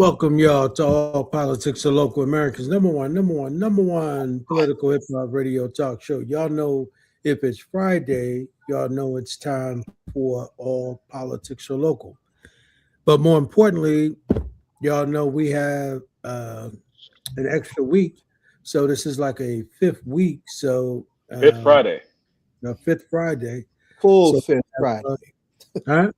Welcome y'all to All Politics of Local Americans. Number one political hip hop radio talk show. Y'all know if it's Friday, y'all know it's time for All Politics are Local. But more importantly, y'all know we have an extra week. So this is like a fifth week. So Fifth Friday. fifth Friday. Full So Fifth Friday. huh?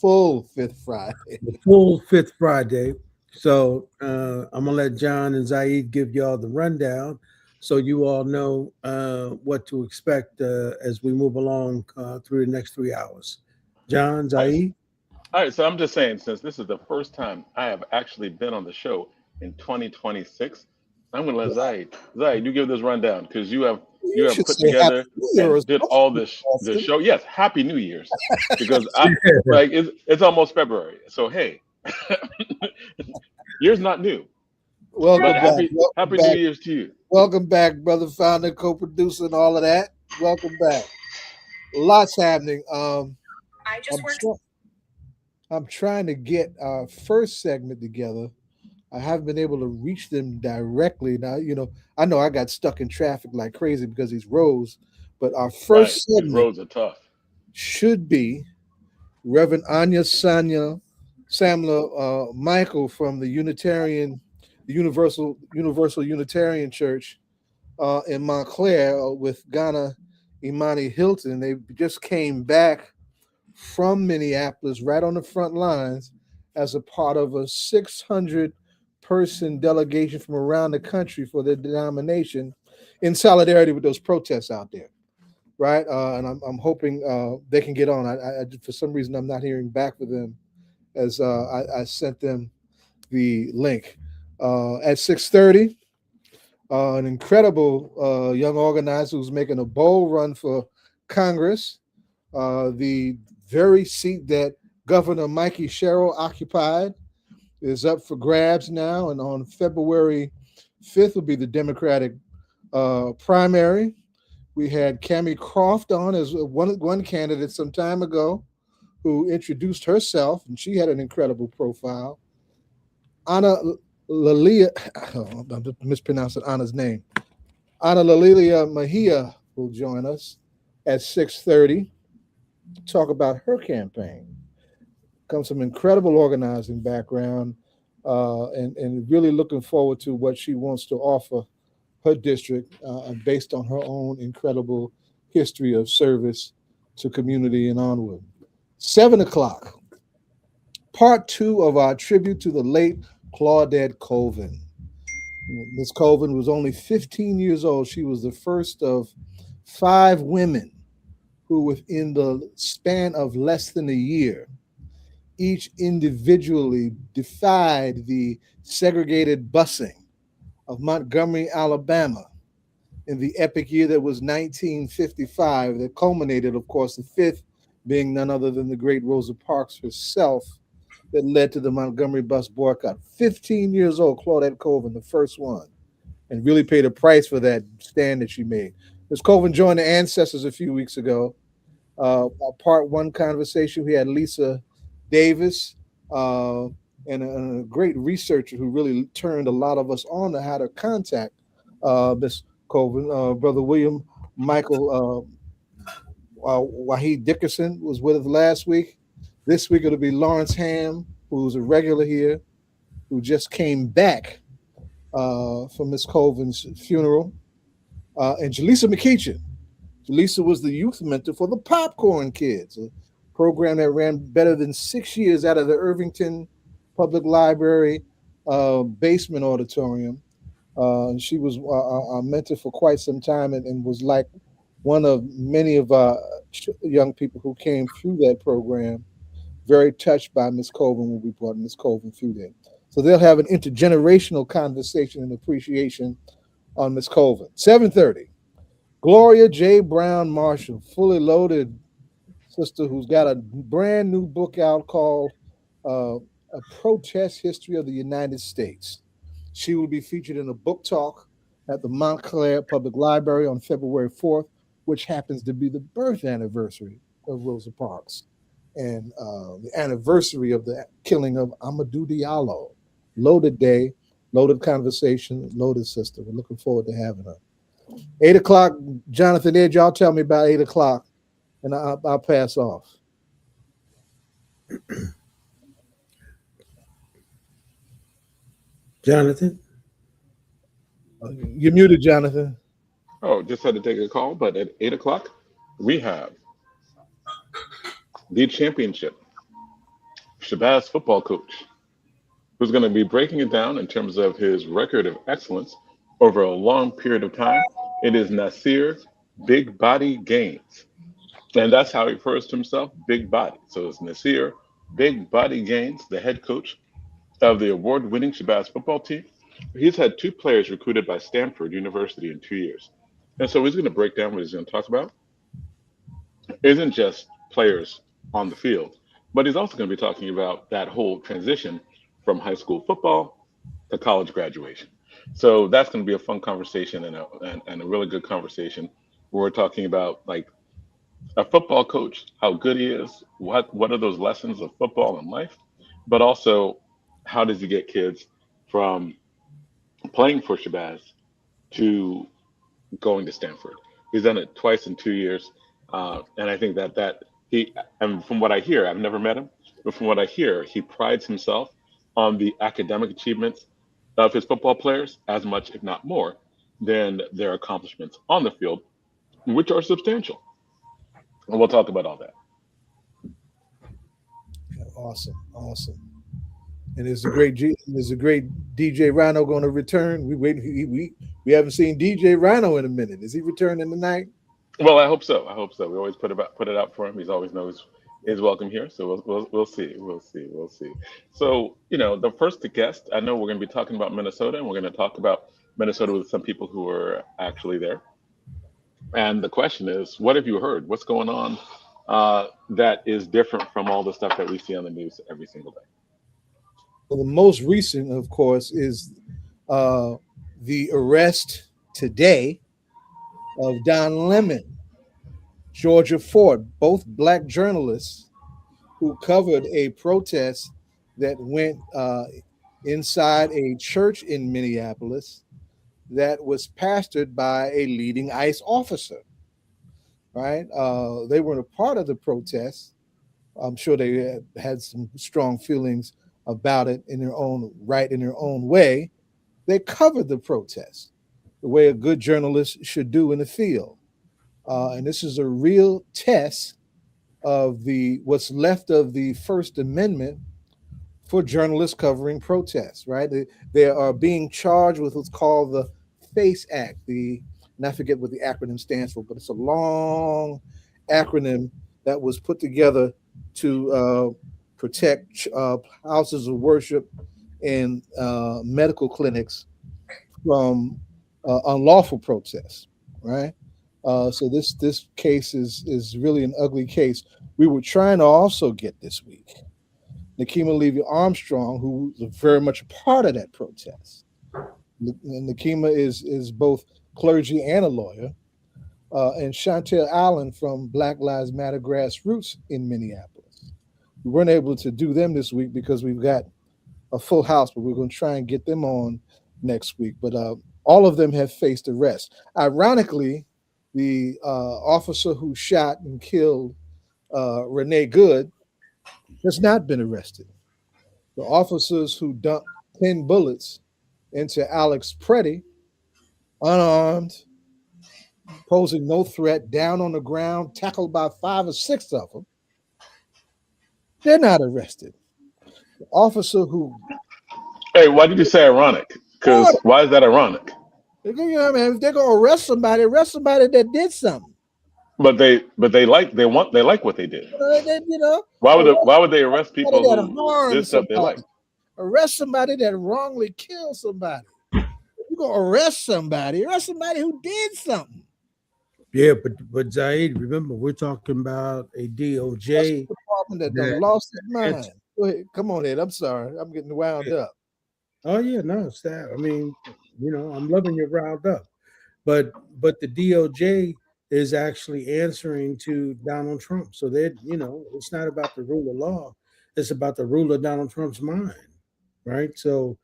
Full Fifth Friday. The full fifth Friday. So I'm gonna let John and Zaid give y'all the rundown, so you all know what to expect as we move along through the next 3 hours. John, All right, Zaid. all right, so I'm just saying, since this is the first time I have actually been on the show in 2026, I'm gonna let Zaid, you give this rundown because you You have should put say Happy together New Year and as did well, all this Austin. show. Yes, Happy New Year's because I like it's almost February, so hey, year's not new, but Welcome back. happy New Year's to you. Welcome back, brother founder, co-producer, and all of that. Welcome back. Lots happening. I'm, try- I'm trying to get our first segment together. I haven't been able to reach them directly. Now, I know I got stuck in traffic like crazy because these roads, but our Right, first these segment roads are tough. should be Reverend Anya Sammler Michael from the Unitarian, the Universal Unitarian Church in Montclair with Ghana Imani Hylton. They just came back from Minneapolis right on the front lines as a part of a 600 person delegation from around the country for their denomination in solidarity with those protests out there. Right, and I'm hoping they can get on. For some reason I'm not hearing back from them as I sent them the link at 6:30. An incredible young organizer who's making a bold run for Congress, the very seat that Governor Mikey Sherrill occupied is up for grabs now, and on February 5th will be the Democratic primary. We had Cammie Croft on as one candidate some time ago who introduced herself, and she had an incredible profile. Analilia, I'm mispronouncing Anna's name. Analilia Mejia will join us at 6:30 to talk about her campaign. Comes from incredible organizing background, and really looking forward to what she wants to offer her district based on her own incredible history of service to community and onward. 7 o'clock, part two of our tribute to the late Claudette Colvin. Miss Colvin was only 15 years old. She was the first of five women who, within the span of less than a year, each individually defied the segregated busing of Montgomery, Alabama, in the epic year that was 1955, that culminated, of course, the fifth being none other than the great Rosa Parks herself, that led to the Montgomery bus boycott. 15 years old, Claudette Colvin, the first one, and really paid a price for that stand that she made. Ms. Colvin joined the Ancestors a few weeks ago. Our part one conversation, we had Lisa Davis, and a great researcher who really turned a lot of us on to how to contact Ms. Colvin. Brother William Michael Wahid Dickerson was with us last week. This week it'll be Lawrence Hamm, who's a regular here, who just came back from Miss Colvin's funeral, and Jalessa McCaehin. Jalessa was the youth mentor for the Popcorn Kids, a program that ran better than 6 years out of the Irvington Public Library basement auditorium. She was our mentor for quite some time, and was like one of many of our young people who came through that program, very touched by Miss Colvin when we brought Miss Colvin through there. So they'll have an intergenerational conversation and appreciation on Miss Colvin. 7:30, Gloria J. Browne Marshall, fully loaded sister who's got a brand new book out called A Protest History of the United States. She will be featured in a book talk at the Montclair Public Library on February 4th, which happens to be the birth anniversary of Rosa Parks and the anniversary of the killing of Amadou Diallo. loaded day, loaded conversation, loaded sister. We're looking forward to having her. 8 o'clock, Jonathan Edge, y'all tell me about 8 o'clock, and I'll pass off. Jonathan? You're muted, Jonathan. Oh, just had to take a call, but at 8 o'clock, we have the championship Shabazz football coach, who's going to be breaking it down in terms of his record of excellence over a long period of time. It is Nasir Big Body Gaines. And that's how he refers to himself, Big Body. So it's Nasir Big Body Gaines, the head coach of the award-winning Shabazz football team. He's had 2 players recruited by Stanford University in 2 years. And so he's going to break down what he's going to talk about. It isn't just players on the field, but he's also going to be talking about that whole transition from high school football to college graduation. So that's going to be a fun conversation and a really good conversation where we're talking about like a football coach, how good he is, what are those lessons of football and life, but also how does he get kids from playing for Shabazz to going to Stanford. He's done it twice in 2 years, and I think that he, and from what I hear, I've never met him, but from what I hear, he prides himself on the academic achievements of his football players as much, if not more, than their accomplishments on the field, which are substantial. And we'll talk about all that. Awesome. And there's a great DJ Rhino going to return. We haven't seen DJ Rhino in a minute. Is he returning tonight? Well, I hope so. We always put it out for him. He's always knows is welcome here. So we'll see. So the first guest, I know we're going to be talking about Minnesota, and we're going to talk about Minnesota with some people who are actually there. And the question is, what have you heard? What's going on that is different from all the stuff that we see on the news every single day? Well, the most recent, of course, is the arrest today of Don Lemon, Georgia Ford, both black journalists who covered a protest that went inside a church in Minneapolis that was pastored by a leading ICE officer, right? They weren't a part of the protest. I'm sure they had some strong feelings about it in their own right, in their own way. They covered the protest the way a good journalist should do in the field. And this is a real test of what's left of the First Amendment for journalists covering protests, right? They are being charged with what's called the FACE Act, and I forget what the acronym stands for, but it's a long acronym that was put together to protect houses of worship and medical clinics from unlawful protests, right? So this case is really an ugly case. We were trying to also get this week Nikema Levy Armstrong, who was very much a part of that protest. And Nikema is both clergy and a lawyer, and Chantel Allen from Black Lives Matter Grassroots in Minneapolis. We weren't able to do them this week because we've got a full house, but we're going to try and get them on next week. But all of them have faced arrest. Ironically, the officer who shot and killed Renee Good has not been arrested. The officers who dumped 10 bullets into Alex Preddy, unarmed, posing no threat, down on the ground, tackled by 5 or 6 of them, they're not arrested. The officer who... Hey, why did you say ironic? Because why is that ironic? If they're gonna arrest somebody that did something. But they like what they did. Why would they arrest people who did stuff they like? Arrest somebody that wrongly killed somebody. You're gonna arrest somebody who did something. Yeah, but Zaid, remember, we're talking about a DOJ department that lost his mind. Go ahead. Come on, Ed. I'm sorry. I'm getting wound up. Oh yeah, no, it's that. I mean, I'm loving your riled up. But the DOJ is actually answering to Donald Trump. So that, it's not about the rule of law. It's about the rule of Donald Trump's mind. right? So,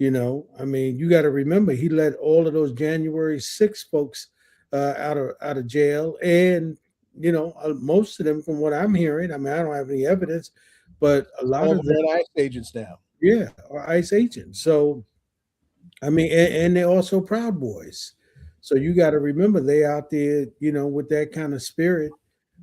I mean, you got to remember he let all of those January 6 folks out of jail, and most of them, from what I'm hearing, I mean, I don't have any evidence, but a lot All of them, the ICE agents now. yeah, are ICE agents. So, I mean, and they're also Proud Boys. So you got to remember they out there, with that kind of spirit,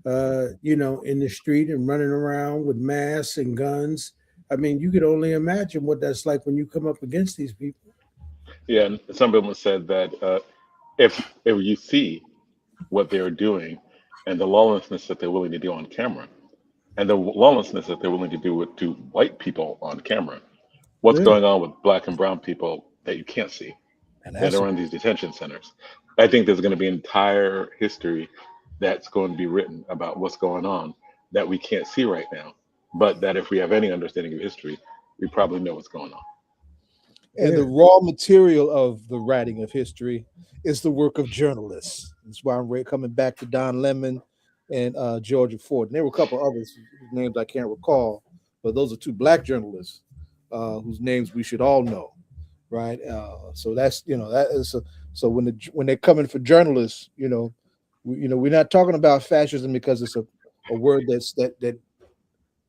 in the street and running around with masks and guns. I mean, you could only imagine what that's like when you come up against these people. Yeah, and some people said that if you see what they're doing and the lawlessness that they're willing to do on camera, and the lawlessness that they're willing to do with to white people on camera, what's Yeah, going on with black and brown people that you can't see, And that that's are in these detention centers? I think there's going to be entire history that's going to be written about what's going on that we can't see right now, but that if we have any understanding of history, we probably know what's going on. and yeah, the raw material of the writing of history is the work of journalists. That's why I'm coming back to Don Lemon and Georgia Ford. And there were a couple others whose names I can't recall, but those are two black journalists whose names we should all know, right? So that's that is so when they're coming for journalists, we're not talking about fascism because it's a word that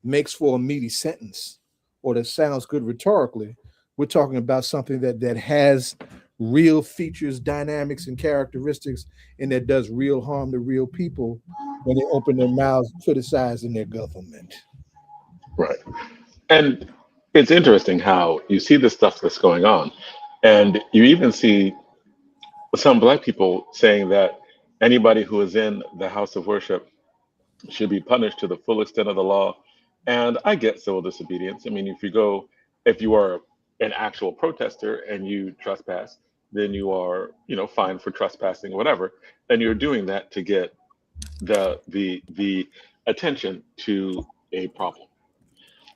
makes for a meaty sentence or that sounds good rhetorically. We're talking about something that has real features, dynamics, and characteristics, and that does real harm to real people when they open their mouths criticizing their government. Right. And it's interesting how you see the stuff that's going on, and you even see some black people saying that anybody who is in the house of worship should be punished to the full extent of the law. And I get civil disobedience. I mean, if you are an actual protester and you trespass, then you are, fined for trespassing or whatever. And you're doing that to get the attention to a problem.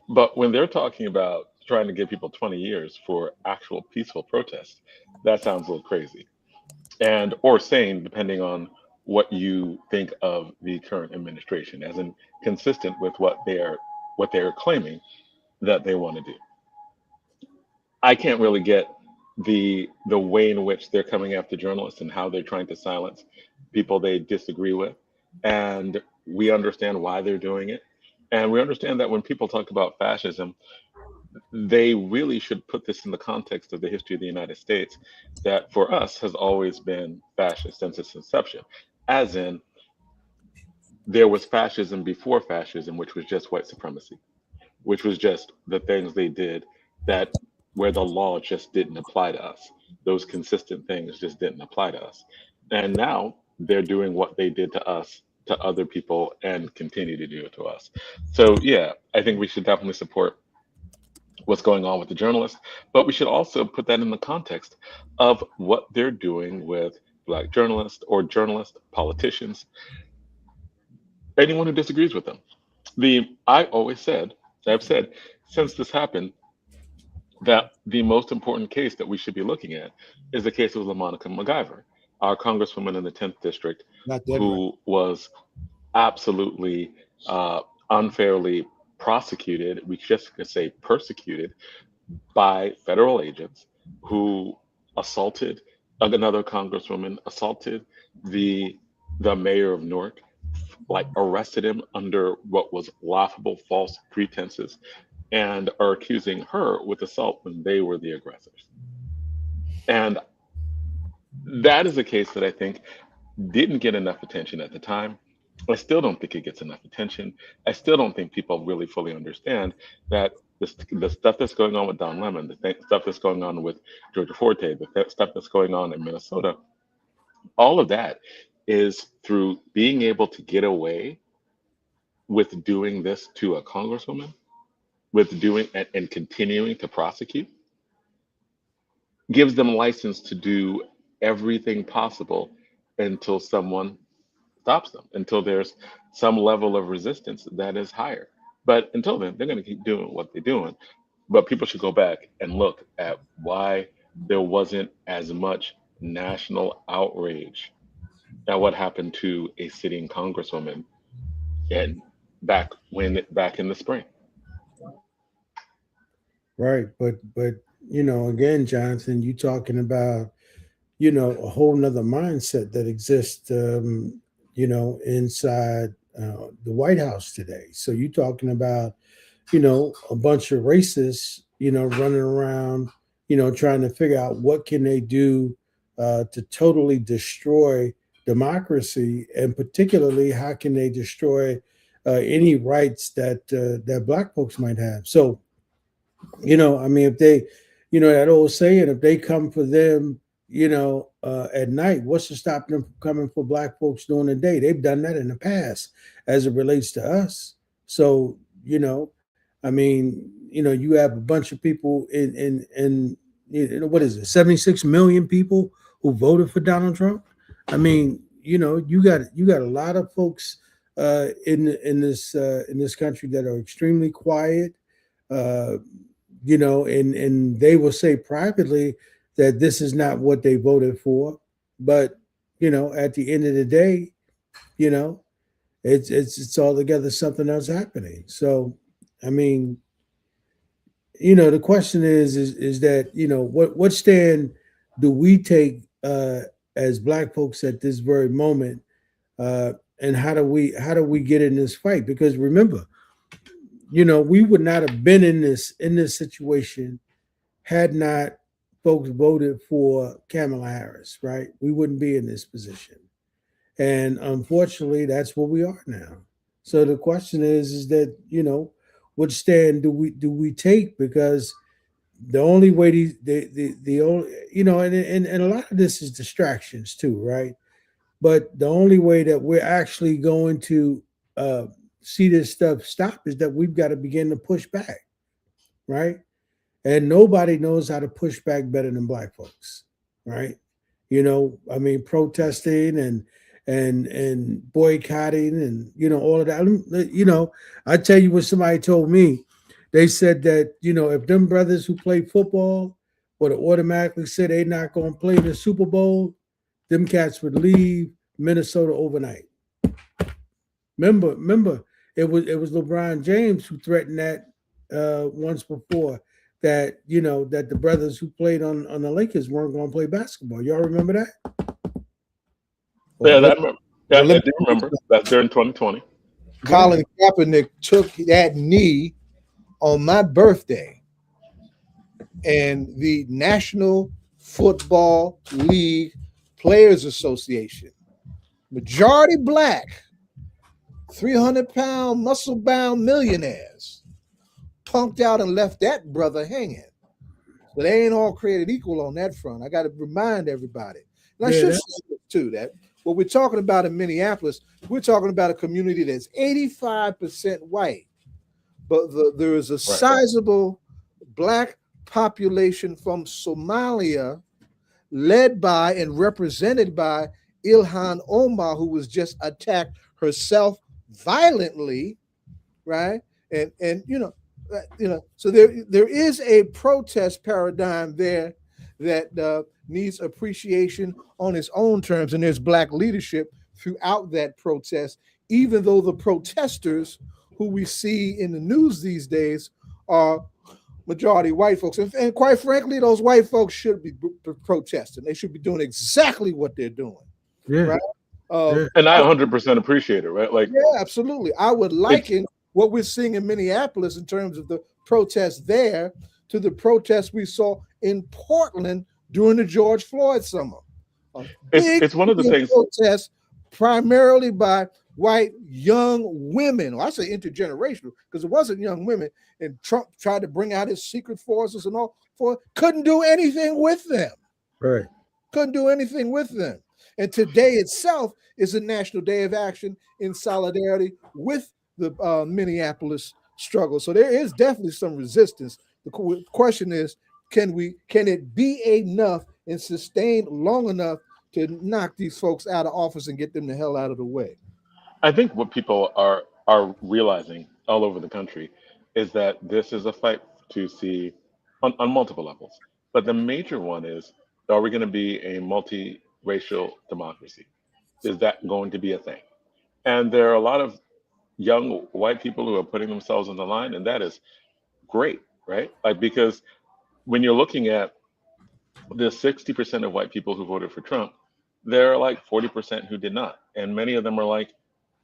But when they're talking about trying to give people 20 years for actual peaceful protest, that sounds a little crazy and or sane, depending on what you think of the current administration, as in consistent with what they're claiming that they want to do. I can't really get the way in which they're coming after journalists and how they're trying to silence people they disagree with. And we understand why they're doing it. And we understand that when people talk about fascism, they really should put this in the context of the history of the United States, that for us has always been fascist since its inception. As in, there was fascism before fascism, which was just white supremacy, which was just the things they did that where the law just didn't apply to us. Those consistent things just didn't apply to us. And now they're doing what they did to us to other people and continue to do it to us. So yeah, I think we should definitely support what's going on with the journalists, but we should also put that in the context of what they're doing with black journalists or journalists, politicians, anyone who disagrees with them. I've said since this happened that the most important case that we should be looking at is the case of LaMonica MacGyver, our congresswoman in the 10th district, Not dead right. who was absolutely unfairly prosecuted. We just could say persecuted by federal agents who assaulted another congresswoman, assaulted the the mayor of Newark, like arrested him under what was laughable false pretenses, and are accusing her with assault when they were the aggressors. And that is a case that I think didn't get enough attention at the time. I still don't think it gets enough attention. I still don't think people really fully understand that the stuff that's going on with Don Lemon, stuff that's going on with Georgia Forte, stuff that's going on in Minnesota, all of that is through being able to get away with doing this to a congresswoman, with doing and continuing to prosecute, gives them license to do everything possible until someone stops them, until there's some level of resistance that is higher. But until then, they're going to keep doing what they're doing. But people should go back and look at why there wasn't as much national outrage at what happened to a sitting congresswoman and back in the spring. Right. But again, Jonathan, you talking about, a whole nother mindset that exists, inside the White House today. So you talking about, a bunch of racists, running around, trying to figure out what can they do to totally destroy democracy, and particularly how can they destroy any rights that Black folks might have. So, I mean, if they, that old saying, if they come for them, at night, what's to stop them from coming for Black folks during the day? They've done that in the past as it relates to us. So, I mean, you have a bunch of people in what is it, 76 million people who voted for Donald Trump. I mean, you got a lot of folks in this country that are extremely quiet. Uh, and they will say privately that this is not what they voted for, but at the end of the day, you know, it's altogether something else happening. So, I mean, the question is that what stand do we take as Black folks at this very moment, and how do we get in this fight? Because remember, we would not have been in this situation had not folks voted for Kamala Harris, right? We wouldn't be in this position. And unfortunately, that's where we are now. So the question is that, what stand do we take? Because the only way the only, and a lot of this is distractions too, right? But the only way that we're actually going to see this stuff stop is that we've got to begin to push back, right? And nobody knows how to push back better than Black folks, right? I mean, protesting and boycotting and all of that. I tell you what somebody told me. They said that if them brothers who play football would have automatically said they're not going to play in the Super Bowl, them cats would leave Minnesota overnight. Remember, it was LeBron James who threatened that once before, that that the brothers who played on the Lakers weren't going to play basketball. Y'all remember that? Yeah, Well, I let do remember. That's during 2020. Colin Kaepernick took that knee on my birthday, and the National Football League Players Association, majority Black, 300-pound, muscle-bound millionaires, punked out and left that brother hanging. So they ain't all created equal on that front. I got to remind everybody. And I should say too that what we're talking about in Minneapolis, we're talking about a community that's 85% white, but there is a sizable Black population from Somalia, led by and represented by Ilhan Omar, who was just attacked herself violently, right? And so there is a protest paradigm there that needs appreciation on its own terms, and there's Black leadership throughout that protest, even though the protesters who we see in the news these days are majority white folks. And quite frankly, those white folks should be protesting. They should be doing exactly what they're doing. Yeah. Right? And I 100% appreciate it, right? Like, yeah, absolutely. I would liken what we're seeing in Minneapolis in terms of the protests there to the protests we saw in Portland during the George Floyd summer. It's one of the things. Protests primarily by white young women. Well, I say intergenerational because it wasn't young women. And Trump tried to bring out his secret forces and all. Couldn't do anything with them. Right. Couldn't do anything with them. And today itself is a national day of action in solidarity with the Minneapolis struggle. So there is definitely some resistance. The question is, can it be enough and sustained long enough to knock these folks out of office and get them the hell out of the way? I think what people are realizing all over the country is that this is a fight to see on multiple levels. But the major one is, are we going to be a multiracial democracy? Is that going to be a thing? And there are a lot of young white people who are putting themselves on the line, and that is great. right? Like, because when you're looking at the 60% of white people who voted for Trump, there are like 40% who did not. And many of them are like,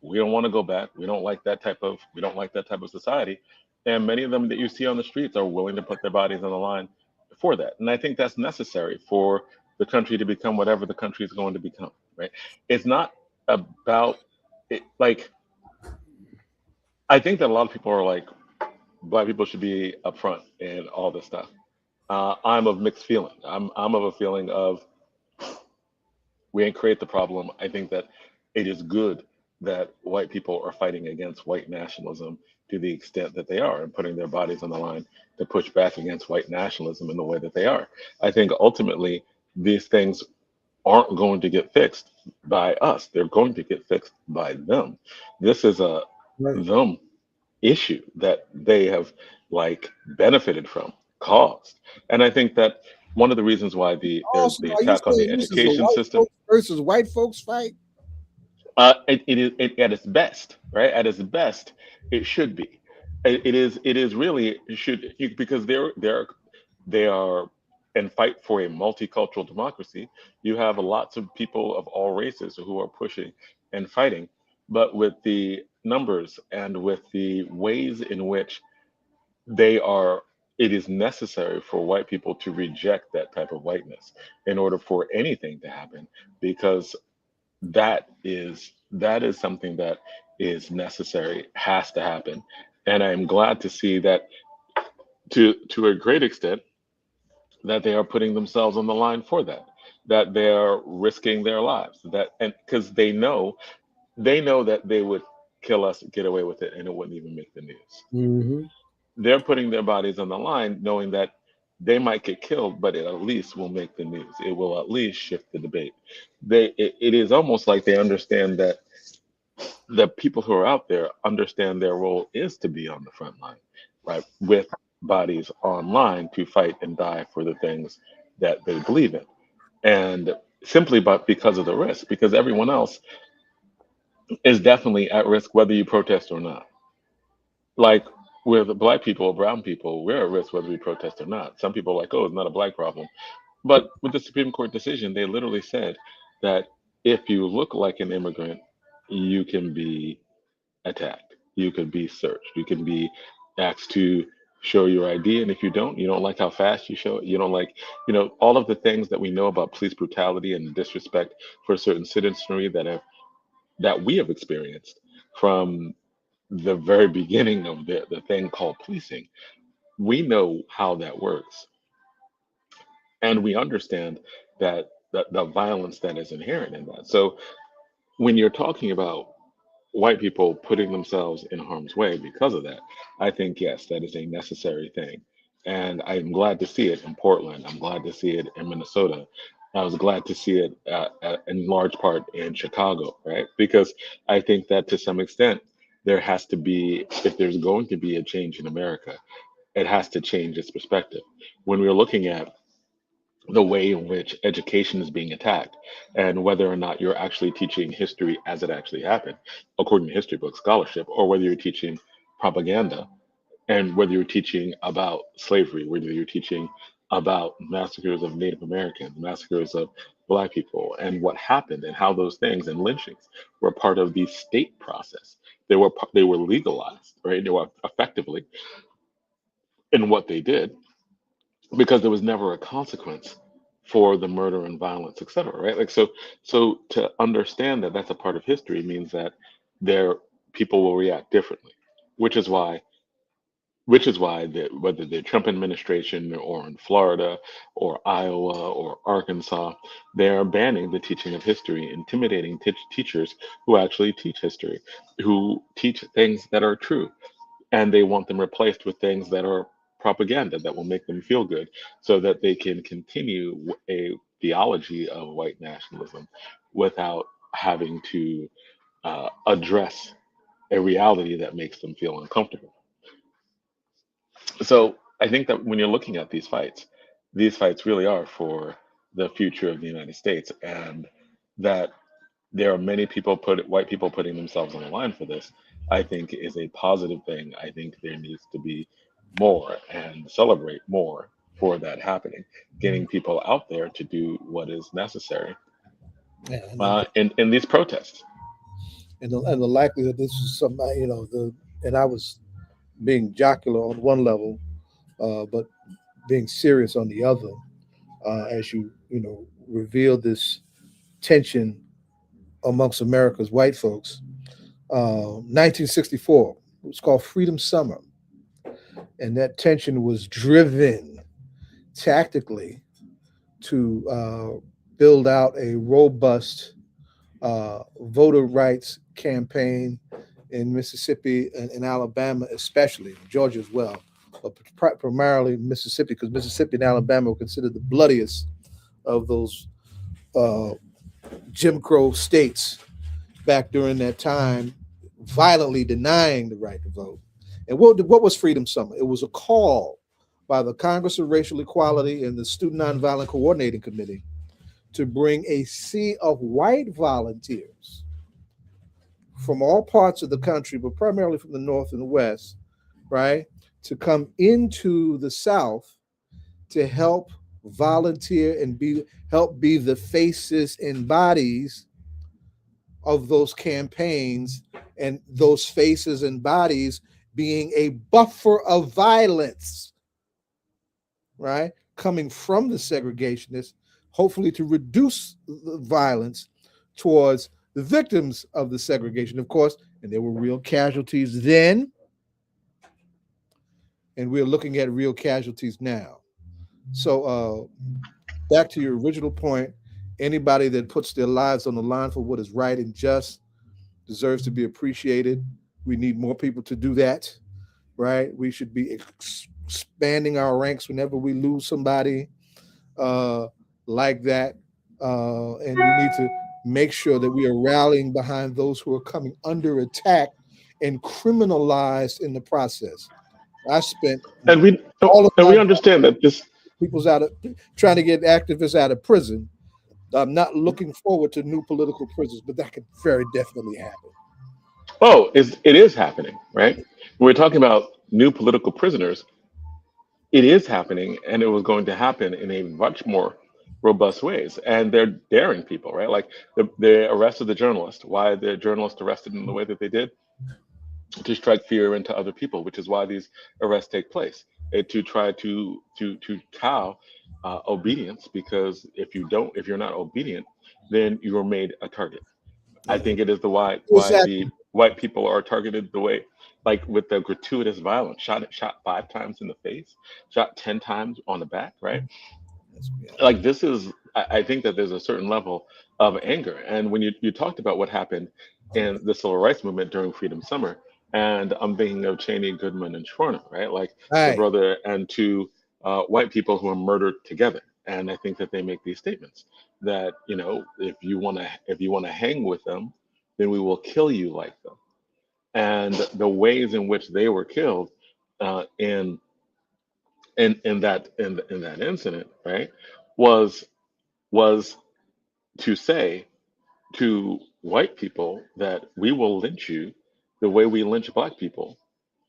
we don't want to go back. We don't like that type of society. And many of them that you see on the streets are willing to put their bodies on the line for that. And I think that's necessary for the country to become whatever the country is going to become, right? It's not about it, like, I think that a lot of people are like, black people should be upfront and all this stuff. I'm of mixed feeling. I'm of a feeling of we ain't create the problem. I think that it is good that white people are fighting against white nationalism to the extent that they are and putting their bodies on the line to push back against white nationalism in the way that they are. I think ultimately these things aren't going to get fixed by us. They're going to get fixed by them. This is a Right. them issue that they have like benefited from, caused. And I think that one of the reasons why Also, the are you attack on the saying this is a education white system, folks versus white folks fight? it is at its best, right? At its best, it should be. It is really it should because they are and fight for a multicultural democracy. You have lots of people of all races who are pushing and fighting, but with the numbers and with the ways in which they are, it is necessary for white people to reject that type of whiteness in order for anything to happen, because that is something that is necessary, has to happen. And I'm glad to see that to a great extent that they are putting themselves on the line for that, that they're risking their lives, that and because they know that they would kill us, get away with it, and it wouldn't even make the news. Mm-hmm. They're putting their bodies on the line knowing that they might get killed, but it at least will make the news. It will at least shift the debate. It is almost like they understand that the people who are out there understand their role is to be on the front line, right? With bodies online to fight and die for the things that they believe in. And simply but because of the risk, because everyone else is definitely at risk whether you protest or not. Like with black people, brown people, we're at risk whether we protest or not. Some people are like, oh, it's not a black problem. But with the Supreme Court decision, they literally said that if you look like an immigrant, you can be attacked. You could be searched. You can be asked to show your ID, and if you don't like how fast you show it, you don't like, all of the things that we know about police brutality and disrespect for certain citizenry that we have experienced from the very beginning of the thing called policing. We know how that works, and we understand that the violence that is inherent in that. So when you're talking about white people putting themselves in harm's way because of that, I think, yes, that is a necessary thing. And I'm glad to see it in Portland. I'm glad to see it in Minnesota. I was glad to see it in large part in Chicago, right? Because I think that to some extent, there has to be, if there's going to be a change in America, it has to change its perspective. When we're looking at the way in which education is being attacked and whether or not you're actually teaching history as it actually happened, according to history book scholarship, or whether you're teaching propaganda and whether you're teaching about slavery, whether you're teaching about massacres of Native Americans, massacres of Black people, and what happened and how those things and lynchings were part of the state process. They were legalized, right? They were effectively in what they did because there was never a consequence for the murder and violence, et cetera, right? Like so to understand that that's a part of history means that there people will react differently, which is why whether the Trump administration or in Florida or Iowa or Arkansas, they are banning the teaching of history, intimidating teachers who actually teach history, who teach things that are true, and they want them replaced with things that are propaganda that will make them feel good so that they can continue a theology of white nationalism without having to address a reality that makes them feel uncomfortable. So I think that when you're looking at these fights really are for the future of the United States, and that there are many people white people putting themselves on the line for this, I think is a positive thing. I think there needs to be more and celebrate more for that happening, getting people out there to do what is necessary Yeah, and in these protests. the likelihood this is somebody, and I was being jocular on one level, but being serious on the other, as you reveal this tension amongst America's white folks. 1964, it was called Freedom Summer, and that tension was driven tactically to build out a robust voter rights campaign in Mississippi and Alabama, especially Georgia as well, but primarily Mississippi, because Mississippi and Alabama were considered the bloodiest of those uh, Jim Crow states back during that time, violently denying the right to vote. And what was Freedom Summer? It was a call by the Congress of Racial Equality and the Student Nonviolent Coordinating Committee to bring a sea of white volunteers from all parts of the country, but primarily from the North and the West, right, to come into the South to help volunteer and help be the faces and bodies of those campaigns, and those faces and bodies being a buffer of violence, right, coming from the segregationists, hopefully to reduce the violence towards the victims of the segregation, of course. And there were real casualties then, and we're looking at real casualties now. So back to your original point, anybody that puts their lives on the line for what is right and just deserves to be appreciated. We need more people to do that, right? We should be expanding our ranks whenever we lose somebody like that. And we need to make sure that we are rallying behind those who are coming under attack and criminalized in the process. I spent And all of we my understand that this. people's out of trying to get activists out of prison. I'm not looking forward to new political prisons, but that could very definitely happen. Oh, it is happening, right? We're talking about new political prisoners. It is happening, and it was going to happen in a much more robust ways. And they're daring people, right? Like they arrested the journalist. Why the journalist arrested in the way that they did? To strike fear into other people, which is why these arrests take place. To try to cow obedience, because if you're not obedient, then you are made a target. I Yeah. think it is the why Exactly. the white people are targeted the way, like with the gratuitous violence, shot 5 times in the face, shot 10 times on the back, right? Yeah. Like this is, I think that there's a certain level of anger. And when you talked about what happened in the civil rights movement during Freedom Summer, and I'm thinking of Cheney, Goodman, and Schwerner, right? Like the Right. brother and two white people who are murdered together. And I think that they make these statements that, if you want to hang with them, then we will kill you like them. And the ways in which they were killed uh, in in that incident, right, was was to say to white people that we will lynch you the way we lynch black people,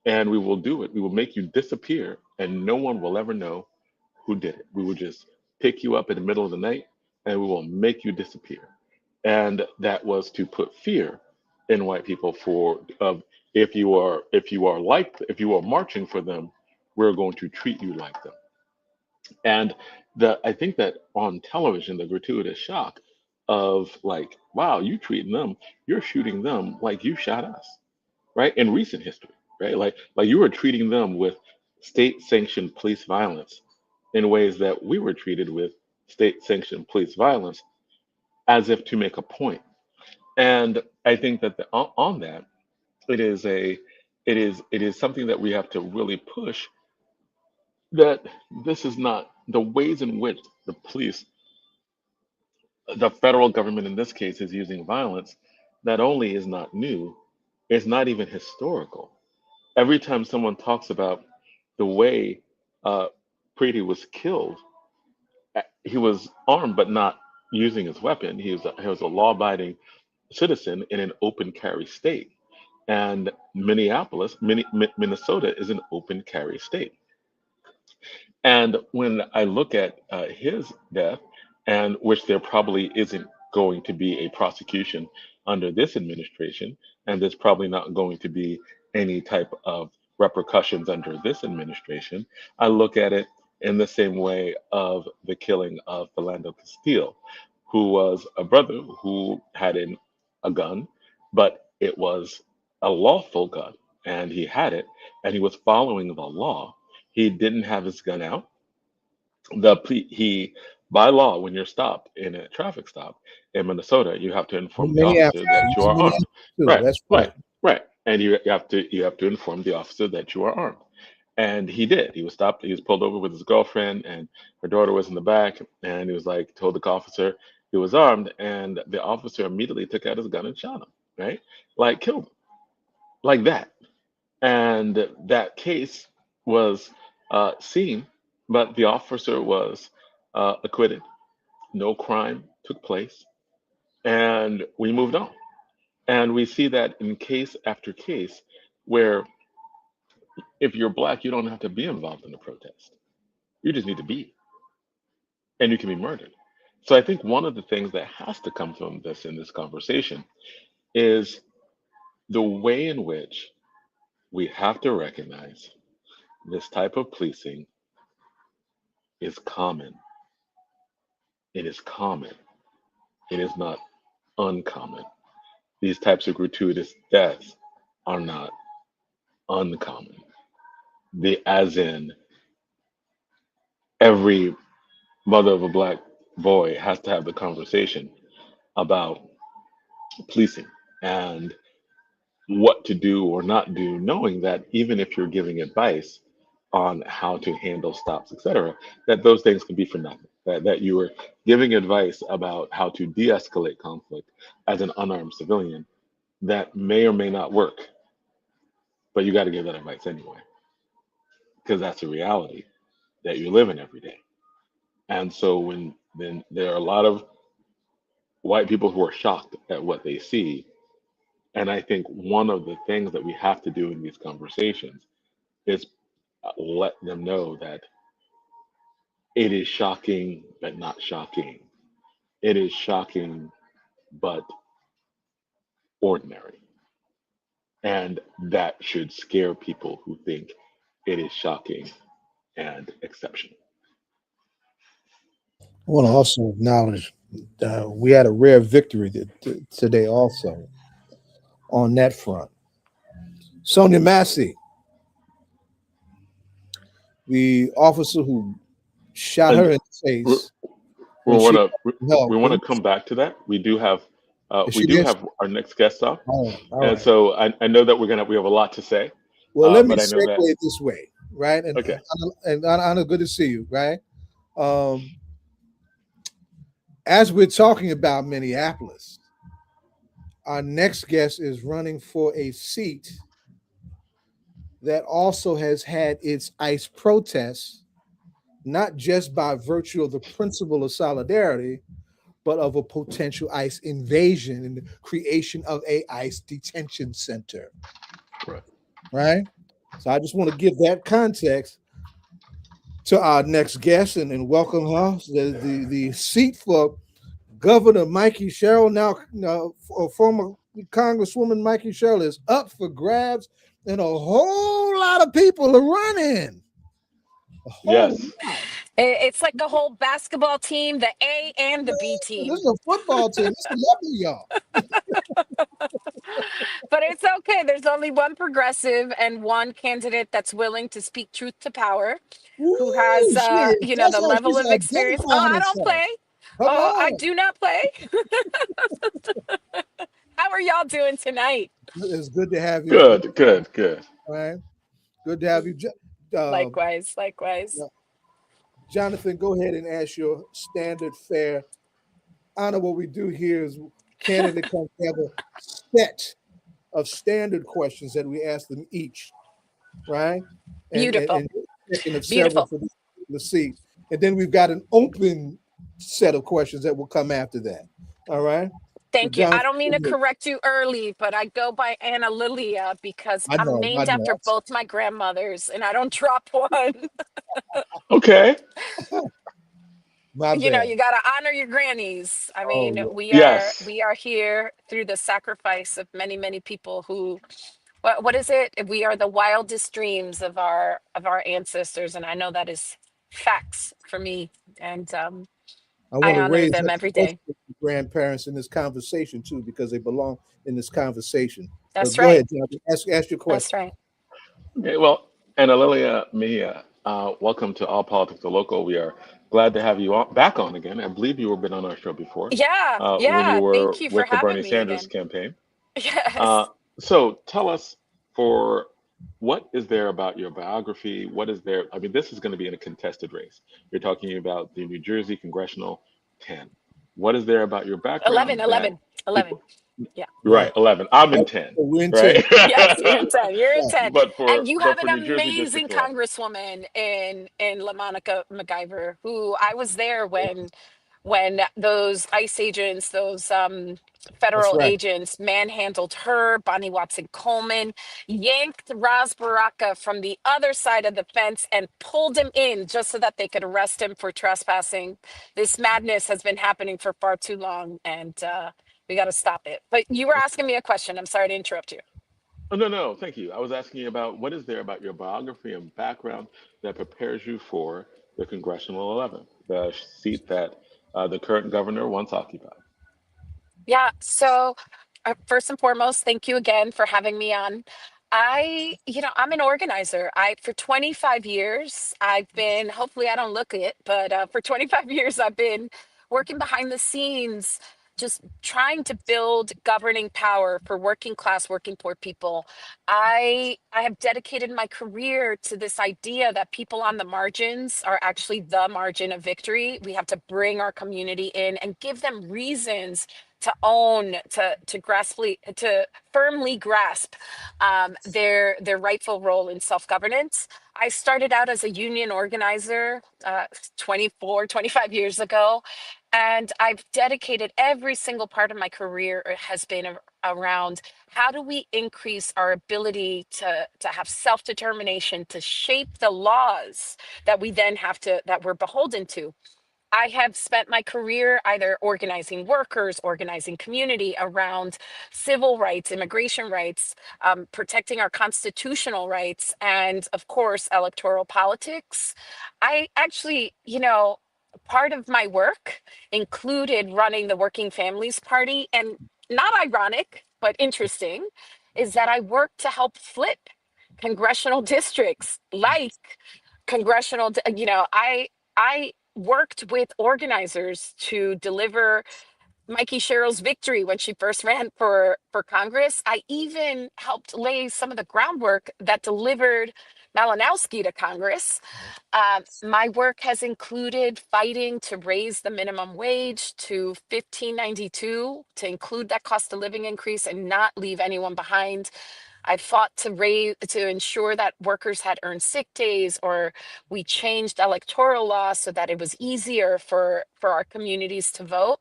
and we will do it. We will make you disappear, and no one will ever know who did it. We will just pick you up in the middle of the night, and we will make you disappear. And that was to put fear in white people for of if you are marching for them, we're going to treat you like them. And I think that on television, the gratuitous shock of like, wow, you treating them, you're shooting them like you shot us, right? In recent history, right? Like you were treating them with state sanctioned police violence in ways that we were treated with state sanctioned police violence, as if to make a point. And I think that on that, it is a it is something that we have to really push, that this is not the ways in which the federal government in this case is using violence, not only is not new, it's not even historical. Every time someone talks about the way uh, Brady was killed, he was armed but not using his weapon. He was a law-abiding citizen in an open carry state. And Minnesota is an open carry state. And when I look at his death, and which there probably isn't going to be a prosecution under this administration, and there's probably not going to be any type of repercussions under this administration, I look at it in the same way of the killing of Philando Castile, who was a brother who had a gun, but it was a lawful gun, and he had it, and he was following the law. He didn't have his gun out. He By law, when you're stopped in a traffic stop in Minnesota, you have to inform the officer that you are armed. Right, That's right, right, and you have to inform the officer that you are armed. And he did. He was stopped. He was pulled over with his girlfriend, and her daughter was in the back. And he was like, told the officer he was armed, and the officer immediately took out his gun and shot him. Right, like killed him, like that. And that case was seen, but the officer was acquitted. No crime took place, and we moved on. And we see that in case after case, where if you're black, you don't have to be involved in a protest. You just need to be, and you can be murdered. So I think one of the things that has to come from this in this conversation is the way in which we have to recognize this type of policing is common. It is common. It is not uncommon. These types of gratuitous deaths are not uncommon. As in, every mother of a black boy has to have the conversation about policing and what to do or not do, knowing that even if you're giving advice on how to handle stops, etc., that those things can be for nothing. That you are giving advice about how to de-escalate conflict as an unarmed civilian that may or may not work, but you got to give that advice anyway, because that's a reality that you live in every day. And so then there are a lot of white people who are shocked at what they see. And I think one of the things that we have to do in these conversations is let them know that it is shocking, but not shocking. It is shocking, but ordinary. And that should scare people who think it is shocking and exceptional. I want to also acknowledge we had a rare victory today also on that front. Sonia Massey, the officer who shot her in the face. We want to come back to that. We do have our next guest up, and so I know that we have a lot to say. Well, let me segue it this way, right? And, okay. And Anna, good to see you, right? As we're talking about Minneapolis, our next guest is running for a seat that also has had its ICE protests, not just by virtue of the principle of solidarity, but of a potential ICE invasion and the creation of a ICE detention center. Right? So I just want to give that context to our next guest and welcome her. The seat for Governor Mikey Sherrill, now former Congresswoman Mikey Sherrill, is up for grabs, and a whole lot of people are running. Yes. It's like a whole basketball team, the A and the B team. This is a football team. This is lovely, y'all. But it's okay. There's only one progressive and one candidate that's willing to speak truth to power, who has, the level of experience. Oh, I don't play. I do not play. How are y'all doing tonight? It's good to have you. Good. All right. Good to have you. Likewise. Jonathan, go ahead and ask your standard fare. Anna, what we do here is candidate comes to have a set of standard questions that we ask them each, right? Beautiful. Beautiful. For the seat. And then we've got an open set of questions that will come after that. All right. Thank you. I don't mean to correct you early, but I go by Analilia because I'm named after both my grandmothers, and I don't drop one. Okay. You know, you got to honor your grannies. I mean, Yes. we are here through the sacrifice of many, many people who, what is it? We are the wildest dreams of our ancestors, and I know that is facts for me. And I want to honor raise them every day. grandparents in this conversation too, because they belong in this conversation. That's Go right. ahead, John. Ask your question. That's right. Okay, well, Analilia Mejia, welcome to All Politics are Local. We are glad to have you back on again. I believe you have been on our show before Yeah. when you were Thank you for with the Bernie having me Sanders again. campaign. Yes. So tell us, for what is there about your biography? What is there? I mean, this is going to be in a contested race. You're talking about the New Jersey Congressional 10. What is there about your background 11. people, Yeah. right, 11. I'm in 10, We're in 10. right? Yes, you're in 10. You're in 10. But And you have for an New Jersey District amazing 12. congresswoman in LaMonica MacGyver, who I was there when those ICE agents, those That's federal right. agents manhandled her, Bonnie Watson Coleman, yanked Ras Baraka from the other side of the fence and pulled him in just so that they could arrest him for trespassing. This madness has been happening for far too long, and we got to stop it. But you were asking me a question. I'm sorry to interrupt you. Oh, no, no, thank you. I was asking you about what is there about your biography and background that prepares you for the Congressional 11, the seat that the current governor once occupied. Yeah. So, first and foremost, thank you again for having me on. I'm an organizer. For 25 years, I've been, hopefully I don't look it, but for 25 years, I've been working behind the scenes, just trying to build governing power for working class, working poor people. I have dedicated my career to this idea that people on the margins are actually the margin of victory. We have to bring our community in and give them reasons to own, to firmly grasp their rightful role in self-governance. I started out as a union organizer 25 years ago, and I've dedicated every single part of my career has been around how do we increase our ability to have self-determination, to shape the laws that we then that we're beholden to. I have spent my career either organizing workers, organizing community around civil rights, immigration rights, protecting our constitutional rights, and of course, electoral politics. I actually, part of my work included running the Working Families Party. And not ironic, but interesting, is that I worked to help flip congressional districts like I worked with organizers to deliver Mikey Sherrill's victory when she first ran for Congress. I even helped lay some of the groundwork that delivered Malinowski to Congress. My work has included fighting to raise the minimum wage to 15.92, to include that cost of living increase and not leave anyone behind. I fought to ensure that workers had earned sick days, or we changed electoral law so that it was easier for our communities to vote.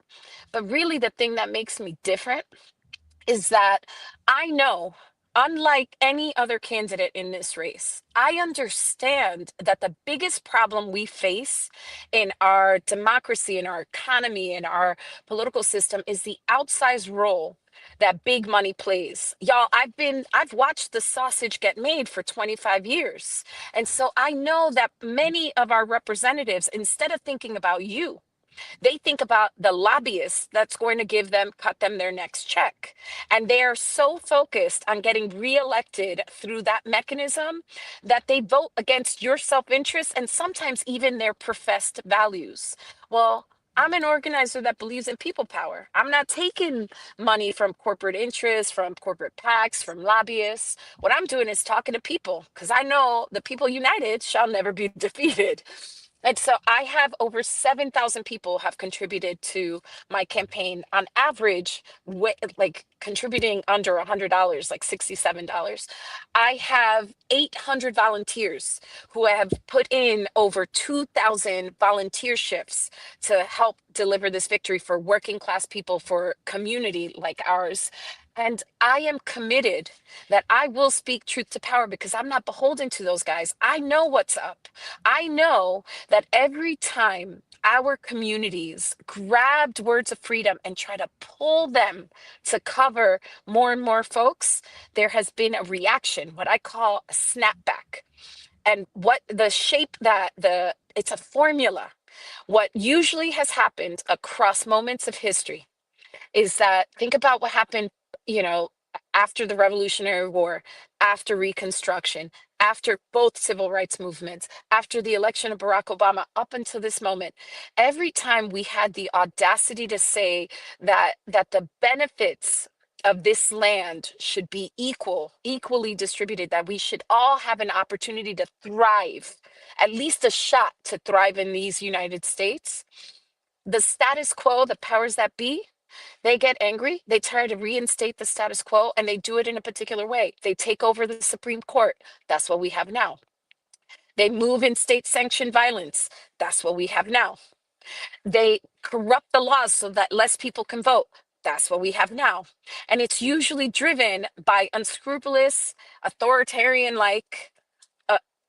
But really, the thing that makes me different is that I know, unlike any other candidate in this race, I understand that the biggest problem we face in our democracy, in our economy, in our political system is the outsized role that big money plays. Y'all, I've watched the sausage get made for 25 years. And so I know that many of our representatives, instead of thinking about you, they think about the lobbyist that's going to cut them their next check. And they are so focused on getting reelected through that mechanism that they vote against your self-interest and sometimes even their professed values. Well, I'm an organizer that believes in people power. I'm not taking money from corporate interests, from corporate PACs, from lobbyists. What I'm doing is talking to people because I know the people united shall never be defeated. And so I have over 7,000 people have contributed to my campaign on average, like contributing under $100, like $67. I have 800 volunteers who have put in over 2,000 volunteer shifts to help deliver this victory for working class people, for community like ours. And I am committed that I will speak truth to power because I'm not beholden to those guys. I know what's up. I know that every time our communities grabbed words of freedom and try to pull them to cover more and more folks, there has been a reaction, what I call a snapback. And what the shape that it's a formula. What usually has happened across moments of history is that, think about what happened, you know, after the Revolutionary War, after Reconstruction, after both civil rights movements, after the election of Barack Obama, up until this moment. Every time we had the audacity to say that the benefits of this land should be equally distributed, that we should all have an opportunity to thrive, at least a shot to thrive in these United States. The status quo, the powers that be, they get angry. They try to reinstate the status quo, and they do it in a particular way. They take over the Supreme Court. That's what we have now. They move in state sanctioned violence. That's what we have now. They corrupt the laws so that less people can vote. That's what we have now. And it's usually driven by unscrupulous, authoritarian like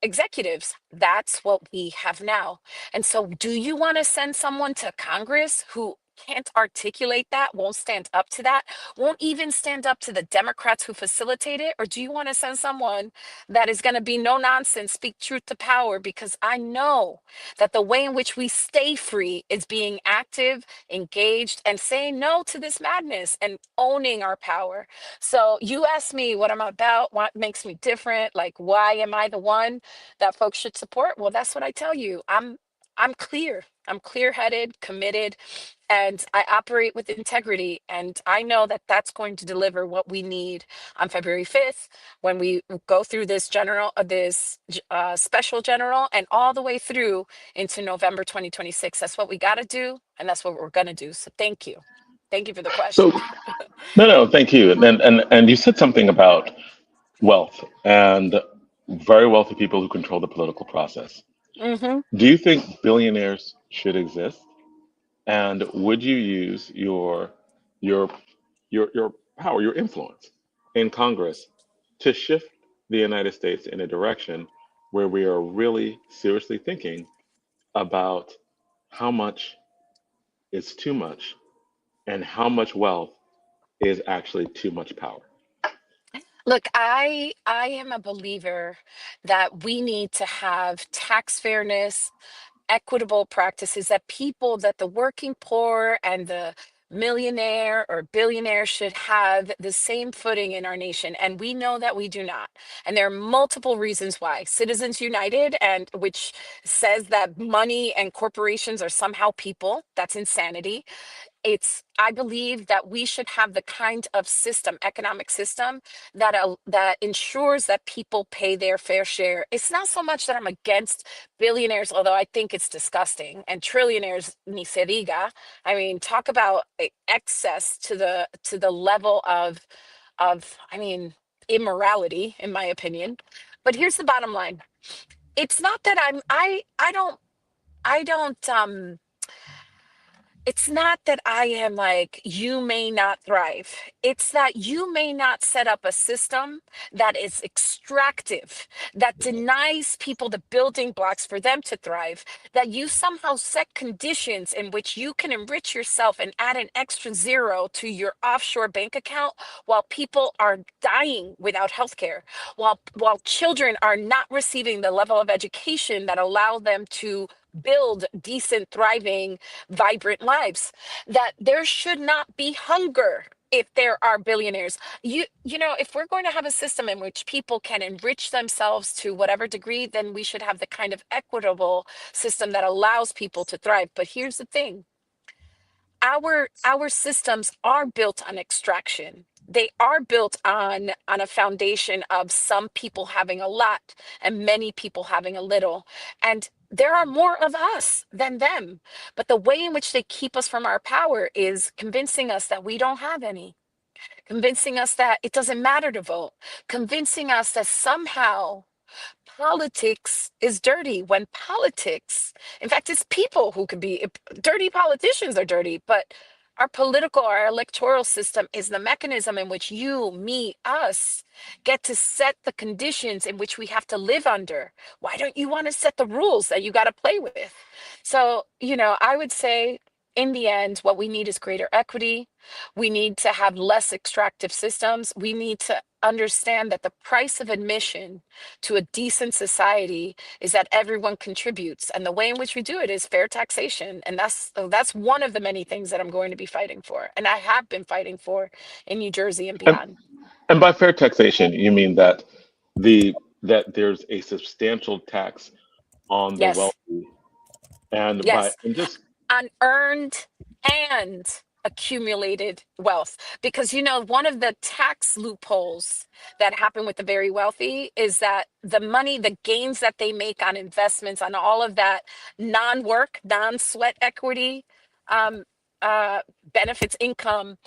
executives. That's what we have now. And so, do you want to send someone to Congress who can't articulate that, won't stand up to that, won't even stand up to the Democrats who facilitate it? Or do you want to send someone that is going to be no nonsense, speak truth to power? Because I know that the way in which we stay free is being active, engaged, and saying no to this madness and owning our power. So you asked me what I'm about, what makes me different, like why am I the one that folks should support? Well, that's what I tell you. I'm clear. I'm clear-headed, committed, and I operate with integrity. And I know that that's going to deliver what we need on February 5th when we go through this special general and all the way through into November 2026. That's what we got to do, and that's what we're going to do. So thank you. Thank you for the So, question. no, thank you. And you said something about wealth and very wealthy people who control the political process. Hmm. Do you think billionaires should exist? And would you use your your power, your influence in Congress to shift the United States in a direction where we are really seriously thinking about how much is too much and how much wealth is actually too much power? Look, I am a believer that we need to have tax fairness, equitable practices, that people, that the working poor and the millionaire or billionaire should have the same footing in our nation. And we know that we do not. And there are multiple reasons why. Citizens United, and which says that money and corporations are somehow people. That's insanity. I believe that we should have the kind of system, economic system, that ensures that people pay their fair share. It's not so much that I'm against billionaires, although I think it's disgusting, and trillionaires, ni se diga. I mean, talk about excess to the level of I mean, immorality, in my opinion. But here's the bottom line: it's not that I don't it's not that I am like, you may not thrive. It's that you may not set up a system that is extractive, that denies people the building blocks for them to thrive, that you somehow set conditions in which you can enrich yourself and add an extra zero to your offshore bank account while people are dying without health care, while children are not receiving the level of education that allow them to build decent, thriving, vibrant lives. That there should not be hunger if there are billionaires. You know, if we're going to have a system in which people can enrich themselves to whatever degree, then we should have the kind of equitable system that allows people to thrive. But here's the thing: our systems are built on extraction. they are built on a foundation of some people having a lot and many people having a little. And there are more of us than them. But the way in which they keep us from our power is convincing us that we don't have any, convincing us that it doesn't matter to vote, convincing us that somehow politics is dirty, when politics, in fact, it's people who could be dirty. Politicians are dirty, but our electoral system is the mechanism in which you, me, us get to set the conditions in which we have to live under. Why don't you want to set the rules that you got to play with? So, I would say in the end, what we need is greater equity. We need to have less extractive systems. We need to understand that the price of admission to a decent society is that everyone contributes, and the way in which we do it is fair taxation. And that's one of the many things that I'm going to be fighting for, and I have been fighting for in New Jersey and And, beyond. and by fair taxation, you mean that that there's a substantial tax on the Yes, wealthy, and yes, just unearned and accumulated wealth. Because, one of the tax loopholes that happen with the very wealthy is that the gains that they make on investments, on all of that non-work, non-sweat equity, um, uh, benefits, income,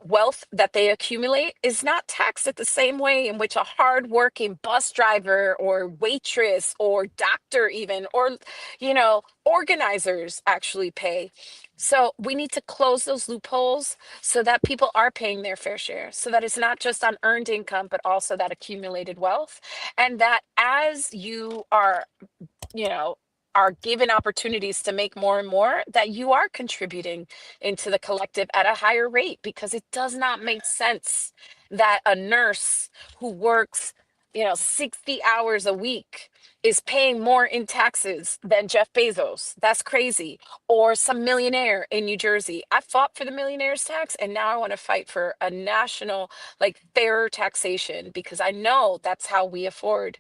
wealth that they accumulate is not taxed at the same way in which a hardworking bus driver or waitress or doctor even, or, organizers actually pay. So we need to close those loopholes so that people are paying their fair share, so that it's not just on earned income, but also that accumulated wealth. And that as you you know, are given opportunities to make more and more, that you are contributing into the collective at a higher rate, because it does not make sense that a nurse who works, 60 hours a week is paying more in taxes than Jeff Bezos. That's crazy. Or some millionaire in New Jersey. I fought for the millionaire's tax, and now I want to fight for a national, like, fairer taxation, because I know that's how we afford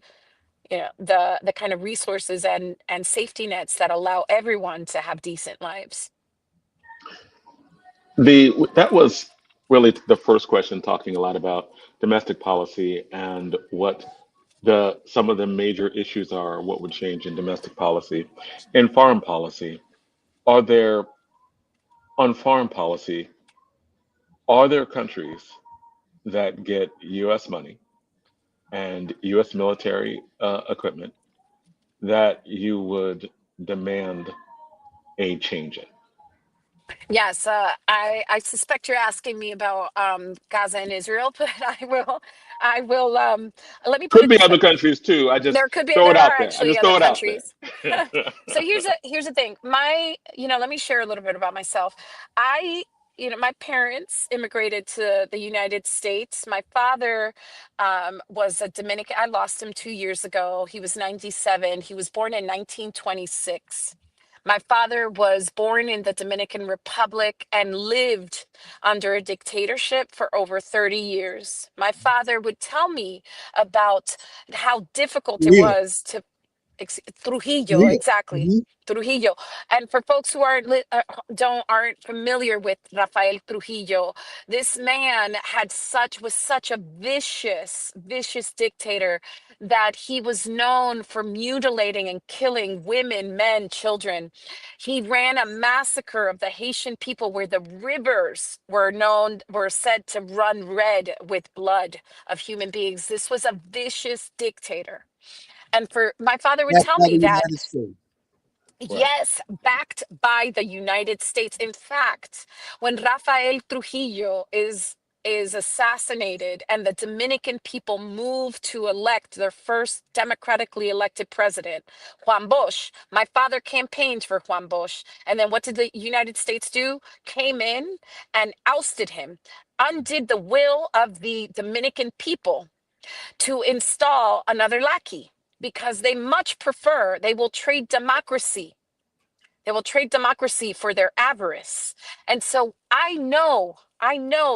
the kind of resources and safety nets that allow everyone to have decent lives. that was really the first question, talking a lot about domestic policy and what some of the major issues are, what would change in domestic policy. In foreign policy, are there on foreign policy, are there countries that get U.S. money and U.S. military equipment that you would demand a change in? Yes, I suspect you're asking me about Gaza and Israel, but I will let me put Could it be this other way. countries too. There Throw it are out there. I actually just other throw it out there. countries. So here's the thing. Let me share a little bit about myself. I my parents immigrated to the United States. My father was a Dominican. I lost him 2 years ago. He was 97. He was born in 1926. My father was born in the Dominican Republic and lived under a dictatorship for over 30 years. My father would tell me about how difficult it Yeah. was to Trujillo, Yeah. exactly. Mhm. Trujillo. And for folks who aren't familiar with Rafael Trujillo, this man was such a vicious dictator, that he was known for mutilating and killing women, men, children. He ran a massacre of the Haitian people where the rivers were said to run red with blood of human beings. This was a vicious dictator. And for my father would That's tell by me the that, United States. Right. yes, backed by the United States. In fact, when Rafael Trujillo is assassinated and the Dominican people move to elect their first democratically elected president, Juan Bosch, my father campaigned for Juan Bosch. And then what did the United States do? Came in and ousted him, undid the will of the Dominican people to install another lackey, because they will trade democracy. They will trade democracy for their avarice. And so I know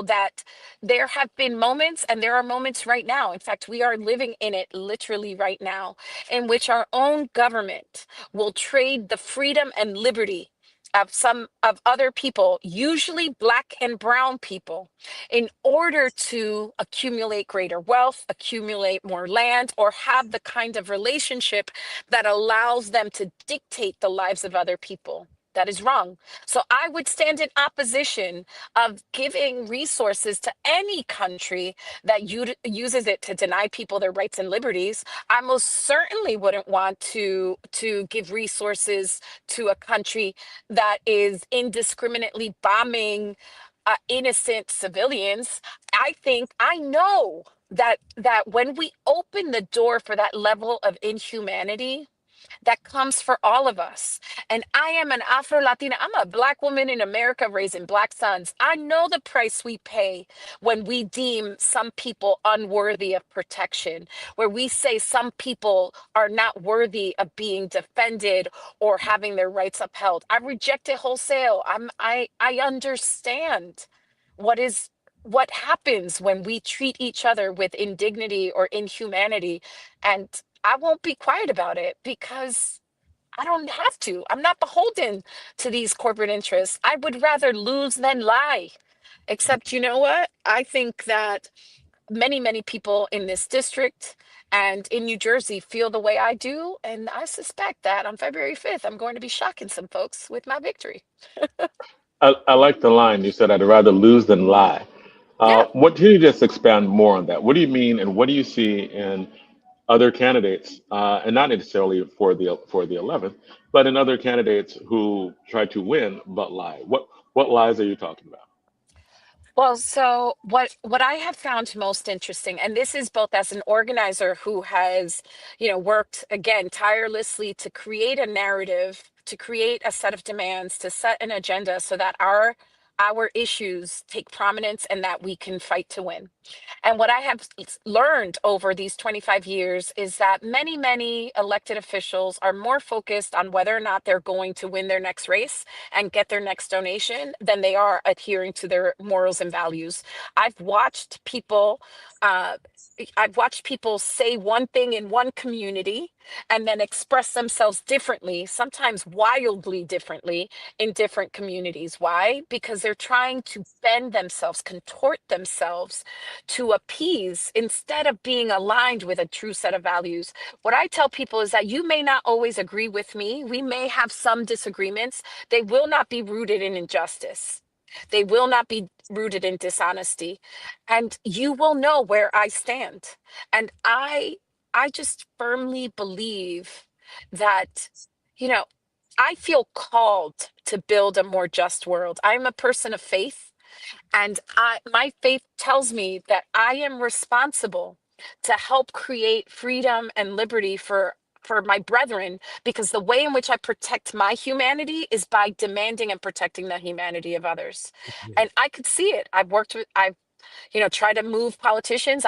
that there have been moments, and there are moments right now. In fact, we are living in it literally right now, in which our own government will trade the freedom and liberty of other people, usually Black and brown people, in order to accumulate greater wealth, accumulate more land, or have the kind of relationship that allows them to dictate the lives of other people. That is wrong. So I would stand in opposition of giving resources to any country that uses it to deny people their rights and liberties. I most certainly wouldn't want to give resources to a country that is indiscriminately bombing innocent civilians. I know that when we open the door for that level of inhumanity, that comes for all of us. And I am an Afro Latina. I'm a Black woman in America raising Black sons. I know the price we pay when we deem some people unworthy of protection, where we say some people are not worthy of being defended or having their rights upheld. I reject it wholesale. I understand what happens when we treat each other with indignity or inhumanity. And I won't be quiet about it because I don't have to. I'm not beholden to these corporate interests. I would rather lose than lie. Except, you know what? I think that many people in this district and in New Jersey feel the way I do. And I suspect that on February 5th, I'm going to be shocking some folks with my victory. I like the line you said, I'd rather lose than lie. Yeah. What can you just expand more on that? What do you mean, and what do you see in other candidates, and not necessarily for the 11th, but in other candidates who try to win but lie? What lies are you talking about? Well, so what I have found most interesting, and this is both as an organizer who has, worked again tirelessly to create a narrative, to create a set of demands, to set an agenda so that our issues take prominence and that we can fight to win. And what I have learned over these 25 years is that many elected officials are more focused on whether or not they're going to win their next race and get their next donation than they are adhering to their morals and values. I've watched people. Uh, I've watched people say one thing in one community and then express themselves differently, sometimes wildly differently in different communities. Why? Because they're trying to bend themselves, contort themselves to appease instead of being aligned with a true set of values. What I tell people is that you may not always agree with me. We may have some disagreements. They will not be rooted in injustice. They will not be rooted in dishonesty. And you will know where I stand. And I just firmly believe that, you know, I feel called to build a more just world. I'm a person of faith. And my faith tells me that I am responsible to help create freedom and liberty for my brethren, because the way in which I protect my humanity is by demanding and protecting the humanity of others. And I could see it. I've tried to move politicians.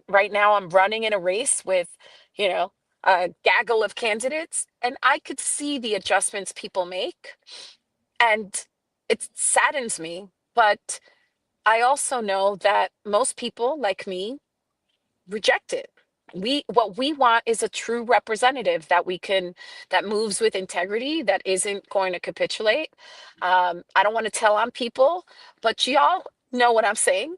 Right now, I'm running in a race with, a gaggle of candidates, and I could see the adjustments people make. And it saddens me, but I also know that most people like me reject it. What we want is a true representative that moves with integrity, that isn't going to capitulate. I don't want to tell on people, but y'all know what I'm saying.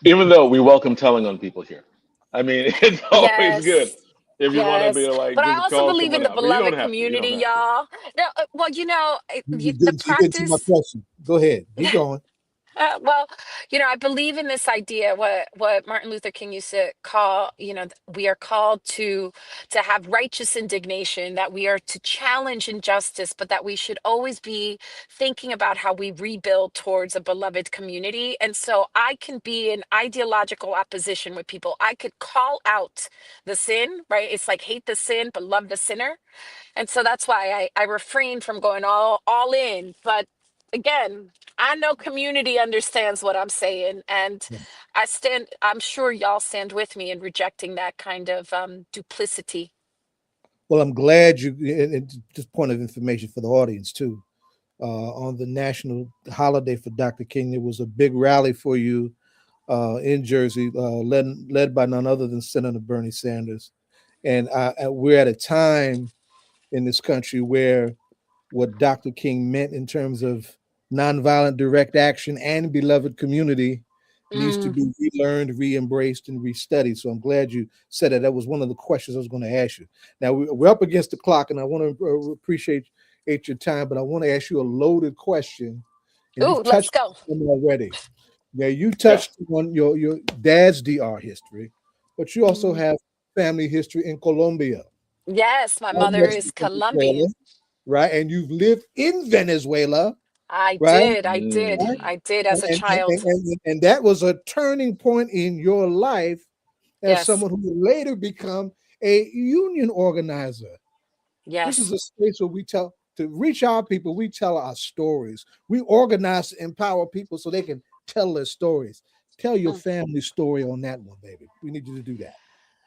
Even though we welcome telling on people here, I mean, it's always good Yes. if you want to be Yes. like But I just also call believe in someone the out, but you don't beloved have to. You community, don't have to. y'all. No, well, You're the getting to my practice. question. Go ahead. Keep going. Well, I believe in this idea, what Martin Luther King used to call, we are called to have righteous indignation, that we are to challenge injustice, but that we should always be thinking about how we rebuild towards a beloved community. And so I can be in ideological opposition with people. I could call out the sin, right? It's like hate the sin, but love the sinner. And so that's why I refrain from going all in. But again, I know community understands what I'm saying. And I'm sure y'all stand with me in rejecting that kind of duplicity. Well, I'm glad and just point of information for the audience too. On the national holiday for Dr. King, there was a big rally for you in Jersey, led by none other than Senator Bernie Sanders. And we're at a time in this country where what Dr. King meant in terms of nonviolent direct action and beloved community needs to be relearned, re-embraced, and restudied. So I'm glad you said that. That was one of the questions I was going to ask you. Now we're up against the clock, and I want to appreciate your time, but I want to ask you a loaded question. And Ooh, you've let's touched go. on it already. Now you Yeah. touched on your dad's DR history, but you also have family history in Colombia. Yes, my Right mother next is to Venezuela, Colombian. right? And you've lived in Venezuela, I right? did. I did. Right? I did as a And, child. and that was a turning point in your life as Yes. someone who would later become a union organizer. This is Yes. a space where we tell to reach our people, we tell our stories. We organize to empower people so they can tell their stories. Tell your Mm. family story on that one, baby. We need you to do that.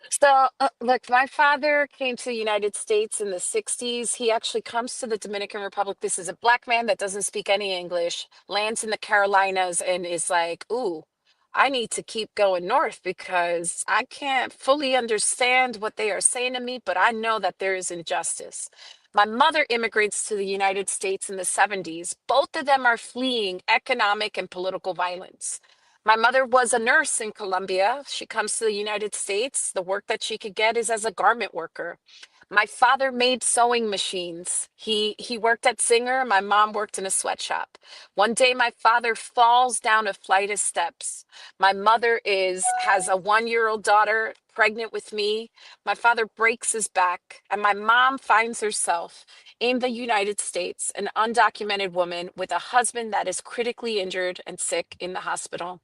So, look, my father came to the United States in the 60s. He actually comes to the Dominican Republic. This is a black man that doesn't speak any English, lands in the Carolinas, and is like, ooh, I need to keep going north because I can't fully understand what they are saying to me, but I know that there is injustice. My mother immigrates to the United States in the 70s. Both of them are fleeing economic and political violence. My mother was a nurse in Colombia. She comes to the United States. The work that she could get is as a garment worker. My father made sewing machines. He worked at Singer. My mom worked in a sweatshop. One day my father falls down a flight of steps. My mother is has a 1-year-old daughter pregnant with me. My father breaks his back and my mom finds herself in the United States, an undocumented woman with a husband that is critically injured and sick in the hospital,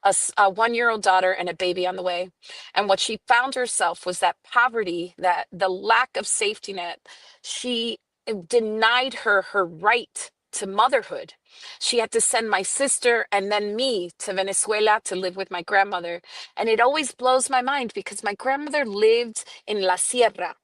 a 1-year-old daughter, and a baby on the way. And what she found herself was that poverty, that the lack of safety net, she denied her her right to motherhood. She had to send my sister and then me to Venezuela to live with my grandmother. And it always blows my mind because my grandmother lived in La Sierra.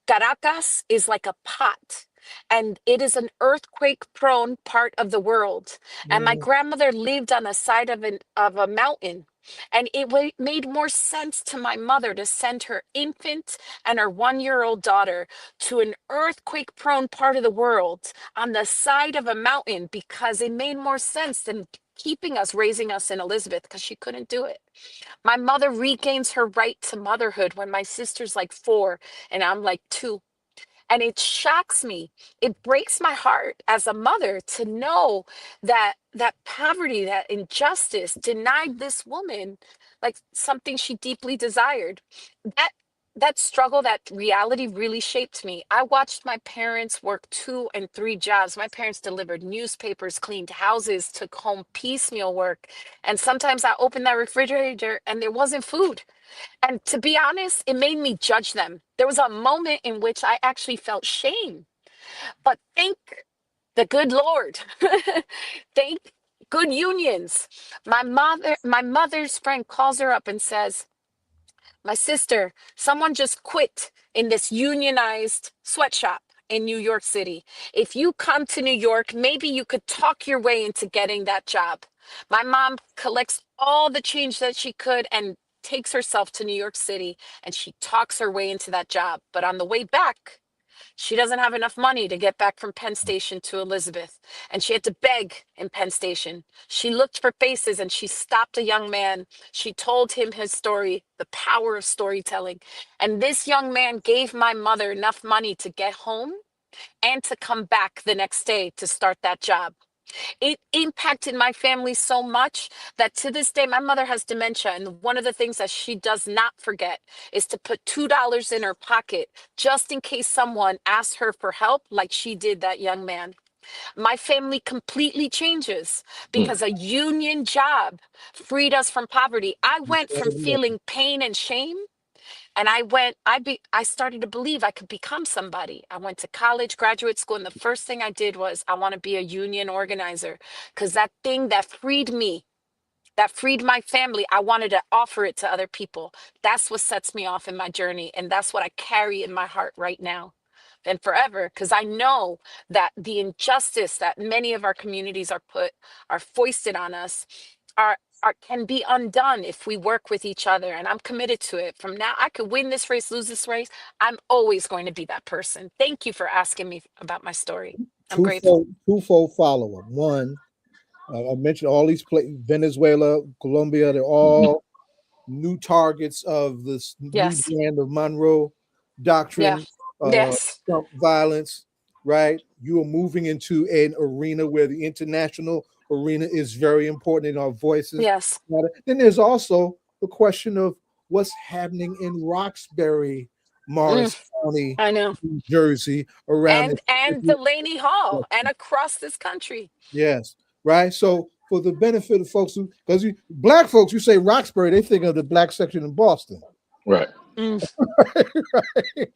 Caracas is like a pot, and it is an earthquake prone part of the world. And my grandmother lived on the side of a mountain. And it made more sense to my mother to send her infant and her 1-year-old daughter to an earthquake prone part of the world on the side of a mountain because it made more sense than keeping us, raising us in Elizabeth because she couldn't do it. My mother regains her right to motherhood when my sister's like 4 and I'm like 2. And it shocks me. It breaks my heart as a mother to know that that poverty, that injustice denied this woman like something she deeply desired. That that struggle, that reality really shaped me. I watched my parents work 2 and 3 jobs. My parents delivered newspapers, cleaned houses, took home piecemeal work. And sometimes I opened that refrigerator and there wasn't food. And to be honest, it made me judge them. There was a moment in which I actually felt shame. But thank the good Lord. Thank good unions. My mother's friend calls her up and says, "My sister, someone just quit in this unionized sweatshop in New York City. If you come to New York, maybe you could talk your way into getting that job." My mom collects all the change that she could and takes herself to New York City and she talks her way into that job. But on the way back, she doesn't have enough money to get back from Penn Station to Elizabeth, and she had to beg in Penn Station. She looked for faces and she stopped a young man. She told him his story, the power of storytelling. And this young man gave my mother enough money to get home and to come back the next day to start that job. It impacted my family so much that to this day, my mother has dementia. And one of the things that she does not forget is to put $2 in her pocket just in case someone asks her for help, like she did that young man. My family completely changes because a union job freed us from poverty. I went from feeling pain and shame and I started to believe I could become somebody. I went to college, graduate school, and the first thing I did was I want to be a union organizer because that thing that freed me, that freed my family, I wanted to offer it to other people. That's what sets me off in my journey. And that's what I carry in my heart right now and forever. Because I know that the injustice that many of our communities are foisted on us can be undone if we work with each other. And I'm committed to it. From now, I could win this race, lose this race. I'm always going to be that person. Thank you for asking me about my story. I'm grateful. Twofold follow up. One, I mentioned all these places: Venezuela, Colombia. They're all new targets of this new Yes. brand of Monroe Yeah. doctrine, Yes. Trump violence. Right? You are moving into an arena where the international arena is very important in our voices. Yes. Then there's also the question of what's happening in Roxbury, Morris County, I know. New Jersey, around And this. Delaney Hall and across this country. Yes, right. So for the benefit of folks who, because black folks, you say Roxbury, they think of the black section in Boston. Right. Right.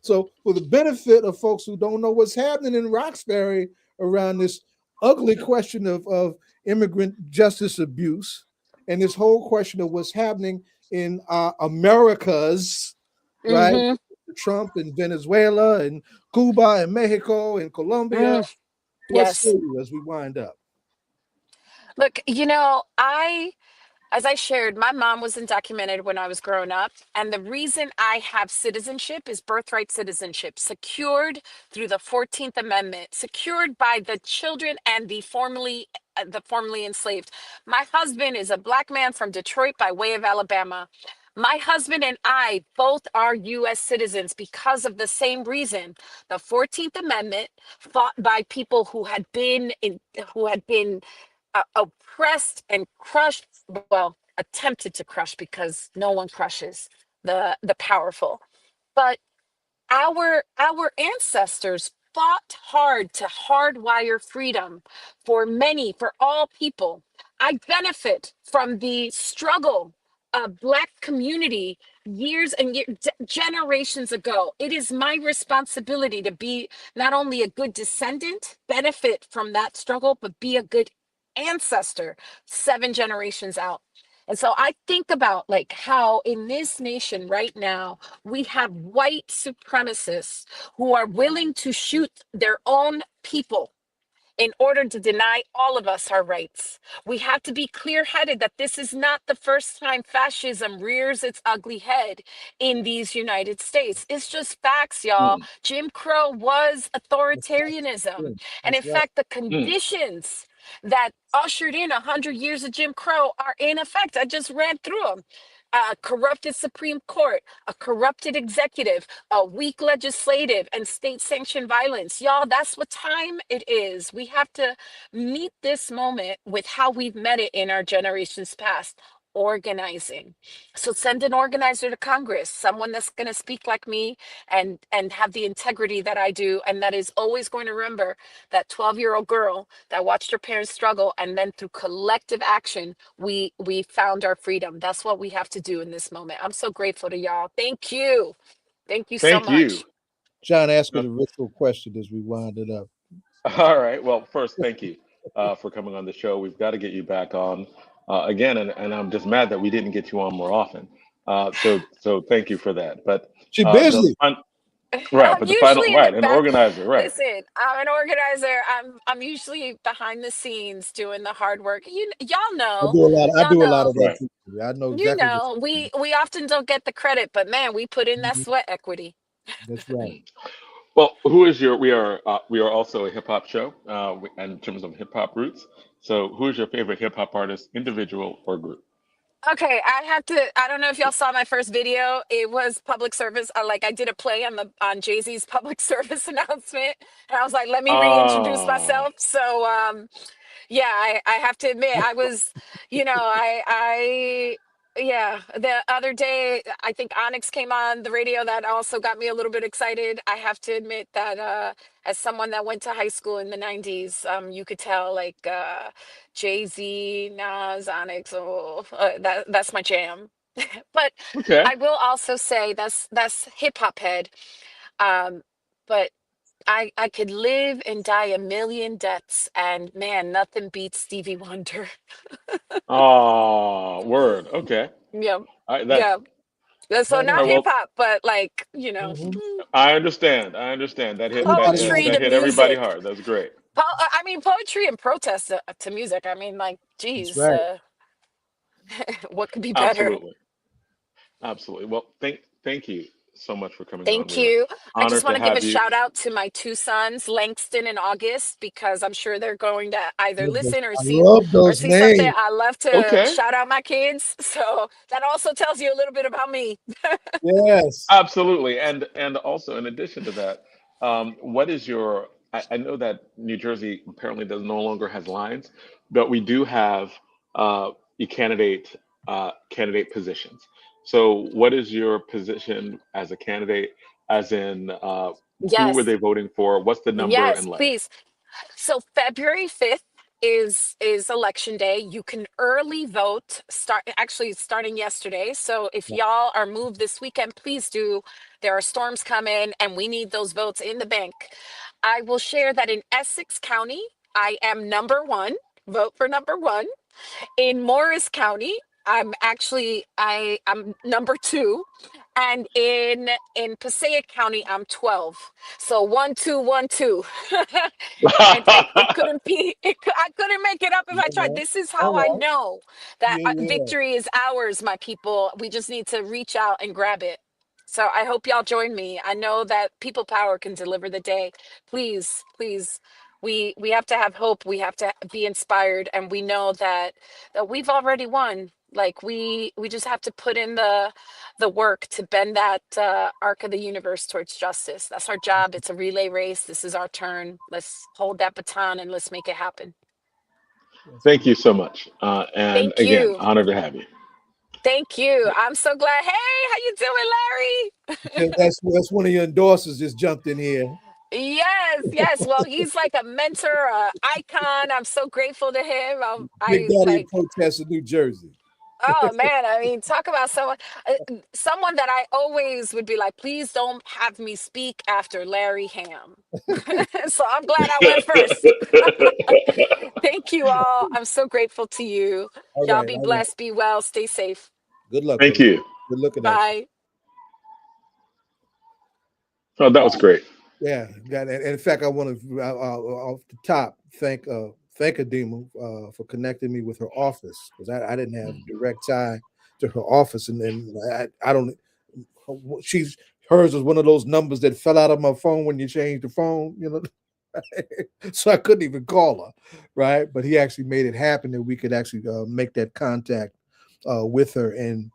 So for the benefit of folks who don't know what's happening in Roxbury around this ugly question of immigrant justice abuse and this whole question of what's happening in Americas, right? Trump and Venezuela and Cuba and Mexico and Colombia. What say Yes. you as we wind up? Look, as I shared, my mom was undocumented when I was growing up. And the reason I have citizenship is birthright citizenship, secured through the 14th Amendment, secured by the children and the formerly enslaved. My husband is a black man from Detroit by way of Alabama. My husband and I both are U.S. citizens because of the same reason. The 14th Amendment, fought by people who had been oppressed and crushed, well, attempted to crush, because no one crushes the powerful, but our ancestors fought hard to hardwire freedom for all people. I benefit from the struggle of Black community years and generations ago. It is my responsibility to be not only a good descendant, benefit from that struggle, but be a good ancestor 7 generations out. And so I think about like how in this nation right now, we have white supremacists who are willing to shoot their own people in order to deny all of us our rights. We have to be clear headed that this is not the first time fascism rears its ugly head in these United States. It's just facts, y'all. Jim Crow was authoritarianism. And in That's right. fact, the conditions that ushered in 100 years of Jim Crow are in effect. I just ran through them. A corrupted Supreme Court, a corrupted executive, a weak legislative, and state sanctioned violence. Y'all, that's what time it is. We have to meet this moment with how we've met it in our generations past. Organizing. So send an organizer to Congress, someone that's going to speak like me and have the integrity that I do, and that is always going to remember that 12-year-old girl that watched her parents struggle, and then through collective action we found our freedom. That's what we have to do in this moment. I'm so grateful to y'all. Thank you so Thank you. much. John, ask her the ritual question as we wind it up. All right. Well, first, thank you for coming on the show. We've got to get you back on again, and I'm just mad that we didn't get you on more often. So thank you for that. But She busy. right, I'm but the final usually in the right, an back. organizer, right? Listen, I'm an organizer. I'm usually behind the scenes doing the hard work. Y'all know. I do a lot of that Right. too. I know exactly what We often don't get the credit, but man, we put in that sweat equity. that's right. Well, who is your? We are also a hip hop show, in terms of hip hop roots. So, who is your favorite hip hop artist, individual or group? Okay, I don't know if y'all saw my first video. It was public service. I did a play on Jay-Z's public service announcement. And I was like, let me reintroduce Ah, myself. So yeah, I have to admit, I was, yeah, the other day, I think Onyx came on the radio. That also got me a little bit excited. I have to admit that as someone that went to high school in the 90s, you could tell Jay-Z, Nas, Onyx, that's my jam. But okay. I will also say that's hip hop head. Um, but I could live and die a million deaths, and man, nothing beats Stevie Wonder. Ah, word. Okay. Yeah, All right, yeah. So Right all not right, on. hip well, hop, but Mhm. I understand. I understand. That hit Everybody has poetry that to hit everybody music. hard. That's great. I mean, poetry and protest to music. I mean, that's geez, right. what could be better? Absolutely. Absolutely. Well, thank you so much for coming on. Thank We're you. I honored just want to to give a have you. shout out to my two sons, Langston and August, because I'm sure they're going to either listen I love or those see something. names. I love to Okay. shout out my kids. So that also tells you a little bit about me. Yes. Absolutely, and also in addition to that, what is your? I know that New Jersey apparently does no longer has lines, but we do have the candidate positions. So, what is your position as a candidate? As in, who were Yes. they voting for? What's the number Yes, and letter? please. So February 5th is election day. You can early vote starting yesterday. So if y'all are moved this weekend, please do. There are storms coming and we need those votes in the bank. I will share that in Essex County, I am number one. Vote for number one. In Morris County, I'm number two, and in Passaic County, I'm 12. So 1 2 1 2, and it couldn't be. I couldn't make it up if I tried. This is All how I right. know that Yeah. victory is ours, my people. We just need to reach out and grab it. So I hope y'all join me. I know that people power can deliver the day. Please, please, we have to have hope. We have to be inspired, and we know that we've already won. Like we just have to put in the work to bend that arc of the universe towards justice. That's our job. It's a relay race. This is our turn. Let's hold that baton and let's make it happen. Thank you so much, and Thank again, you. honored to have you. Thank you. I'm so glad. Hey, how you doing, Larry? That's one of your endorsers just jumped in here. Yes, yes. Well, he's like a mentor, icon. I'm so grateful to him. Big I Daddy of like. Protest in New Jersey. Oh man, I mean, talk about someone that I always would be like, please don't have me speak after Larry Hamm. So I'm glad I went first. Thank you all. I'm so grateful to you. All Y'all right. be All right. blessed, be well, stay safe. Good luck, Thank brother. you. Good looking at you. Bye. Oh, that was great. Yeah. And in fact, I want to off the top thank Adema for connecting me with her office, because I didn't have direct tie to her office, and I don't. Hers was one of those numbers that fell out of my phone when you changed the phone, so I couldn't even call her, right? But he actually made it happen that we could actually make that contact with her, and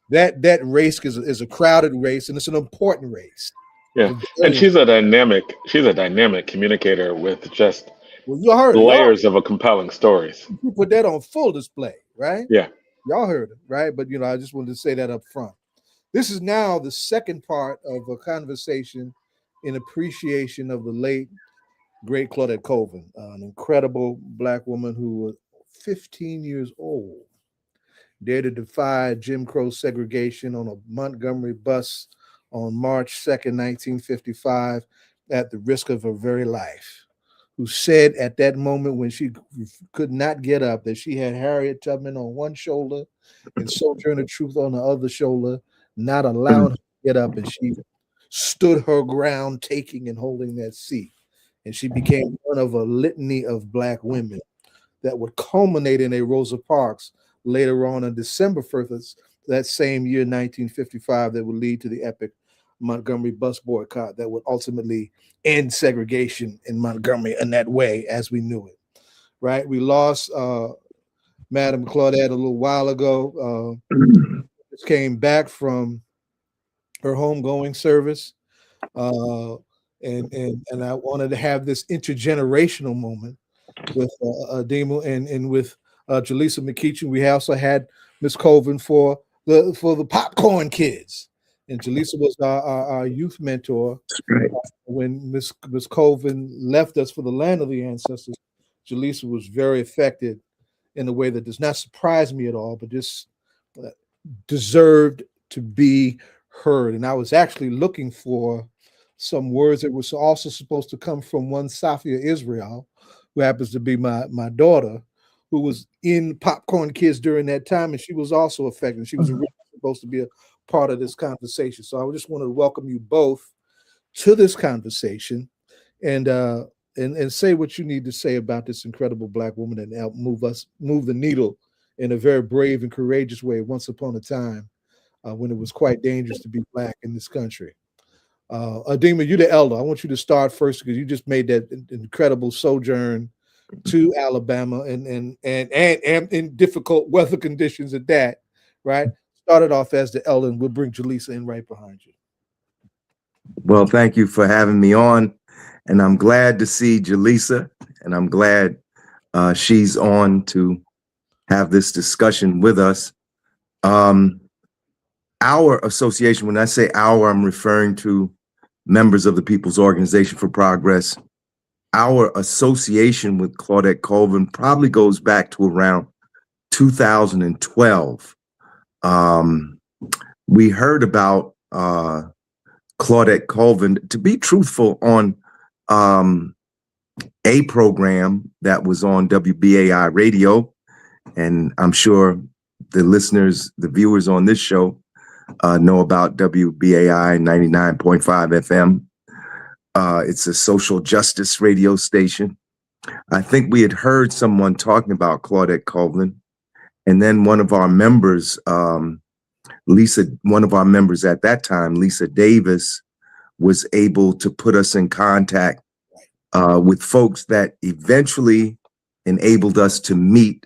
that race is a crowded race, and it's an important race. Yeah, and she's a dynamic communicator with just Well, you heard it. layers of a compelling stories. You put that on full display, right? Yeah. Y'all heard it, right? But I just wanted to say that up front. This is now the second part of a conversation in appreciation of the late, great Claudette Colvin, an incredible Black woman who was 15 years old, dared to defy Jim Crow segregation on a Montgomery bus on March 2nd, 1955, at the risk of her very life, who said at that moment when she could not get up that she had Harriet Tubman on one shoulder and Sojourner Truth on the other shoulder, not allowing her to get up, and she stood her ground, taking and holding that seat. And she became one of a litany of Black women that would culminate in a Rosa Parks later on December 1st, that same year, 1955, that would lead to the epic Montgomery bus boycott that would ultimately end segregation in Montgomery in that way as we knew it, right? We lost Madam Claudette a little while ago. Just came back from her homegoing service, and I wanted to have this intergenerational moment with Adema and with Jalessa McCaehin. We also had Miss Colvin for the popcorn kids, and Jalessa was our youth mentor. Right. When Miss Colvin left us for the land of the ancestors, Jalessa was very affected in a way that does not surprise me at all, but just deserved to be heard. And I was actually looking for some words that was also supposed to come from one Safia Israel, who happens to be my daughter, who was in Popcorn Kids during that time, and she was also affected. She was originally supposed to be a part of this conversation. So I just wanted to welcome you both to this conversation, and say what you need to say about this incredible Black woman and help move the needle in a very brave and courageous way once upon a time when it was quite dangerous to be Black in this country. Adema, you're the elder. I want you to start first because you just made that incredible sojourn to Alabama and in difficult weather conditions at that, right? Started off as the elder, and we'll bring Jalessa in right behind you. Well, thank you for having me on, and I'm glad to see Jalessa, and I'm glad she's on to have this discussion with us. Our association, when I say our, I'm referring to members of the People's Organization for Progress. Our association with Claudette Colvin probably goes back to around 2012. We heard about Claudette Colvin, to be truthful, on a program that was on WBAI radio, and I'm sure the listeners, the viewers on this show know about WBAI 99.5 FM. It's a social justice radio station. I think we had heard someone talking about Claudette Colvin, and then one of our members, one of our members at that time, Lisa Davis, was able to put us in contact with folks that eventually enabled us to meet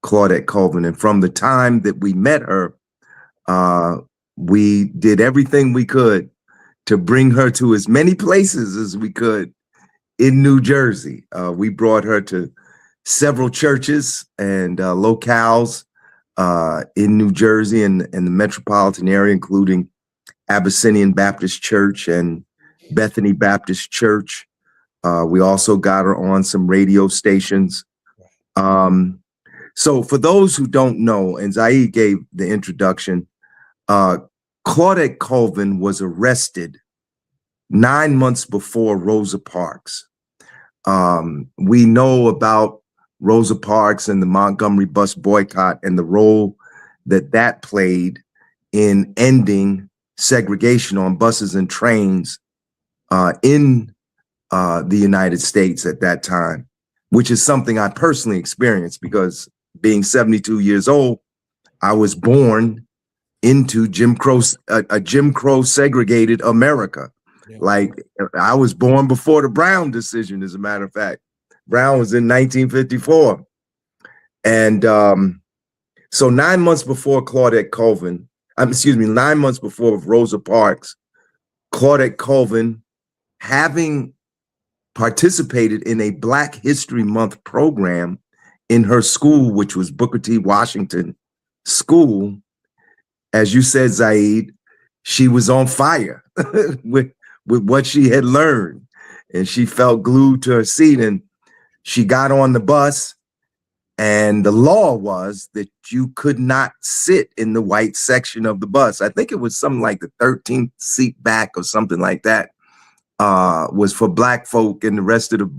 Claudette Colvin. And from the time that we met her, we did everything we could to bring her to as many places as we could in New Jersey. We brought her to several churches and locales in New Jersey and the metropolitan area, including Abyssinian Baptist Church and Bethany Baptist Church. We also got her on some radio stations. So for those who don't know, and Zaid gave the introduction, Claudette Colvin was arrested 9 months before Rosa Parks. We know about Rosa Parks and the Montgomery bus boycott and the role that that played in ending segregation on buses and trains in the United States at that time, which is something I personally experienced because being 72 years old, I was born into a Jim Crow segregated America. Yeah. Like I was born before the Browne decision, as a matter of fact. Browne was in 1954. And so 9 months before Claudette Colvin, 9 months before Rosa Parks, Claudette Colvin, having participated in a Black History Month program in her school, which was Booker T. Washington School, as you said, Zaid, she was on fire with what she had learned, and she felt glued to her seat. And she got on the bus, and the law was that you could not sit in the white section of the bus. I think it was something like the 13th seat back or something like that was for Black folk, and the rest of the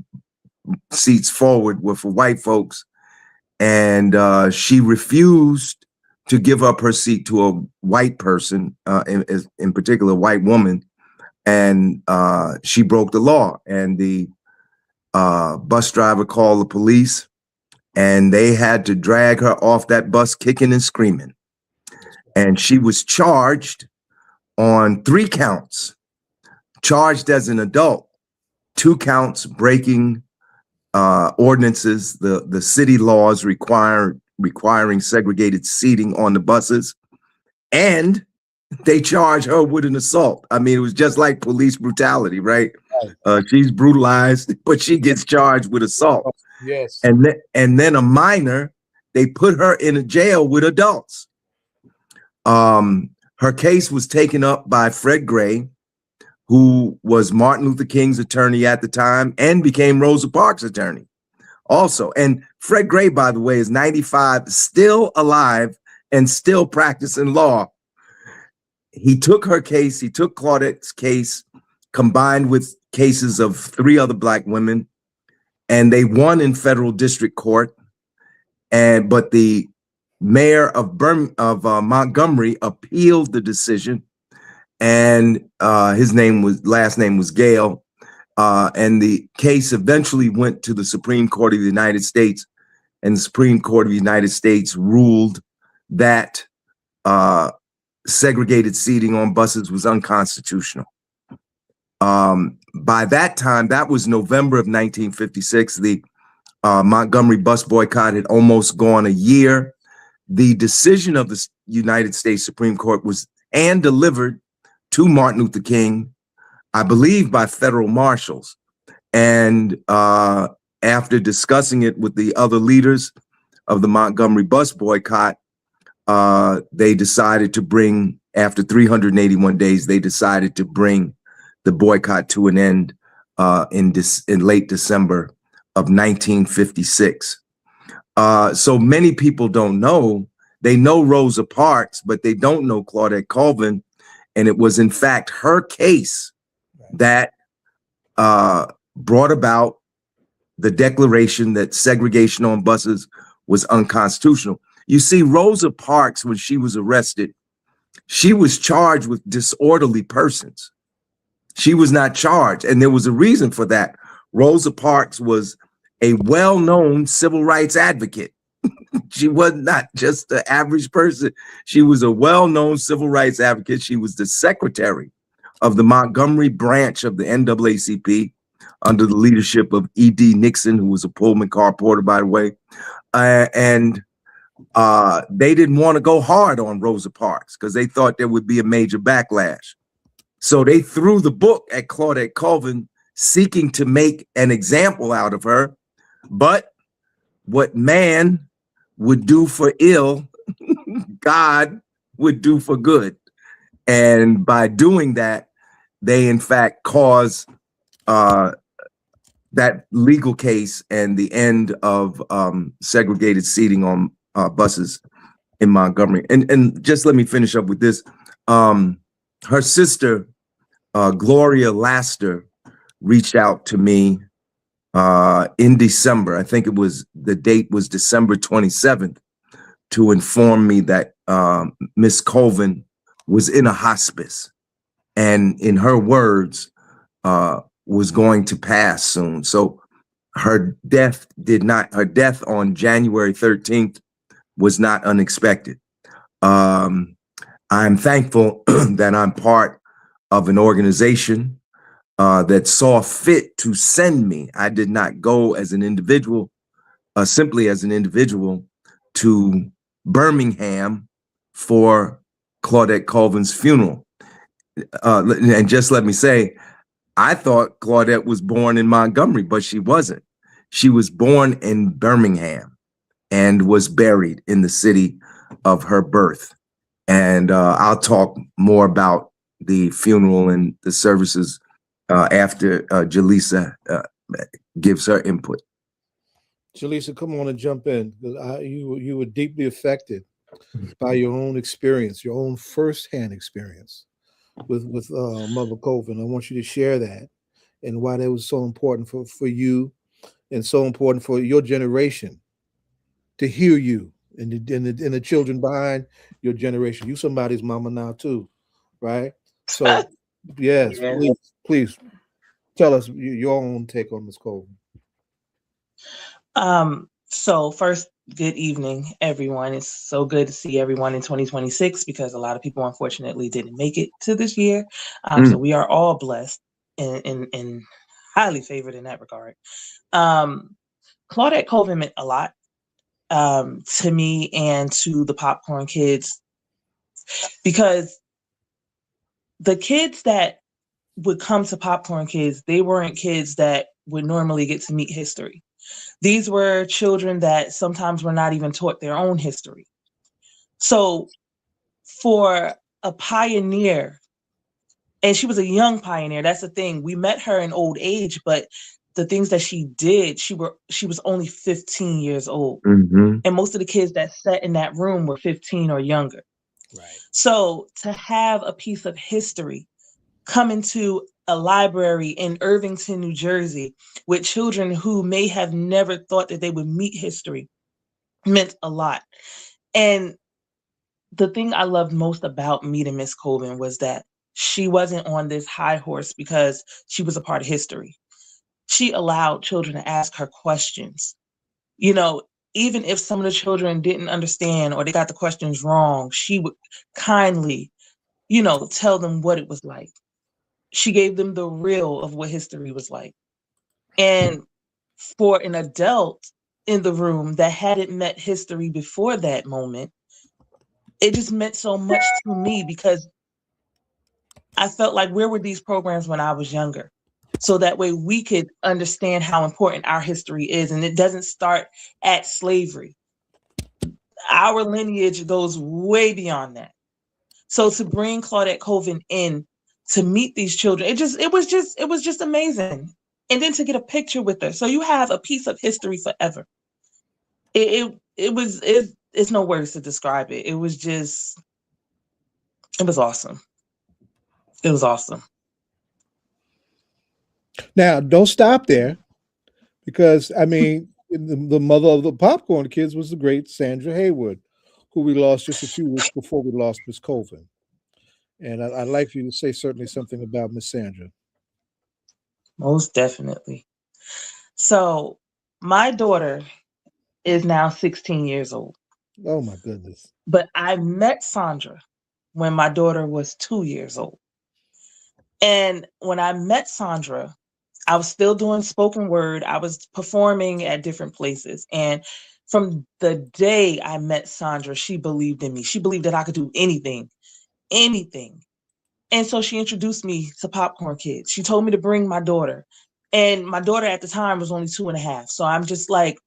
seats forward were for white folks. And she refused to give up her seat to a white person, in particular, a white woman. And she broke the law, and the bus driver called the police, and they had to drag her off that bus kicking and screaming. And she was charged on 3 counts, charged as an adult, 2 counts breaking ordinances, the city laws requiring segregated seating on the buses, and they charge her with an assault. I mean, it was just like police brutality, right? She's brutalized, but she gets charged with assault. Yes. And then a minor, they put her in a jail with adults. Her case was taken up by Fred Gray, who was Martin Luther King's attorney at the time and became Rosa Parks' attorney also. And Fred Gray, by the way, is 95, still alive and still practicing law. He took her case, he took Claudette's case, combined with cases of 3 other Black women, and they won in federal district court. But the mayor of Montgomery appealed the decision, and his last name was Gale. And the case eventually went to the Supreme Court of the United States, and the Supreme Court of the United States ruled that segregated seating on buses was unconstitutional. By that time, that was November of 1956. The Montgomery bus boycott had almost gone a year. The decision of the United States Supreme Court was hand delivered to Martin Luther King, I believe by federal marshals. And after discussing it with the other leaders of the Montgomery bus boycott, they decided to bring, after 381 days, they decided to bring the boycott to an end in late December of 1956. So many people don't know. They know Rosa Parks, but they don't know Claudette Colvin. And it was, in fact, her case that brought about the declaration that segregation on buses was unconstitutional. You see, Rosa Parks, when she was arrested, she was charged with disorderly persons. She was not charged, and there was a reason for that. Rosa Parks was a well-known civil rights advocate. She was not just the average person. She was a well-known civil rights advocate. She was the secretary of the Montgomery branch of the NAACP under the leadership of E.D. Nixon, who was a Pullman car porter, by the way. And they didn't want to go hard on Rosa Parks because they thought there would be a major backlash. So they threw the book at Claudette Colvin, seeking to make an example out of her. But what man would do for ill, God would do for good. And by doing that, they in fact caused that legal case and the end of segregated seating on buses in Montgomery. And just let me finish up with this. Her sister, Gloria Laster, reached out to me in December. I think the date was December 27th, to inform me that Miss Colvin was in a hospice, and in her words, was going to pass soon. So her death on January 13th was not unexpected. I'm thankful that I'm part of an organization that saw fit to send me. I did not go as an individual, simply as an individual, to Birmingham for Claudette Colvin's funeral. And just let me say, I thought Claudette was born in Montgomery, but she wasn't. She was born in Birmingham and was buried in the city of her birth. And I'll talk more about the funeral and the services after Jalessa gives her input. Jalessa, come on and jump in. You were deeply affected by your own experience, your own firsthand experience with Mother Colvin. I want you to share that and why that was so important for you and so important for your generation to hear you and the children behind your generation. You somebody's mama now too, right? So yes, please tell us your own take on Ms. Colvin. So first, good evening, everyone. It's so good to see everyone in 2026 because a lot of people unfortunately didn't make it to this year. So we are all blessed and highly favored in that regard. Claudette Colvin meant a lot to me and to the Popcorn Kids, because the kids that would come to Popcorn Kids, they weren't kids that would normally get to meet history. These were children that sometimes were not even taught their own history. So for a pioneer, and she was a young pioneer, that's the thing. We met her in old age, but the things that she did, she was only 15 years old. Mm-hmm. And most of the kids that sat in that room were 15 or younger. Right. So to have a piece of history come into a library in Irvington, New Jersey, with children who may have never thought that they would meet history meant a lot. And the thing I loved most about meeting Miss Colvin was that she wasn't on this high horse because she was a part of history. She allowed children to ask her questions. You know, even if some of the children didn't understand or they got the questions wrong, she would kindly, tell them what it was like. she gave them the real of what history was like. And for an adult in the room that hadn't met history before that moment, it just meant so much to me, because I felt like, where were these programs when I was younger? So that way we could understand how important our history is. And it doesn't start at slavery. Our lineage goes way beyond that. So to bring Claudette Colvin in to meet these children, it was just amazing. And then to get a picture with her. So you have a piece of history forever. It's no words to describe it. It was awesome. It was awesome. Now, don't stop there, because I mean, the mother of the popcorn kids was the great Sandra Haywood, who we lost just a few weeks before we lost Miss Colvin. And I'd like you to say certainly something about Miss Sandra. Most definitely. So my daughter is now 16 years old. Oh my goodness. But I met Sandra when my daughter was 2 years old. And when I met Sandra, I was still doing spoken word. I was performing at different places. And from the day I met Sandra, she believed in me. She believed that I could do anything. And so she introduced me to Popcorn Kids. She told me to bring my daughter. And my daughter at the time was only 2.5. So I'm just like,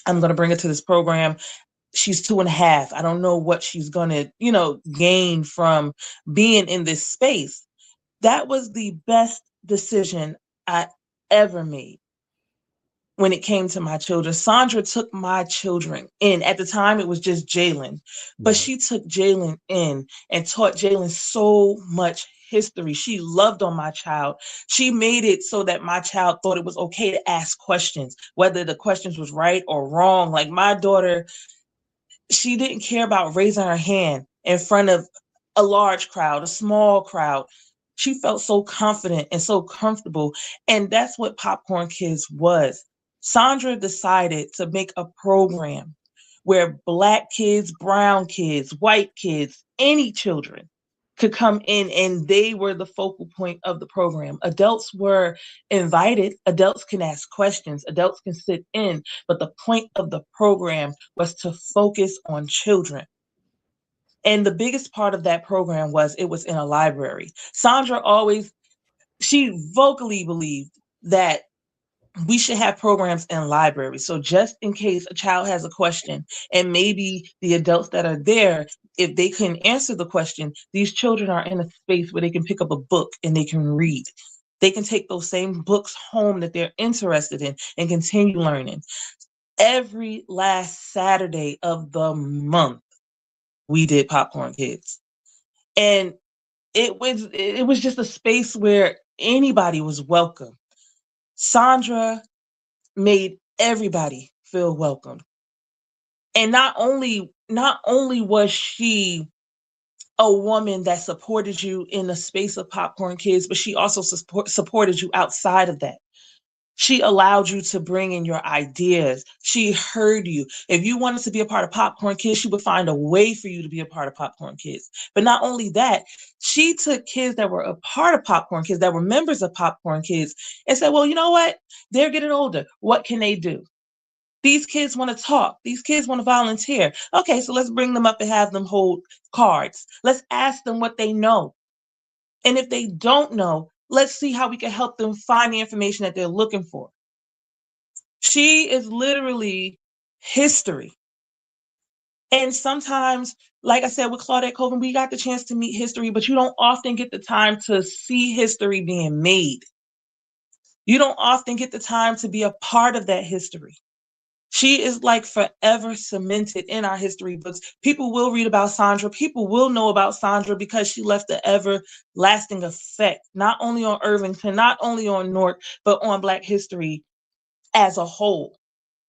I'm going to bring her to this program. She's 2.5. I don't know what she's going to, gain from being in this space. That was the best decision I ever made when it came to my children. Sandra took my children in. At the time, it was just Jalen, but she took Jalen in and taught Jalen so much history. She loved on my child. She made it so that my child thought it was okay to ask questions, whether the questions was right or wrong. Like my daughter, she didn't care about raising her hand in front of a large crowd, a small crowd. She felt so confident and so comfortable. And that's what Popcorn Kids was. Sandra decided to make a program where Black kids, brown kids, white kids, any children could come in, and they were the focal point of the program. Adults were invited. Adults can ask questions. Adults can sit in. But the point of the program was to focus on children. And the biggest part of that program was it was in a library. Sandra she vocally believed that we should have programs in libraries. So just in case a child has a question, and maybe the adults that are there, if they couldn't answer the question, these children are in a space where they can pick up a book and they can read. They can take those same books home that they're interested in and continue learning. Every last Saturday of the month, we did Popcorn Kids. And it was just a space where anybody was welcome. Sandra made everybody feel welcome. And not only was she a woman that supported you in the space of Popcorn Kids, but she also supported you outside of that. She allowed you to bring in your ideas. She heard you. If you wanted to be a part of Popcorn Kids, she would find a way for you to be a part of Popcorn Kids. But not only that, she took kids that were a part of Popcorn Kids, that were members of Popcorn Kids, and said, well, you know what? They're getting older. What can they do? These kids want to talk. These kids want to volunteer. Okay, so let's bring them up and have them hold cards. Let's ask them what they know. And if they don't know, let's see how we can help them find the information that they're looking for. She is literally history. And sometimes, like I said, with Claudette Colvin, we got the chance to meet history, but you don't often get the time to see history being made. You don't often get the time to be a part of that history. She is like forever cemented in our history books. People will read about Sandra. People will know about Sandra because she left an everlasting effect, not only on Irvington, not only on Newark, but on Black history as a whole.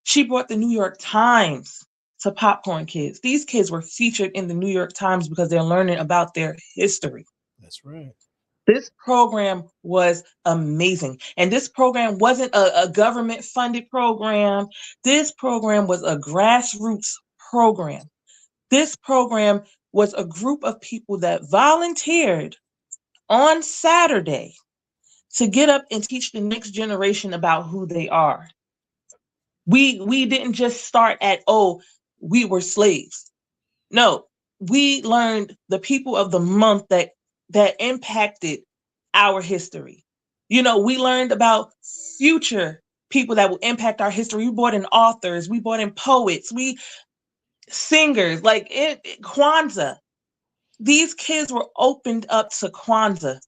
She brought the New York Times to Popcorn Kids. These kids were featured in the New York Times because they're learning about their history. That's right. This program was amazing. And this program wasn't a government-funded program. This program was a grassroots program. This program was a group of people that volunteered on Saturday to get up and teach the next generation about who they are. We didn't just start at, oh, we were slaves. No, we learned the people of the month that impacted our history. You know, we learned about future people that will impact our history. We brought in authors, we brought in poets, singers, like Kwanzaa. These kids were opened up to Kwanzaa.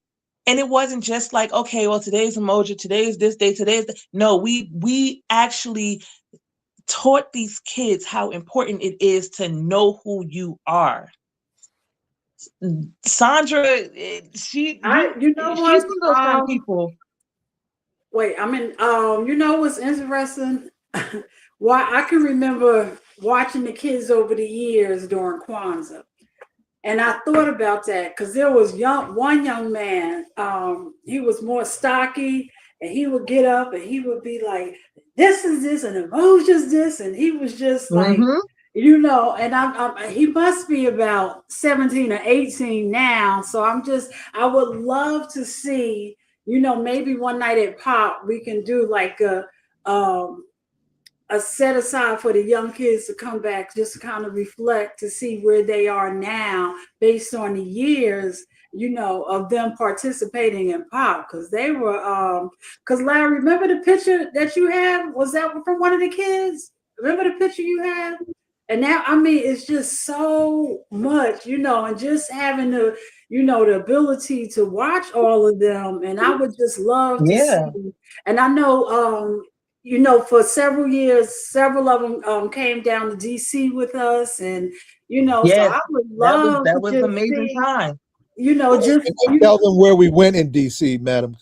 And it wasn't just like, okay, well, today's emoji, today's this day, today's that. No, we actually taught these kids how important it is to know who you are. Sandra, she's one of those kind of people. Wait, you know what's interesting? Why I can remember watching the kids over the years during Kwanzaa. And I thought about that because there was one young man, he was more stocky, and he would get up and he would be like, this is this, and emotions this, and he was just like, you know, and he must be about 17 or 18 now. So I would love to see, you know, maybe one night at Pop, we can do like a set aside for the young kids to come back, just to kind of reflect to see where they are now based on the years, you know, of them participating in Pop. Because they were, because Larry, remember the picture that you have? Was that from one of the kids? Remember the picture you have? And now, I mean, it's just so much, you know, and just having the, you know, the ability to watch all of them. And I would just love to see. And I know, you know, for several years, several of them came down to DC with us, and you know, so I would love that was an amazing time. You know, just tell them where we went in DC, Madam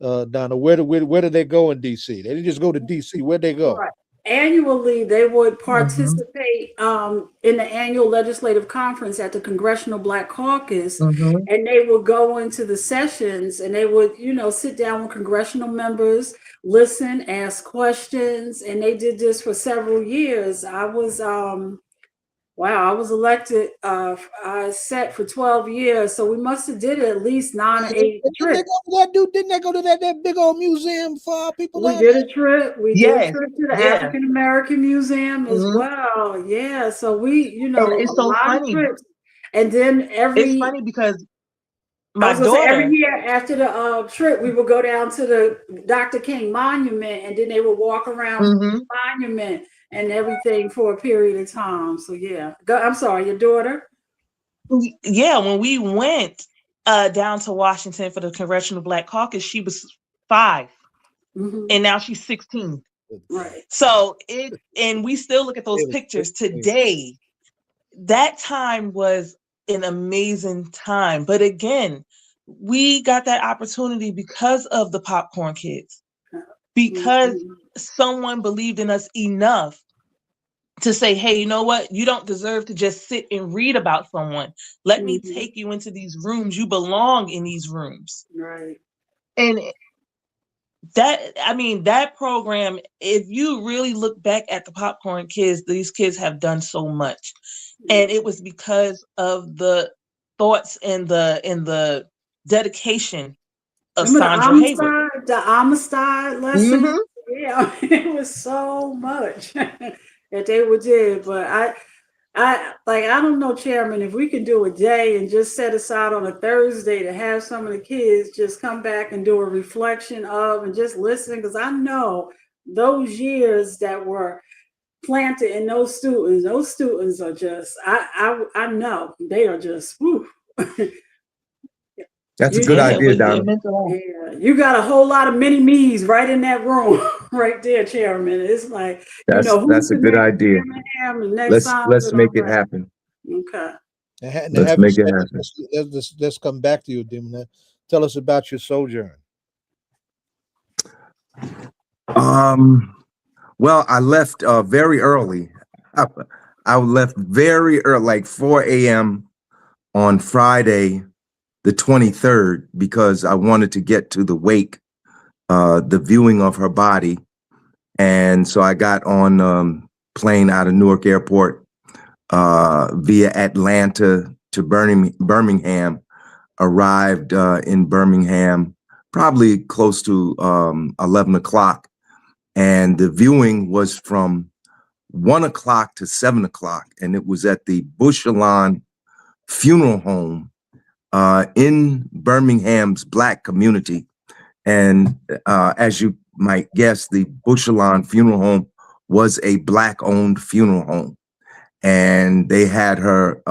Donna. Where did they go in DC? They didn't just go to DC. Where'd they go? Right. Annually, they would participate in the annual legislative conference at the Congressional Black Caucus, and they would go into the sessions, and they would, you know, sit down with congressional members, listen, ask questions, and they did this for several years. I was I was elected. I sat for 12 years, so we must have did at least 9 or 8 trips. Didn't they go to that big old museum for people? We did a trip. We did a trip to the African American Museum as well. Yeah, so we, you know, and it's so funny. Trips. And then it's funny because my daughter, every year after the trip, we would go down to the Dr. King Monument, and then they would walk around the monument and everything for a period of time. So yeah, I'm sorry, your daughter. Yeah, when we went down to Washington for the Congressional Black Caucus, she was 5, and now she's 16. Right. So and we still look at those pictures today. That time was an amazing time, but again, we got that opportunity because of the Popcorn Kids, because someone believed in us enough to say, hey, you know what? You don't deserve to just sit and read about someone. Let me take you into these rooms. You belong in these rooms. Right. And that program, if you really look back at the Popcorn Kids, these kids have done so much. And it was because of the thoughts and the dedication of Sandra Hayward. The Amistad lesson. Yeah, it was so much that they would do. But I don't know, Chairman, if we can do a day and just set aside on a Thursday to have some of the kids just come back and do a reflection of and just listen, because I know those years that were planted in those students are just, I know they are just, whew. That's a good idea, Donna. Yeah, you got a whole lot of mini me's right in that room, right there, Chairman. It's like, that's a good idea. Let's make it happen. Okay. Let's make it happen. Let's come back to you, Dimna. Tell us about your sojourn. Well, I left very early. I left very early, like 4 a.m. on Friday, the 23rd, because I wanted to get to the wake, the viewing of her body. And so I got on plane out of Newark Airport via Atlanta to Birmingham arrived in Birmingham, probably close to 11 o'clock. And the viewing was from 1 o'clock to 7 o'clock. And it was at the Bushelon Funeral Home in Birmingham's Black community. And as you might guess, the Bushelon Funeral Home was a Black-owned funeral home. And they had her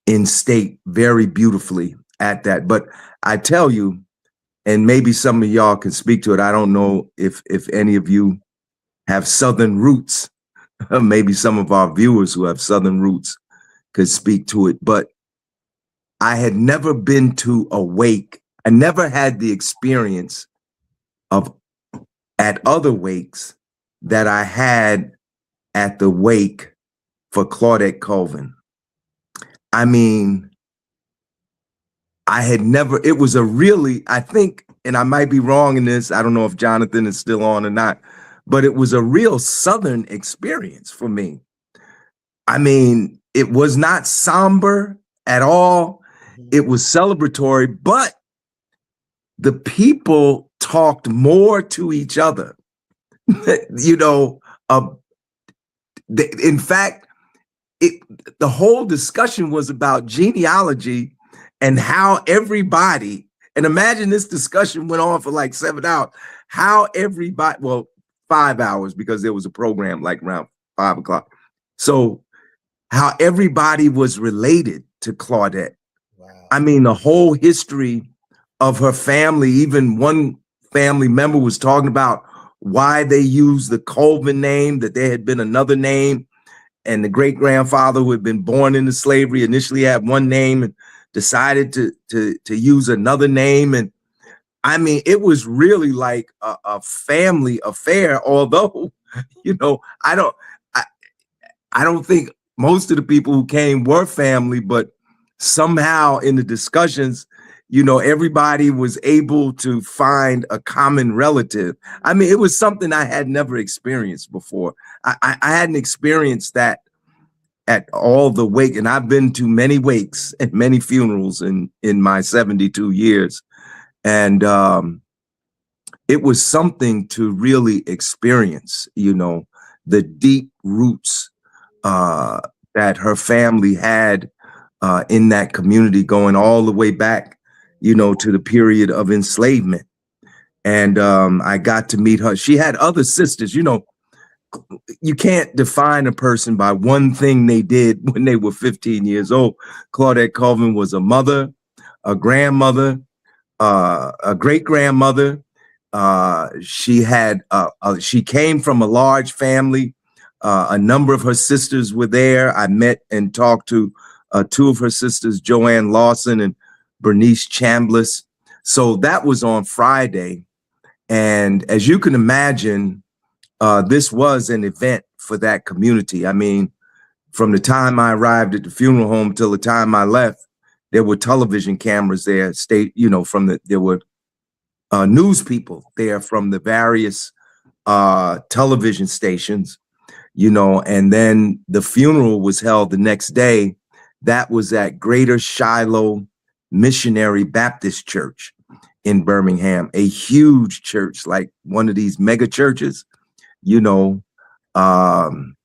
in state very beautifully at that. But I tell you, and maybe some of y'all can speak to it, I don't know if any of you have Southern roots. Maybe some of our viewers who have Southern roots could speak to it. But I had never been to a wake. I never had the experience of at other wakes that I had at the wake for Claudette Colvin. I mean, I had never, it was a really, I think, and I might be wrong in this, I don't know if Jonathan is still on or not, but it was a real Southern experience for me. I mean, it was not somber at all. It was celebratory, but the people talked more to each other. You know, in fact, the whole discussion was about genealogy and how everybody, and imagine this discussion went on for like 7 hours, how everybody, well, 5 hours because there was a program like around 5 o'clock. So how everybody was related to Claudette. Wow. I mean, the whole history of her family, even one family member was talking about why they used the Colvin name, that there had been another name, and the great-grandfather who had been born into slavery initially had one name and decided to use another name. And I mean, it was really like a family affair, although, you know, I don't think most of the people who came were family, but somehow in the discussions, you know, everybody was able to find a common relative. I mean, it was something I had never experienced before. I hadn't experienced that at all the wake, and I've been to many wakes and many funerals in my 72 years. And it was something to really experience, you know, the deep roots that her family had in that community going all the way back, you know, to the period of enslavement. And I got to meet her. She had other sisters. You know, you can't define a person by one thing they did when they were 15 years old. Claudette Colvin was a mother, a grandmother, a great-grandmother. She came from a large family. A number of her sisters were there. I met and talked to 2 of her sisters, Joanne Lawson and Bernice Chambliss. So that was on Friday. And as you can imagine, this was an event for that community. I mean, from the time I arrived at the funeral home till the time I left, there were television cameras there, you know, there were news people there from the various television stations, you know, and then the funeral was held the next day. That was at Greater Shiloh Missionary Baptist Church in Birmingham, a huge church, like one of these mega churches, you know, and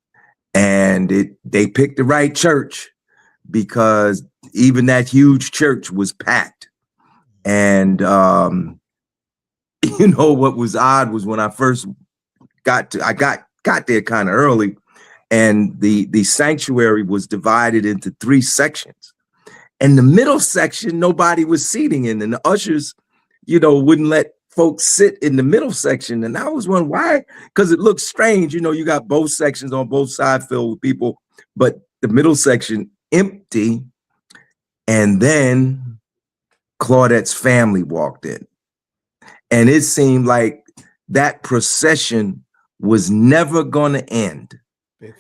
they picked the right church because even that huge church was packed. And, you know, what was odd was when I first got there kind of early, and the sanctuary was divided into 3 sections. And the middle section, nobody was seating in, and the ushers, you know, wouldn't let folks sit in the middle section. And I was wondering why, because it looks strange. You know, you got both sections on both sides filled with people, but the middle section empty. And then Claudette's family walked in. And it seemed like that procession was never going to end.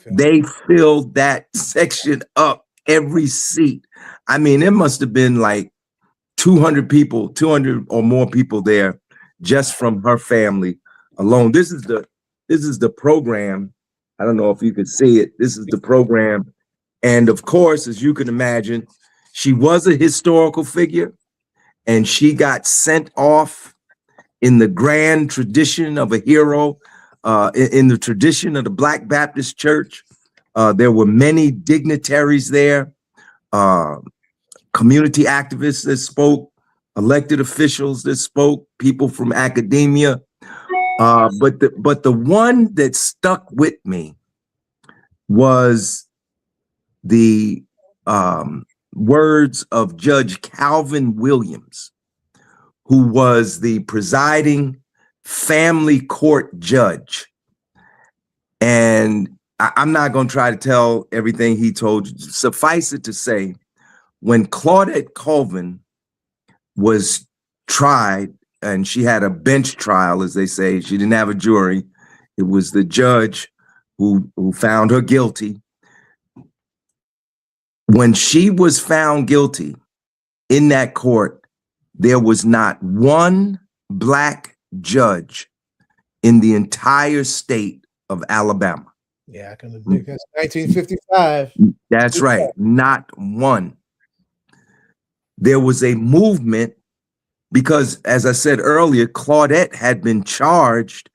They filled that section up, every seat. I mean, it must have been like 200 people, 200 or more people there just from her family alone. This is the program. I don't know if you can see it. This is the program. And of course, as you can imagine, she was a historical figure, and she got sent off in the grand tradition of a hero, in the tradition of the Black Baptist Church. There were many dignitaries there, community activists that spoke, elected officials that spoke, people from academia. But the one that stuck with me was the words of Judge Calvin Williams, who was the presiding family court judge. And I'm not going to try to tell everything he told you. Suffice it to say, when Claudette Colvin was tried, and she had a bench trial, as they say, she didn't have a jury. It was the judge who found her guilty. When she was found guilty in that court, there was not one Black judge in the entire state of Alabama. Yeah, I can admit that's 1955. That's right, not one. There was a movement because, as I said earlier, Claudette had been charged.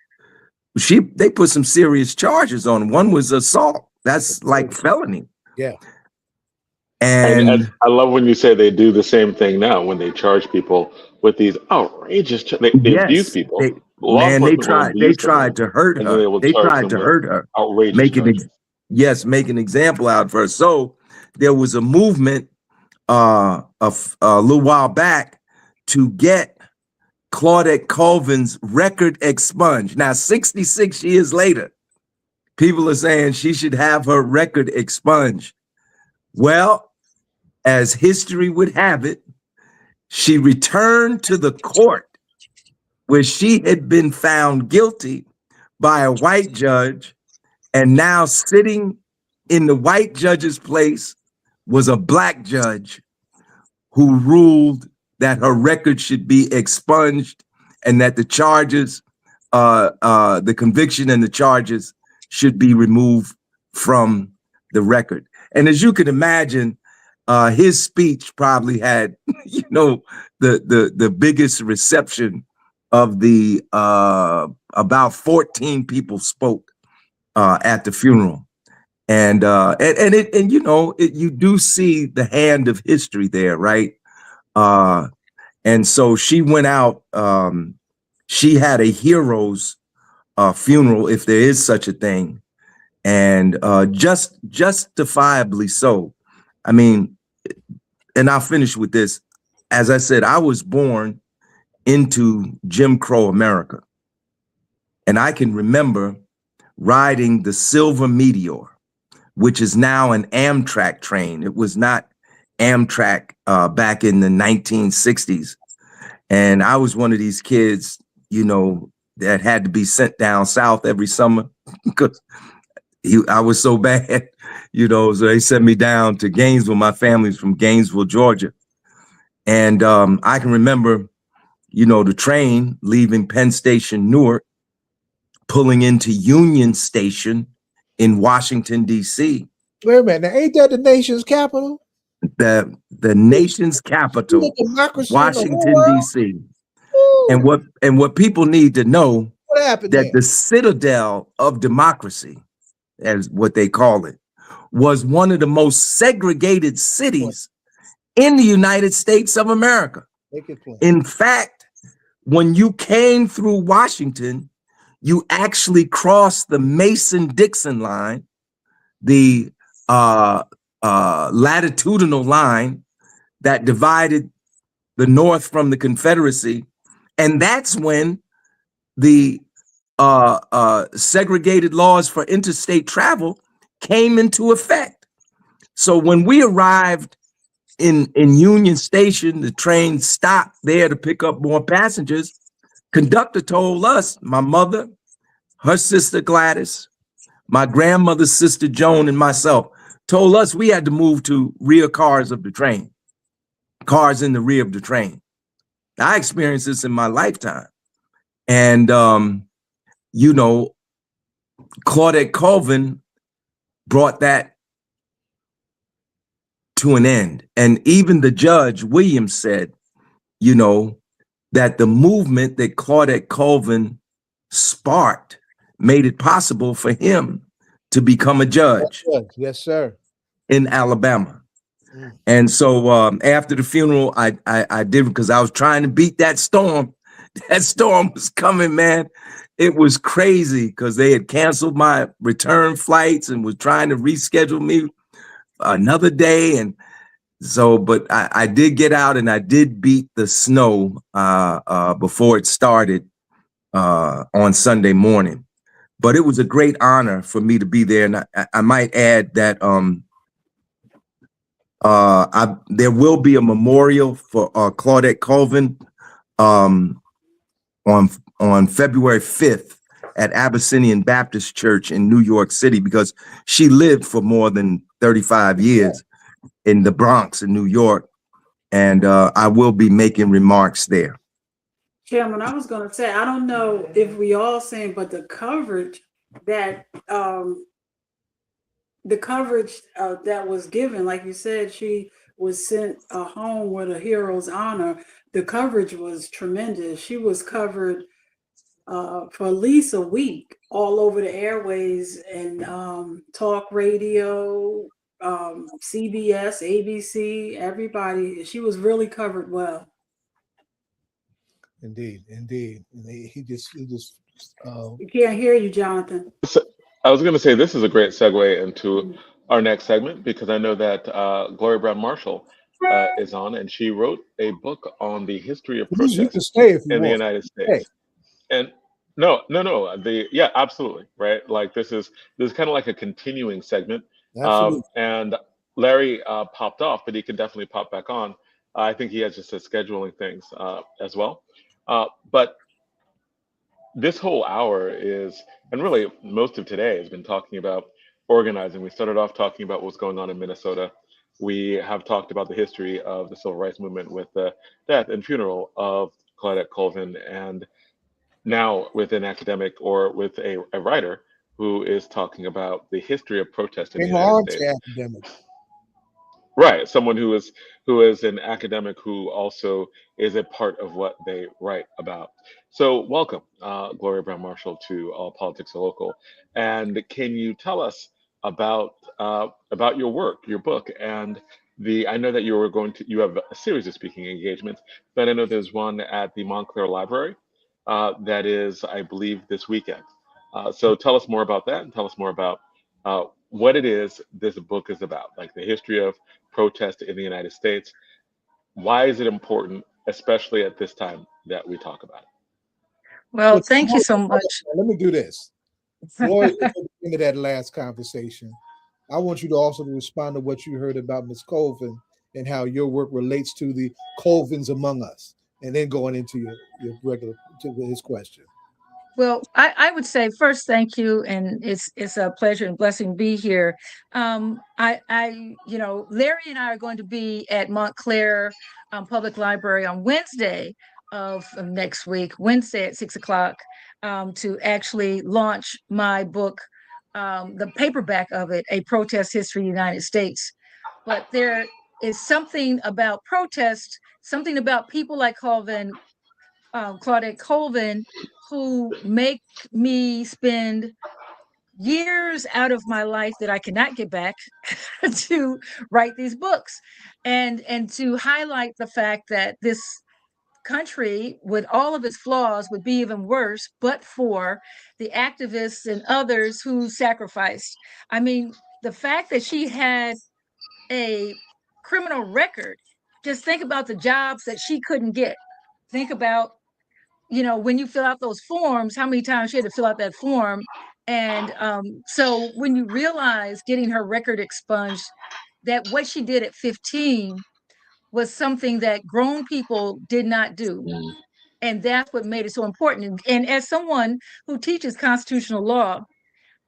They put some serious charges on. One was assault. That's like felony. Yeah. And I love when you say they do the same thing now when they charge people with these outrageous. They abuse people. They tried to hurt her. They tried to hurt her. Outrageous charges. Make an example out of her. So there was a movement a little while back to get Claudette Colvin's record expunged. Now, 66 years later, people are saying she should have her record expunged. Well, as history would have it, she returned to the court where she had been found guilty by a white judge, and now sitting in the white judge's place was a Black judge who ruled that her record should be expunged and that the charges, the conviction and the charges should be removed from the record. And as you can imagine, his speech probably had, the biggest reception of the about 14 people spoke at the funeral. And you do see the hand of history there, right? And so she went out. She had a hero's funeral, if there is such a thing, and justifiably so. I mean, and I'll finish with this. As I said, I was born into Jim Crow America, and I can remember riding the Silver Meteor, which is now an Amtrak train. It was not Amtrak back in the 1960s. And I was one of these kids, that had to be sent down south every summer because I was so bad, so they sent me down to Gainesville. My family's from Gainesville, Georgia. And I can remember, the train leaving Penn Station, Newark, pulling into Union Station in Washington, D.C. Wait a minute, ain't that the nation's capital? The nation's capital, Washington, D.C. And what people need to know, what happened that there? the citadel of democracy, as what they call it, was one of the most segregated cities in the United States of America. In fact, when you came through Washington, you actually crossed the Mason-Dixon line, the latitudinal line that divided the North from the Confederacy. And that's when the segregated laws for interstate travel came into effect. So when we arrived in Union Station, the train stopped there to pick up more passengers. Conductor told us, my mother, her sister Gladys, my grandmother's sister Joan, and myself, told us we had to move to rear cars of the train, cars in the rear of the train. I experienced this in my lifetime. And, Claudette Colvin brought that to an end. And even the judge, Williams, said, you know, that the movement that Claudette Colvin sparked made it possible for him to become a judge. Yes, sir. In Alabama. And so after the funeral, I did, because I was trying to beat that storm. That storm was coming, man. It was crazy because they had canceled my return flights and was trying to reschedule me another day. And so, but I did get out and I did beat the snow before it started on Sunday morning. But it was a great honor for me to be there. And I might add that there will be a memorial for Claudette Colvin on February 5th at Abyssinian Baptist Church in New York City, because she lived for more than 35 years in the Bronx in New York. And I will be making remarks there. Chairman, I was going to say, I don't know if we all seen, but the coverage that that was given, like you said, she was sent home with a hero's honor. The coverage was tremendous. She was covered for at least a week all over the airways and talk radio, CBS, ABC, everybody. She was really covered well. Indeed. He just We can't hear you, Jonathan. I was going to say this is a great segue into our next segment, because I know that Gloria Browne Marshall is on, and she wrote a book on the history of protest you can stay if you in want. the United States. And no, yeah, absolutely, right. Like this is kind of like a continuing segment. And Larry popped off, but he can definitely pop back on. I think he has just scheduling things as well. But this whole hour is, and really most of today has been talking about organizing. We started off talking about what's going on in Minnesota. We have talked about the history of the civil rights movement with the death and funeral of Claudette Colvin, and now with an academic or with a writer who is talking about the history of protest in the United States. Academic. Right, someone who is an academic who also is a part of what they write about. So welcome, Gloria Browne Marshall, to All Politics Are Local. And can you tell us about your work, your book, and I know that you have a series of speaking engagements, but I know there's one at the Montclair Library that is, I believe, this weekend. So tell us more about that, and tell us more about what it is this book is about, like the history of protest in the United States. Why is it important, especially at this time that we talk about it? Well, thank you so much. Let me do this. Floyd, into that last conversation, I want you to also respond to what you heard about Ms. Colvin and how your work relates to the Colvins among us, and then going into your regular to his question. Well, I would say first, thank you, and it's a pleasure and blessing to be here. Larry and I are going to be at Montclair Public Library on Wednesday of next week, Wednesday at 6:00, to actually launch my book, the paperback of it, A Protest History of the United States. But there is something about protest, something about people like Claudette Colvin, who make me spend years out of my life that I cannot get back to write these books, and to highlight the fact that this country, with all of its flaws, would be even worse but for the activists and others who sacrificed. I mean, the fact that she had a criminal record, just think about the jobs that she couldn't get. Think about, when you fill out those forms, how many times she had to fill out that form. And so when you realize, getting her record expunged, that what she did at 15 was something that grown people did not do. And that's what made it so important. And as someone who teaches constitutional law,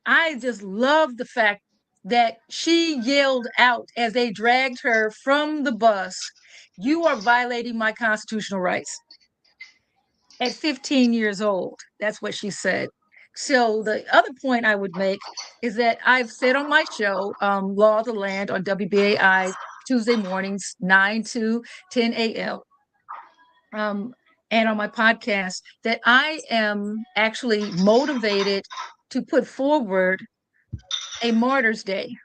I just love the fact that she yelled out as they dragged her from the bus, "You are violating my constitutional rights." At 15 years old, that's what she said. So the other point I would make is that I've said on my show, Law of the Land on WBAI Tuesday mornings, 9 to 10 a.m. And on my podcast, that I am actually motivated to put forward a Martyrs Day.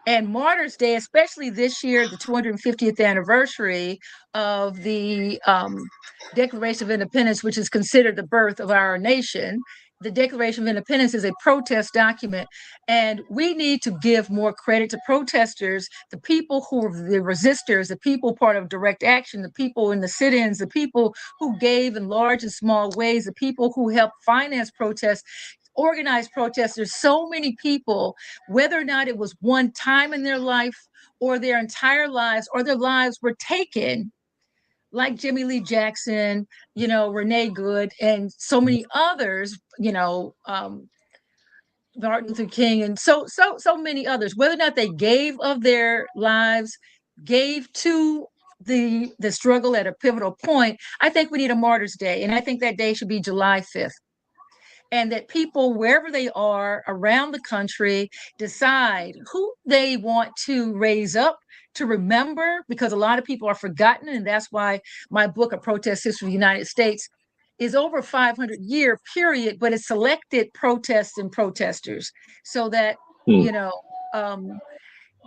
And Martyrs Day, especially this year, the 250th anniversary of the Declaration of Independence, which is considered the birth of our nation. The Declaration of Independence is a protest document, and we need to give more credit to protesters, the people who are the resistors, the people part of direct action, the people in the sit-ins, the people who gave in large and small ways, the people who helped finance protests, organized protesters, so many people, whether or not it was one time in their life or their entire lives, or their lives were taken, like Jimmy Lee Jackson, Renee Good, and so many others, Martin Luther King, and so many others, whether or not they gave of their lives, gave to the struggle at a pivotal point. I think we need a Martyrs Day, and I think that day should be July 5th. And that people, wherever they are around the country, decide who they want to raise up to remember, because a lot of people are forgotten. And that's why my book, A Protest History of the United States, is over 500-year period, but it selected protests and protesters so that,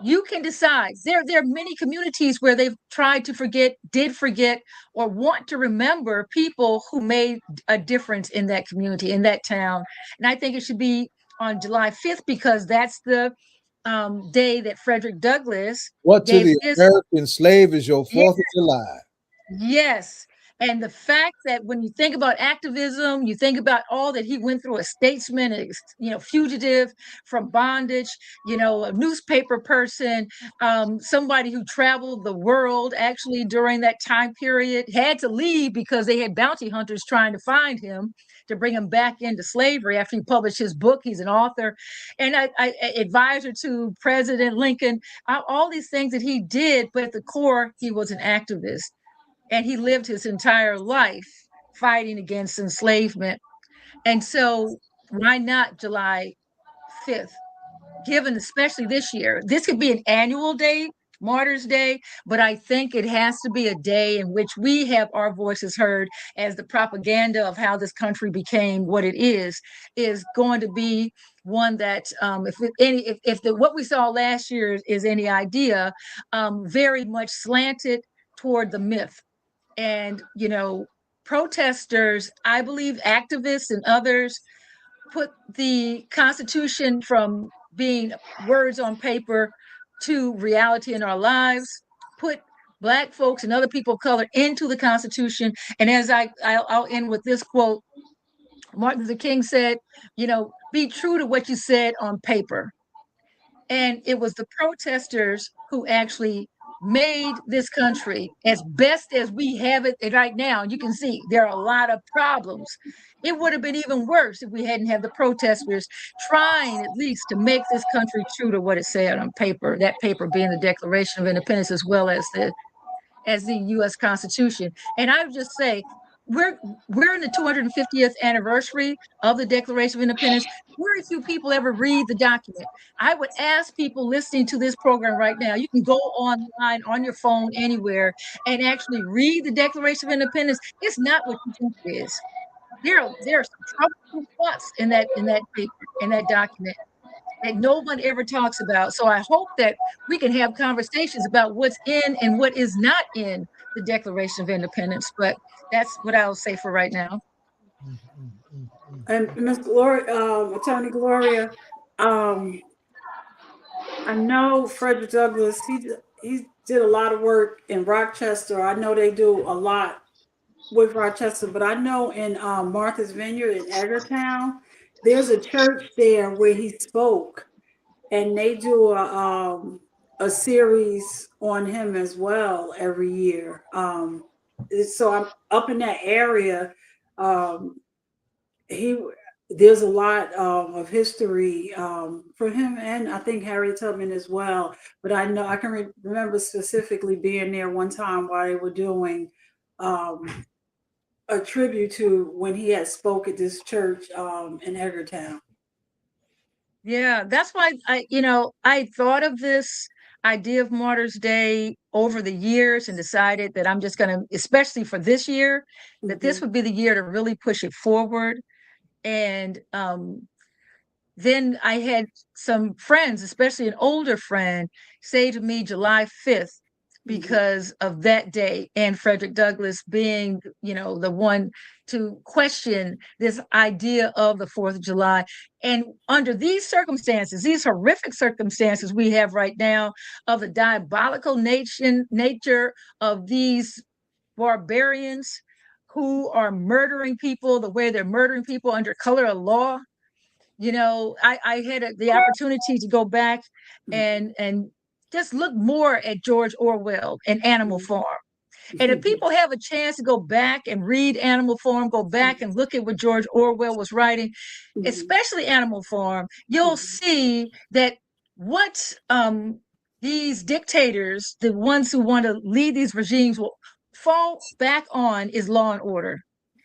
you can decide. There are many communities where they've tried to forget, did forget, or want to remember people who made a difference in that community, in that town. And I think it should be on July 5th, because that's the day that Frederick Douglass What to gave the his American slave is your 4th of July. Yes. And the fact that when you think about activism, you think about all that he went through, a statesman, fugitive from bondage, a newspaper person, somebody who traveled the world actually during that time period, had to leave because they had bounty hunters trying to find him to bring him back into slavery after he published his book. He's an author and I advisor to President Lincoln, all these things that he did, but at the core, he was an activist. And he lived his entire life fighting against enslavement. And so why not July 5th, given especially this year? This could be an annual day, Martyrs Day, but I think it has to be a day in which we have our voices heard, as the propaganda of how this country became what it is going to be one that, if what we saw last year is any idea, very much slanted toward the myth. And, protesters, I believe activists and others, put the Constitution from being words on paper to reality in our lives, put Black folks and other people of color into the Constitution. And as I'll end with this quote, Martin Luther King said, be true to what you said on paper. And it was the protesters who actually made this country as best as we have it right now. You can see there are a lot of problems. It would have been even worse if we hadn't had the protesters trying at least to make this country true to what it said on paper, that paper being the Declaration of Independence as well as the U.S. Constitution. And I would just say, we're in the 250th anniversary of the Declaration of Independence. Very few people ever read the document. I would ask people listening to this program right now, you can go online on your phone anywhere and actually read the Declaration of Independence. It's not what you think it is. There are some troublesome thoughts in that paper, in that document, that no one ever talks about. So I hope that we can have conversations about what's in and what is not in the Declaration of Independence. But that's what I'll say for right now. And Ms. Gloria, Attorney Gloria, I know Frederick Douglass, he did a lot of work in Rochester. I know they do a lot with Rochester, but I know in Martha's Vineyard in Edgartown, there's a church there where he spoke, and they do a series on him as well every year. So I'm up in that area. There's a lot of history for him, and I think Harriet Tubman as well. But I know I can remember specifically being there one time while they were doing a tribute to when he had spoke at this church in Edgartown. Yeah, that's why I thought of this idea of Martyrs Day over the years and decided that I'm just going to, especially for this year, that this would be the year to really push it forward. And then I had some friends, especially an older friend, say to me July 5th because of that day and Frederick Douglass being, the one to question this idea of the 4th of July. And under these circumstances, these horrific circumstances we have right now of the diabolical nature of these barbarians who are murdering people the way they're murdering people under color of law. I had the opportunity to go back and just look more at George Orwell and Animal Farm. And if people have a chance to go back and read Animal Farm, go back and look at what George Orwell was writing, especially Animal Farm, you'll see that what these dictators, the ones who want to lead these regimes, will fall back on is law and order.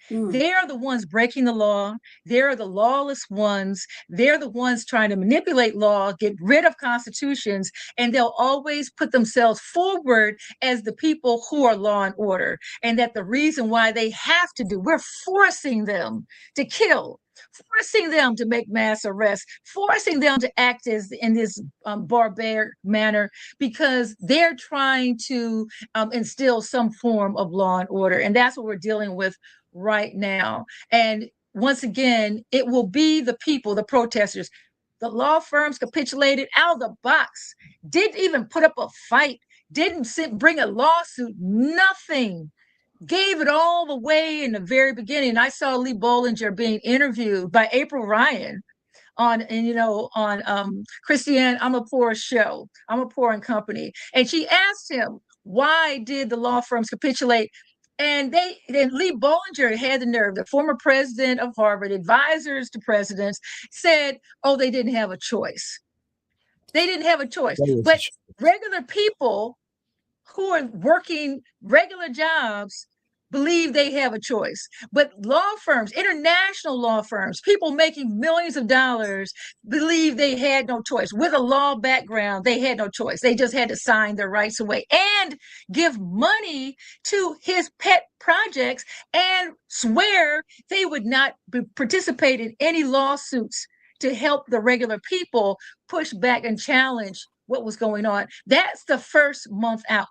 They're the ones breaking the law. They're the lawless ones. They're the ones trying to manipulate law, get rid of constitutions, and they'll always put themselves forward as the people who are law and order. And that the reason why they have to we're forcing them to kill, forcing them to make mass arrests, forcing them to act in this barbaric manner, because they're trying to instill some form of law and order. And that's what we're dealing with right now. And once again, it will be the people, the protesters. The law firms capitulated out of the box, didn't even put up a fight, didn't bring a lawsuit, nothing. Gave it all the way in the very beginning. I saw Lee Bollinger being interviewed by April Ryan on Christiane Amanpour's show, Amanpour and Company. And she asked him, why did the law firms capitulate? And Lee Bollinger had the nerve, the former president of Harvard, advisors to presidents, said, they didn't have a choice. They didn't have a choice. But regular people who are working regular jobs believe they have a choice. But law firms, international law firms, people making millions of dollars believe they had no choice. With a law background, they had no choice. They just had to sign their rights away and give money to his pet projects and swear they would not participate in any lawsuits to help the regular people push back and challenge what was going on. That's the first month out.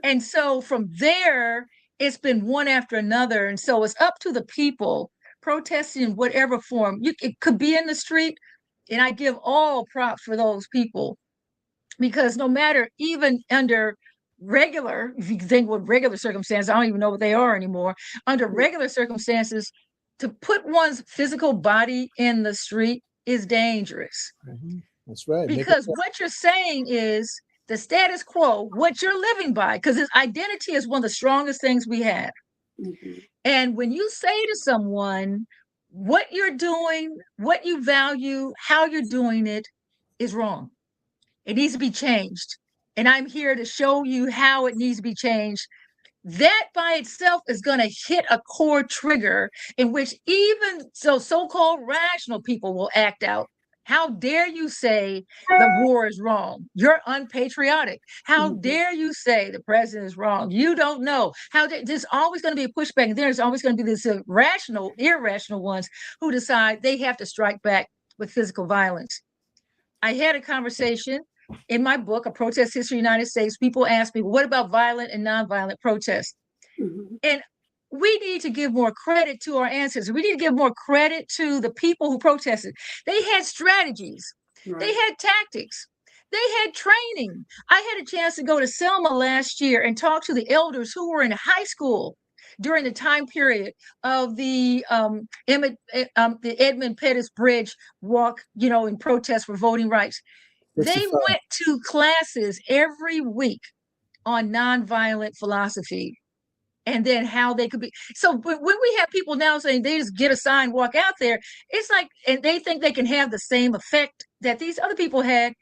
And so from there, it's been one after another. And so it's up to the people protesting in whatever form. It could be in the street, and I give all props for those people, because no matter, even under regular, if you think what regular circumstances, I don't even know what they are anymore, under regular circumstances, to put one's physical body in the street is dangerous. That's right. Because what you're saying is the status quo, what you're living by, because his identity is one of the strongest things we have. And when you say to someone, what you're doing, what you value, how you're doing it is wrong. It needs to be changed. And I'm here to show you how it needs to be changed. That by itself is going to hit a core trigger in which even so-called rational people will act out. How dare you say the war is wrong? You're unpatriotic. How dare you say the president is wrong? You don't know. There's always going to be a pushback. And there's always going to be this irrational ones who decide they have to strike back with physical violence. I had a conversation in my book, A Protest History of the United States. People ask me, what about violent and nonviolent protests? And we need to give more credit to our ancestors. We need to give more credit to the people who protested. They had strategies. They had tactics. They had training. I had a chance to go to Selma last year and talk to the elders who were in high school during the time period of the Edmund Pettus Bridge walk, in protest for voting rights. They went to classes every week on nonviolent philosophy. And then how they could be. So when we have people now saying they just get a sign, walk out there, it's like, and they think they can have the same effect that these other people had.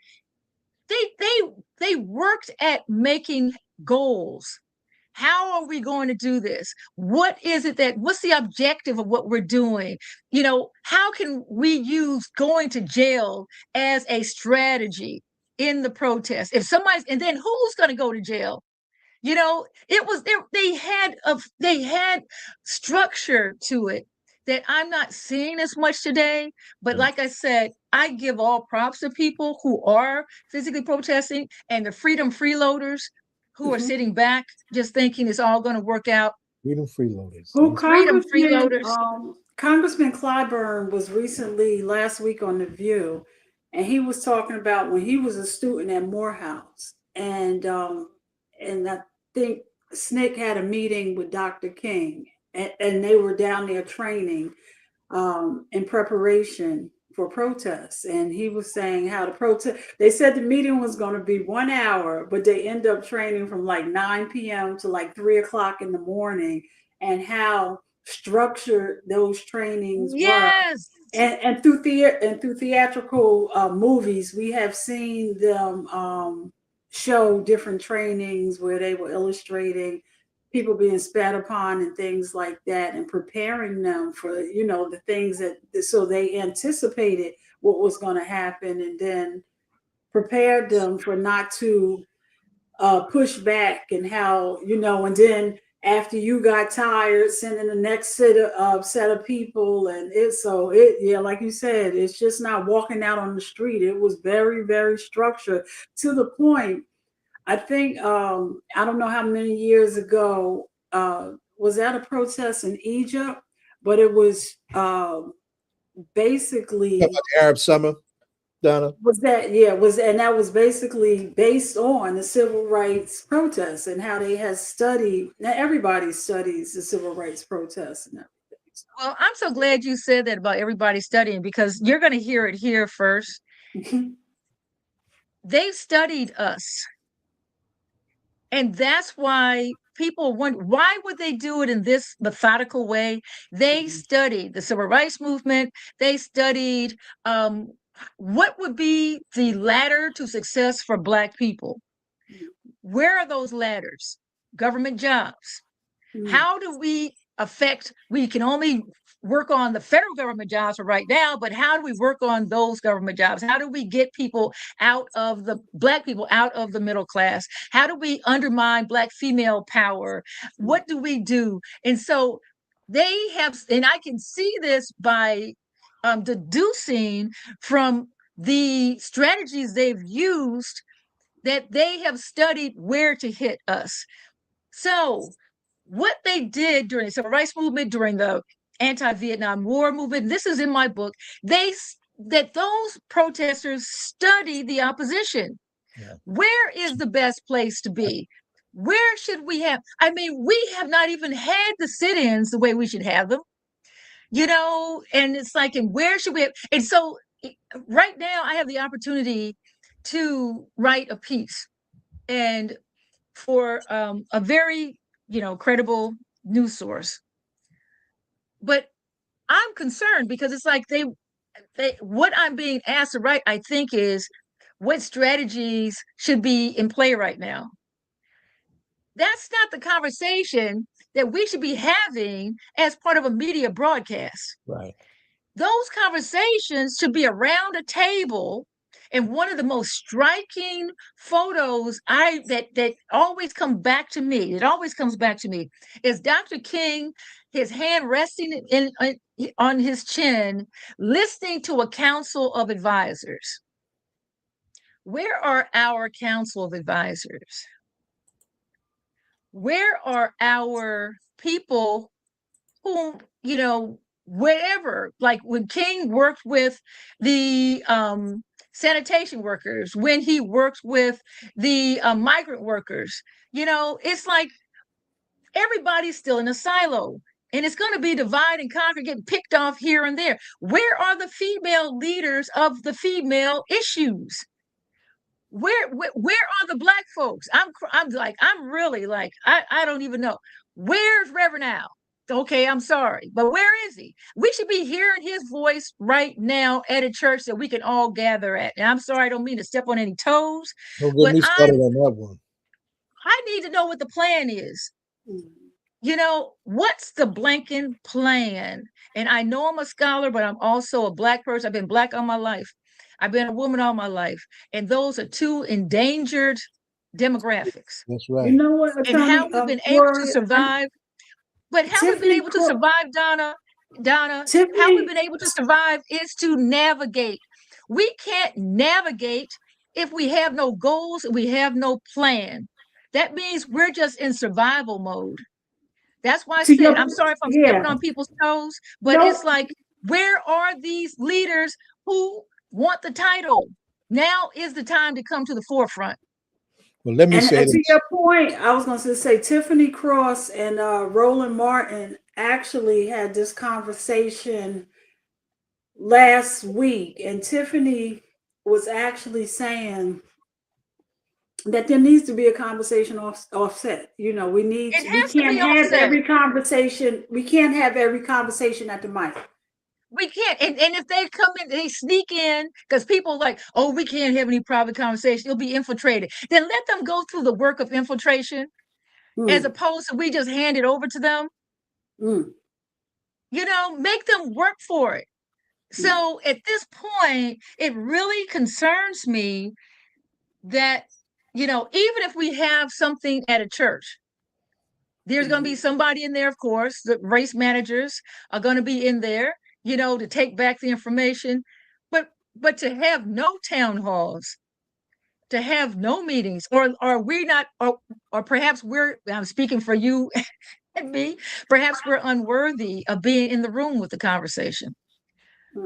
They worked at making goals. How are we going to do this? What's the objective of what we're doing? How can we use going to jail as a strategy in the protest. If somebody's, and then who's going to go to jail? You know, it was they had structure to it that I'm not seeing as much today. But like I said, I give all props to people who are physically protesting and the freedom freeloaders who are sitting back just thinking it's all going to work out. Freedom freeloaders. Well, Freedom freeloaders. Congressman Clyburn was recently last week on The View, and he was talking about when he was a student at Morehouse, and I think SNCC had a meeting with Dr. King, and they were down there training in preparation for protests. And he was saying how to protest. They said the meeting was going to be 1 hour, but they end up training from like 9 p.m. to like 3 o'clock in the morning, and how structured those trainings were. And through theatrical movies, we have seen them show different trainings where they were illustrating people being spat upon and things like that, and preparing them for, you know, the things that, so they anticipated what was going to happen, and then prepared them for not to push back, and how, you know, and then after you got tired, sending the next set of people. And yeah, like you said, it's just not walking out on the street. It was very, very structured, to the point, I think, I don't know how many years ago, was that a protest in Egypt? But it was basically the Arab Summer, Donna. And that was basically based on the civil rights protests, and how they had studied. Now everybody studies the civil rights protests and everything. Well, I'm so glad you said that about everybody studying, because you're going to hear it here first. They've studied us. And that's why people wonder, why would they do it in this methodical way? They studied the civil rights movement. They studied what would be the ladder to success for Black people. Where are those ladders? Government jobs. How do we affect, we can only work on the federal government jobs for right now, but how do we work on those government jobs? How do we get people out of Black people out of the middle class? How do we undermine Black female power? What do we do? And so they have, and I can see this by deducing from the strategies they've used, that they have studied where to hit us. So what they did during the civil rights movement, during the anti-Vietnam War movement, this is in my book, that those protesters study the opposition. Yeah. Where is the best place to be? Where should we have? I mean, we have not even had the sit-ins the way we should have them, you know, and it's like, and where should we have? And so right now I have the opportunity to write a piece, and for a very, you know, credible news source. But I'm concerned because it's like they what I'm being asked to write, I think, is what strategies should be in play right now. That's not the conversation that we should be having as part of a media broadcast. Right. Those conversations should be around a table. And one of the most striking photos that always comes back to me, is Dr. King, his hand resting on his chin, listening to a council of advisors. Where are our council of advisors? Where are our people who, you know, wherever, like when King worked with the sanitation workers, when he worked with the migrant workers, you know, it's like everybody's still in a silo, and it's going to be divide and conquer, getting picked off here and there. Where are the female leaders of the female issues? Where are the Black folks? I'm really like, I don't even know. Where's Reverend now? Okay, I'm sorry, but where is he? We should be hearing his voice right now at a church that we can all gather at. And I'm sorry, I don't mean to step on any toes. Don't get me started on that one. I need to know what the plan is. You know, what's the blanking plan? And I know I'm a scholar, but I'm also a Black person. I've been Black all my life. I've been a woman all my life. And those are two endangered demographics. That's right. You know what, And Attorney, how we've been able to survive. But how we've been Tiffany able to survive, Donna, how Tiffany, we've been able to survive is to navigate. We can't navigate if we have no goals, we have no plan. That means we're just in survival mode. That's why I to said, your, I'm sorry if I'm yeah, stepping on people's toes, but no, it's like, where are these leaders who want the title? Now is the time to come to the forefront. Well, let me and say to this. your point, I was going to say Tiffany Cross and Roland Martin actually had this conversation last week, and Tiffany was actually saying that there needs to be a conversation offset. You know, we It has to can't be have offset. every conversation. We can't have every conversation at the mic. We can't. And if they come in, they sneak in, because people are like, oh, we can't have any private conversation. You'll be infiltrated. Then let them go through the work of infiltration, as opposed to we just hand it over to them. You know, make them work for it. So at this point, it really concerns me that, you know, even if we have something at a church, there's going to be somebody in there, of course, the race managers are going to be in there, you know, to take back the information. But to have no town halls, to have no meetings, or we're not, or perhaps I'm speaking for you and me, perhaps we're unworthy of being in the room with the conversation.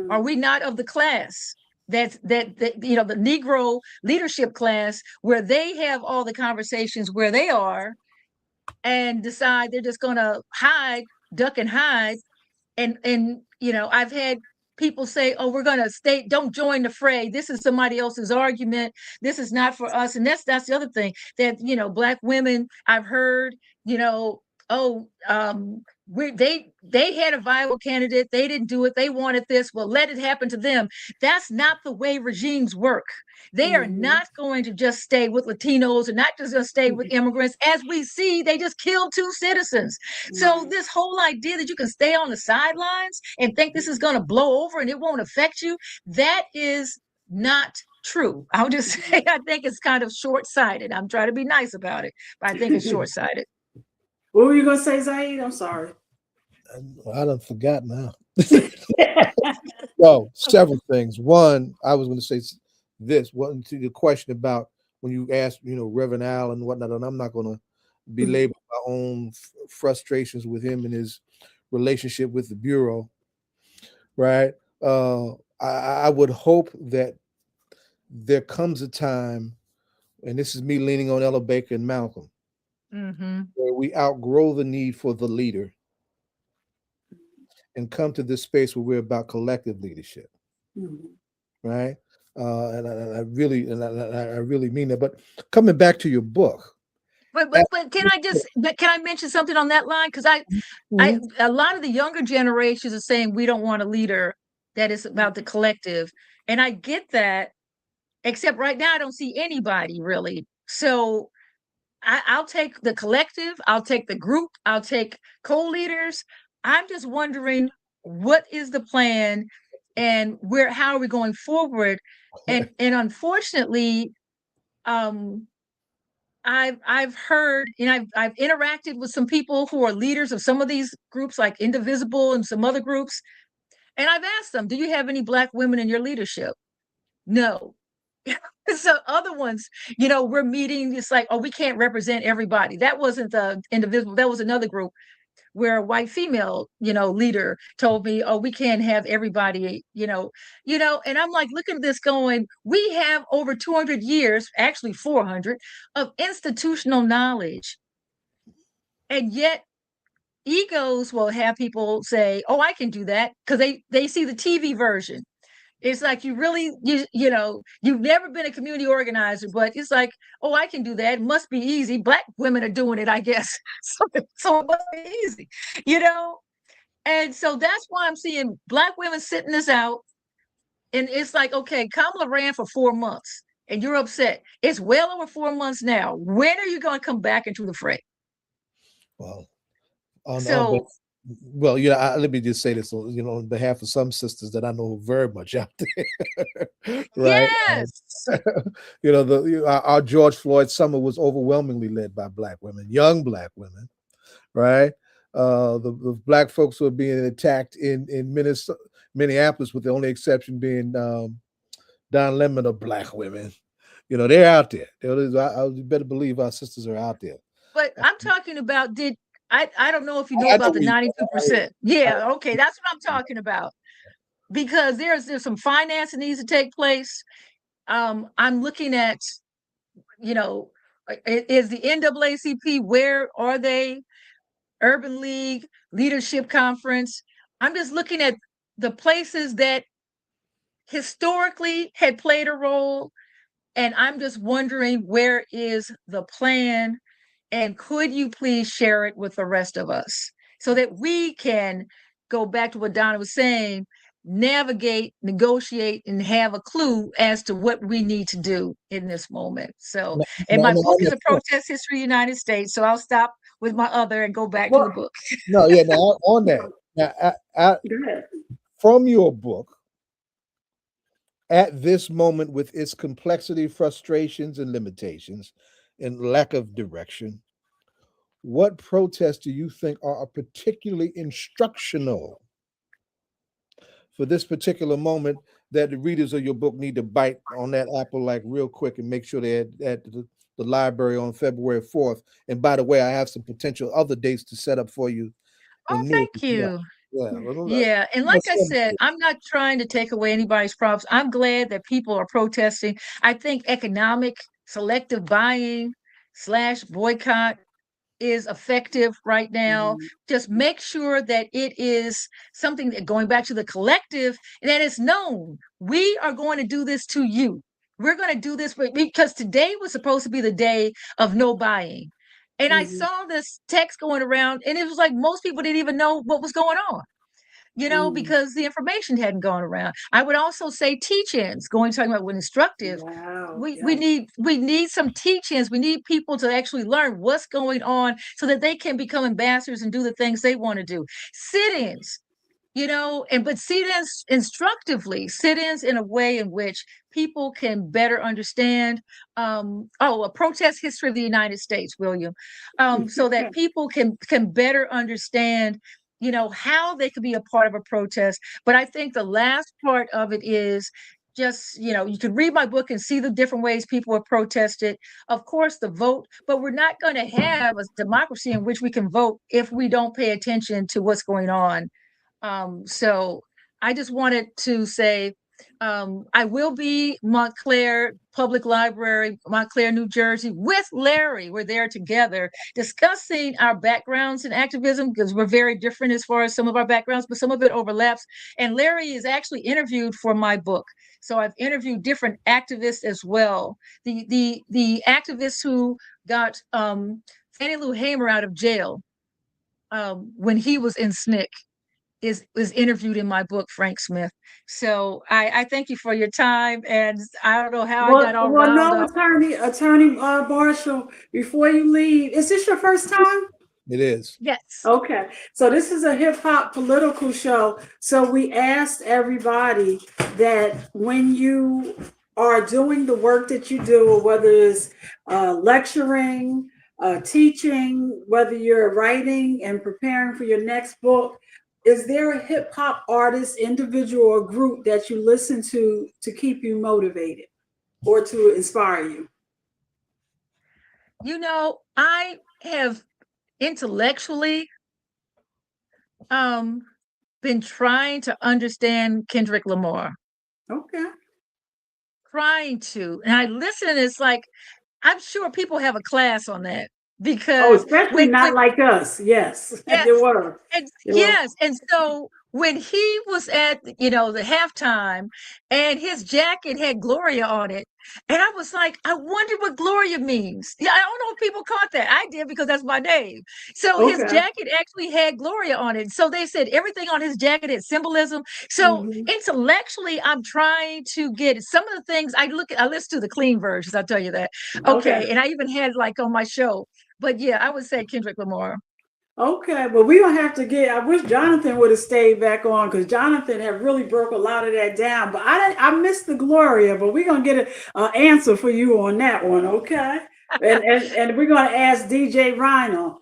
Are we not of the class that you know, the Negro leadership class, where they have all the conversations where they are and decide they're just going to duck and hide. And you know, I've had people say, oh, we're going to stay, don't join the fray. This is somebody else's argument. This is not for us. And that's the other thing, that, you know, Black women, I've heard, you know, oh, they had a viable candidate, they didn't do it, they wanted this, well, let it happen to them. That's not the way regimes work. They are not going to just stay with Latinos, and not just going to stay with immigrants. As we see, they just killed 2 citizens. So this whole idea that you can stay on the sidelines and think this is going to blow over and it won't affect you, that is not true. I'll just say, I think it's kind of short-sighted. I'm trying to be nice about it, but I think it's short-sighted. What were you going to say, Zaid? I'm sorry. I done forgot now. No, several things. One, I was going to say this. One, to the question about when you asked, you know, Reverend Al and whatnot, and I'm not going to belabor my own frustrations with him and his relationship with the Bureau, right? I would hope that there comes a time, and this is me leaning on Ella Baker and Malcolm, where we outgrow the need for the leader and come to this space where we're about collective leadership, right? And I really mean that. But coming back to your book, but can I mention something on that line? Because a lot of the younger generations are saying we don't want a leader that is about the collective, and I get that. Except right now, I don't see anybody really. So I'll take the collective, I'll take the group, I'll take co-leaders. I'm just wondering, what is the plan, and how are we going forward? And unfortunately, I've heard, and I've interacted with some people who are leaders of some of these groups, like Indivisible and some other groups, and I've asked them, do you have any Black women in your leadership? No. So other ones, you know, we're meeting, it's like, oh, we can't represent everybody. That wasn't the Indivisible, that was another group where a white female, you know, leader told me, oh, we can't have everybody, you know, and I'm like, look at this going, we have over 200 years, actually 400, of institutional knowledge. And yet egos will have people say, oh, I can do that, because they see the TV version. It's like, you know, you've never been a community organizer, but it's like, oh, I can do that. It must be easy. Black women are doing it, I guess. So it must be easy, you know? And so that's why I'm seeing Black women sitting this out. And it's like, okay, Kamala ran for 4 months and you're upset. It's well over 4 months now. When are you going to come back into the fray? Well, Well, let me just say this, on behalf of some sisters that I know very much out there, right? Yes. Our George Floyd summer was overwhelmingly led by Black women, young Black women, right? The Black folks who are being attacked in Minneapolis, with the only exception being Don Lemon, are Black women. They're out there. You better believe our sisters are out there. But I'm talking about, I don't know if you know about the 92%. Yeah, okay, that's what I'm talking about. Because there's some finance that needs to take place. I'm looking at, is the NAACP, where are they? Urban League, Leadership Conference. I'm just looking at the places that historically had played a role, and I'm just wondering, where is the plan? And could you please share it with the rest of us so that we can go back to what Donna was saying, navigate, negotiate, and have a clue as to what we need to do in this moment. So, and my book is A Protest History of the United States. So I'll stop with my other and go back to the book. No, yeah, now on that. Now, from your book, at this moment, with its complexity, frustrations, and limitations, and lack of direction, what protests do you think are particularly instructional for this particular moment that the readers of your book need to bite on that apple like real quick and make sure they're at the library on February 4th? And by the way, I have some potential other dates to set up for you. Oh, thank you. Yeah. And like I said, I'm not trying to take away anybody's props. I'm glad that people are protesting. I think economic selective buying / boycott is effective right now. Just make sure that it is something that, going back to the collective, that is known. We are going to do this to you. We're going to do this because today was supposed to be the day of no buying. And I saw this text going around, and it was like most people didn't even know what was going on, because the information hadn't gone around. I would also say teach-ins, talking about what instructive. Wow, we need some teach-ins. We need people to actually learn what's going on so that they can become ambassadors and do the things they want to do. Sit-ins, but sit-ins instructively, sit-ins in a way in which people can better understand. A protest history of the United States, William, so that people can better understand how they could be a part of a protest. But I think the last part of it is just, you can read my book and see the different ways people have protested. Of course, the vote, but we're not going to have a democracy in which we can vote if we don't pay attention to what's going on. So I just wanted to say, I will be Montclair Public Library, Montclair, New Jersey, with Larry. We're there together discussing our backgrounds in activism, because we're very different as far as some of our backgrounds, but some of it overlaps. And Larry is actually interviewed for my book. So I've interviewed different activists as well. The activists who got Fannie Lou Hamer out of jail when he was in SNCC is interviewed in my book, Frank Smith. So I thank you for your time, and I don't know how I got all riled up. Attorney Marshall, before you leave, is this your first time? It is. Yes. Okay. So this is a hip hop political show. So we asked everybody that when you are doing the work that you do, whether it's lecturing, teaching, whether you're writing and preparing for your next book, is there a hip hop artist, individual, or group that you listen to keep you motivated or to inspire you? I have intellectually been trying to understand Kendrick Lamar. Okay. Trying to. And I listen, and it's like, I'm sure people have a class on that. Because especially not like us. Yes. There were. Yes. And so when he was at the halftime, and his jacket had Gloria on it, and I was like, I wonder what Gloria means. Yeah, I don't know if people caught that. I did, because that's my name. So his jacket actually had Gloria on it. So they said everything on his jacket had symbolism. So intellectually, I'm trying to get some of the things. I listen to the clean versions, I'll tell you that. Okay. And I even had on my show. But yeah, I would say Kendrick Lamar. Okay, but we don't have to get. I wish Jonathan would have stayed back on because Jonathan had really broke a lot of that down. But I missed the Gloria. But we're gonna get an answer for you on that one, okay? And we're gonna ask DJ Rhino,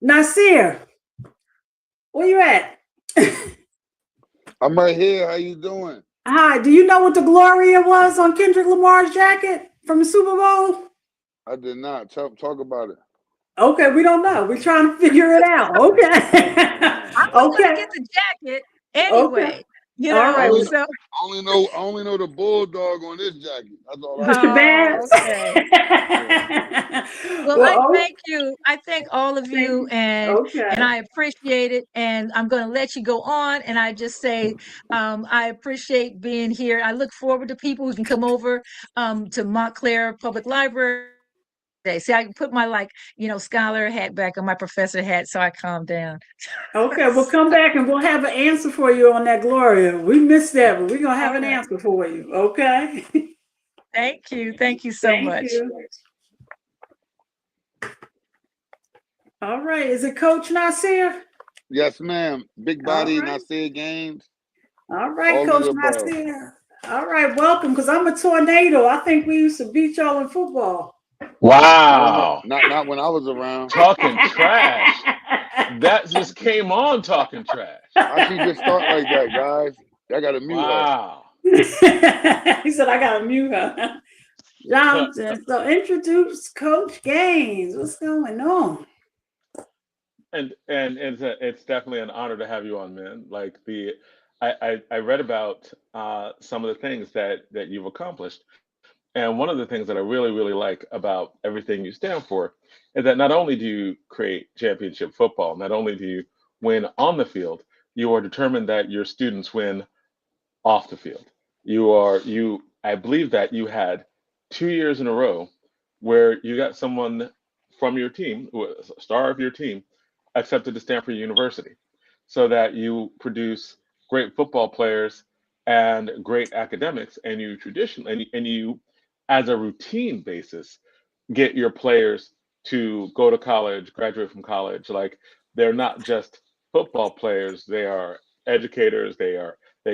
Nasir, where you at? I'm right here. How you doing? Hi. Do you know what the Gloria was on Kendrick Lamar's jacket from the Super Bowl? I did not. Talk about it. Okay, we don't know. We're trying to figure it out. Okay. I was gonna get the jacket anyway. Okay. You All know, right. I so only know the bulldog on this jacket. That's all I The know. Shabazz. okay. Well, I Well, thank you. I thank all of you, and okay. I appreciate it. And I'm going to let you go on. And I just say, I appreciate being here. I look forward to people who can come over to Montclair Public Library. See, I can put my scholar hat back on my professor hat, so I calm down. Okay, we'll come back and we'll have an answer for you on that, Gloria. We missed that, but we're gonna have an right. answer for you. Okay. Thank you. Thank you so Thank much. you. All right. Is it Coach Nasir? Yes, ma'am. Big body, All right. Nasir Games. All right, All of Coach the above. Nasir. All right, welcome. Because I'm a tornado. I think we used to beat y'all in football. Wow. Not when I was around. Talking trash. That just came on talking trash. How she just start like that, guys? I gotta mute her. Wow. He said, I got to mute her. Jonathan, so introduce Coach Gaines. What's going on? And it's definitely an honor to have you on, man. Like I read about some of the things that you've accomplished. And one of the things that I really, really like about everything you stand for is that not only do you create championship football, not only do you win on the field, you are determined that your students win off the field. I believe that you had 2 years in a row where you got someone from your team, who was a star of your team, accepted to Stanford University, so that you produce great football players and great academics, and you traditionally and you as a routine basis get your players to go to college, graduate from college. Like, they're not just football players, they are educators, they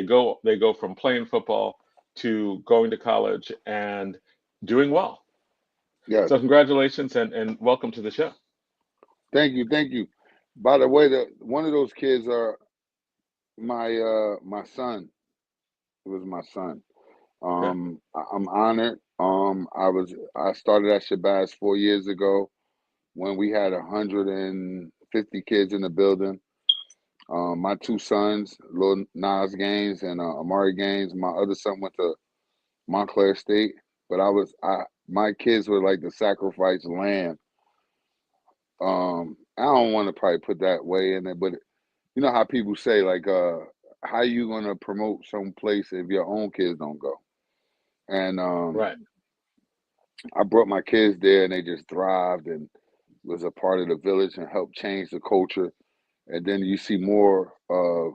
go from playing football to going to college and doing well. Yes. So congratulations and welcome to the show. Thank you. By the way, one of those kids are my son. It was my son. I'm honored. I started at Shabazz 4 years ago when we had 150 kids in the building. My two sons, Lil Nas Gaines and Amari Gaines. My other son went to Montclair State, but my kids were like the sacrificed lamb. I don't want to probably put that way in there, but you know how people say, like, how you gonna promote some place if your own kids don't go? And Right. I brought my kids there, and they just thrived and was a part of the village and helped change the culture. And then you see more of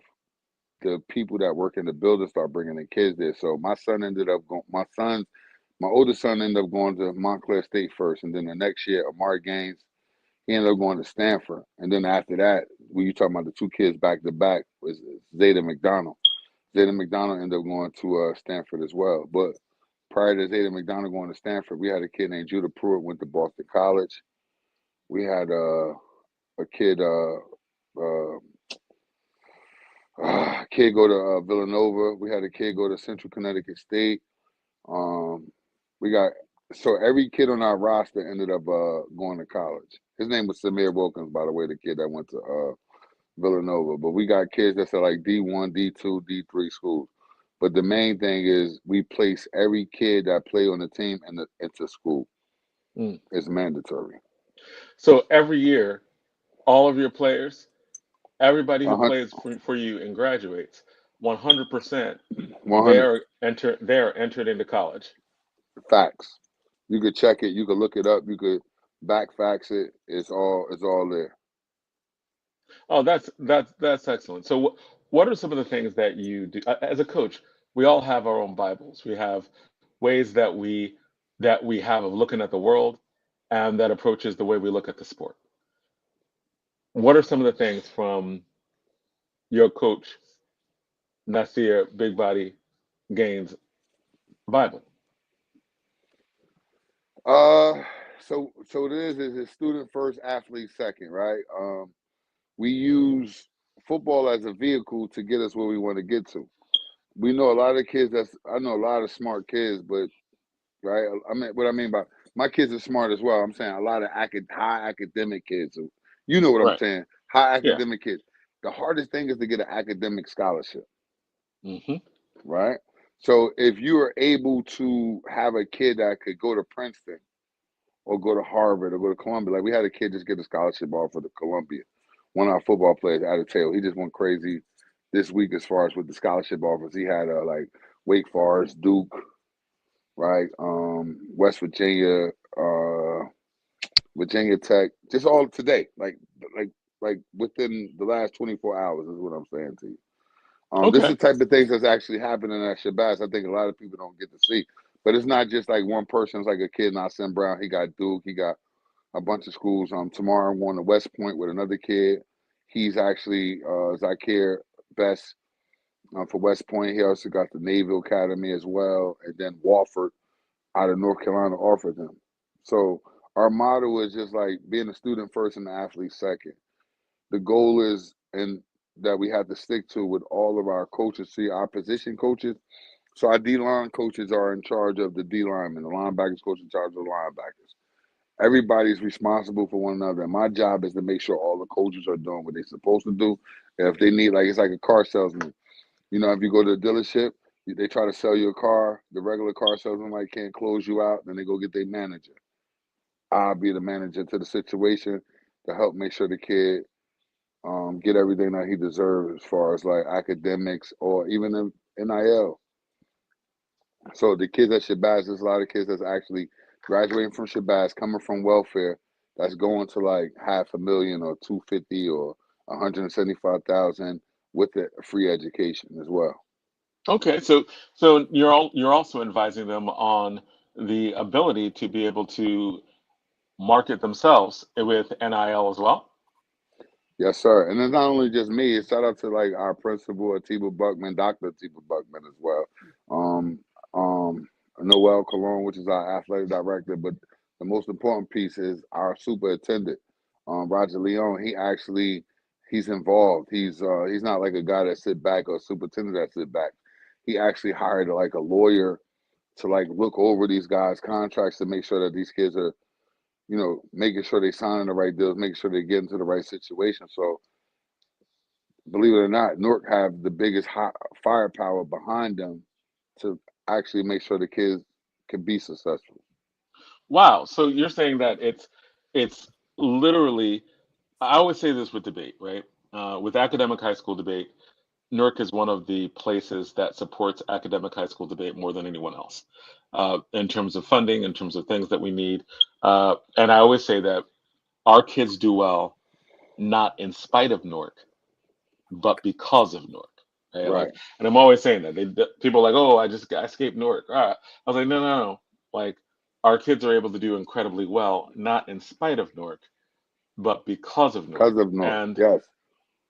the people that work in the building start bringing the kids there. So my son ended up going. My oldest son ended up going to Montclair State first, and then the next year, Amari Gaines, he ended up going to Stanford. And then after that, when you talking about the two kids back to back, was Zeta McDonald. Zeta McDonald ended up going to Stanford as well. But prior to Zeta McDonald going to Stanford, we had a kid named Judah Pruitt, went to Boston College. We had a kid go to Villanova. We had a kid go to Central Connecticut State. So every kid on our roster ended up going to college. His name was Samir Wilkins, by the way, the kid that went to Villanova. But we got kids that's at like D1, D2, D3 schools. But the main thing is we place every kid that play on the team into school. It's mandatory. So every year, all of your players, everybody who 100 plays for you and graduates, 100%, 100 they are entered into college. facts. You could check it. You could look it up. You could back fax it. It's all there. Oh, that's excellent. So what are some of the things that you do as a coach? We all have our own Bibles. We have ways that we have of looking at the world, and that approaches the way we look at the sport. what are some of the things from your coach, Nasir Big Body Gaines Bible? So it is a student first, athlete second, right? We use football as a vehicle to get us where we want to get to. We know a lot of kids. I know a lot of smart kids, but right. I mean, what I mean by my kids are smart as well. I'm saying a lot of high academic kids. You know what I'm Right. saying? High Yeah. academic kids. The hardest thing is to get an academic scholarship, Mm-hmm. right? So if you are able to have a kid that could go to Princeton or go to Harvard or go to Columbia, like we had a kid just get a scholarship offer to Columbia. One of our football players, out of tail, he just went crazy this week as far as with the scholarship offers. He had like Wake Forest, Duke, right? West Virginia, Virginia Tech, just all today, like within the last 24 hours is what I'm saying to you. This is the type of things that's actually happening at Shabazz. I think a lot of people don't get to see, but it's not just like one person. It's like a kid, Nasir Browne. He got Duke. He got a bunch of schools. Tomorrow I'm going to West Point with another kid. He's actually Zakir Best for West Point. He also got the Naval Academy as well, and then Wofford out of North Carolina offered them. So our motto is just like being a student first and the athlete second. The goal is, and that we have to stick to with all of our coaches, see our position coaches. So our D-line coaches are in charge of the D-linemen. The linebackers coach in charge of the linebackers. Everybody's responsible for one another. And my job is to make sure all the coaches are doing what they're supposed to do. And if they need, like, it's like a car salesman. You know, if you go to a dealership, they try to sell you a car. The regular car salesman like can't close you out. Then they go get their manager. I'll be the manager to the situation to help make sure the kid get everything that he deserves as far as like academics or even in NIL. So the kids at Shabazz, there's a lot of kids that's actually graduating from Shabazz, coming from welfare, that's going to like $500,000 or $250,000 or $175,000 with a free education as well. Okay, so you're also advising them on the ability to be able to market themselves with NIL as well. Yes, sir. And it's not only just me. Shout out to like our principal, Atiba Buckman, Dr. Atiba Buckman as well. Noel Cologne, which is our athletic director, but the most important piece is our superintendent, Roger Leon. He's involved. He's not like a guy that sit back or a superintendent that sit back. He actually hired like a lawyer to like look over these guys' contracts to make sure that these kids are, you know, making sure they signing the right deals, making sure they get into the right situation. So, believe it or not, Newark have the biggest firepower behind them to actually make sure the kids can be successful. Wow. So you're saying that it's literally, I always say this with debate, right? With academic high school debate, Newark is one of the places that supports academic high school debate more than anyone else, in terms of funding, in terms of things that we need. And I always say that our kids do well, not in spite of Newark, but because of Newark. Right? Right. Like, and I'm always saying that people are like, oh, I escaped Newark. All right. I was like, no. Like, our kids are able to do incredibly well, not in spite of Newark, but because of Newark. Because of Newark, And yes.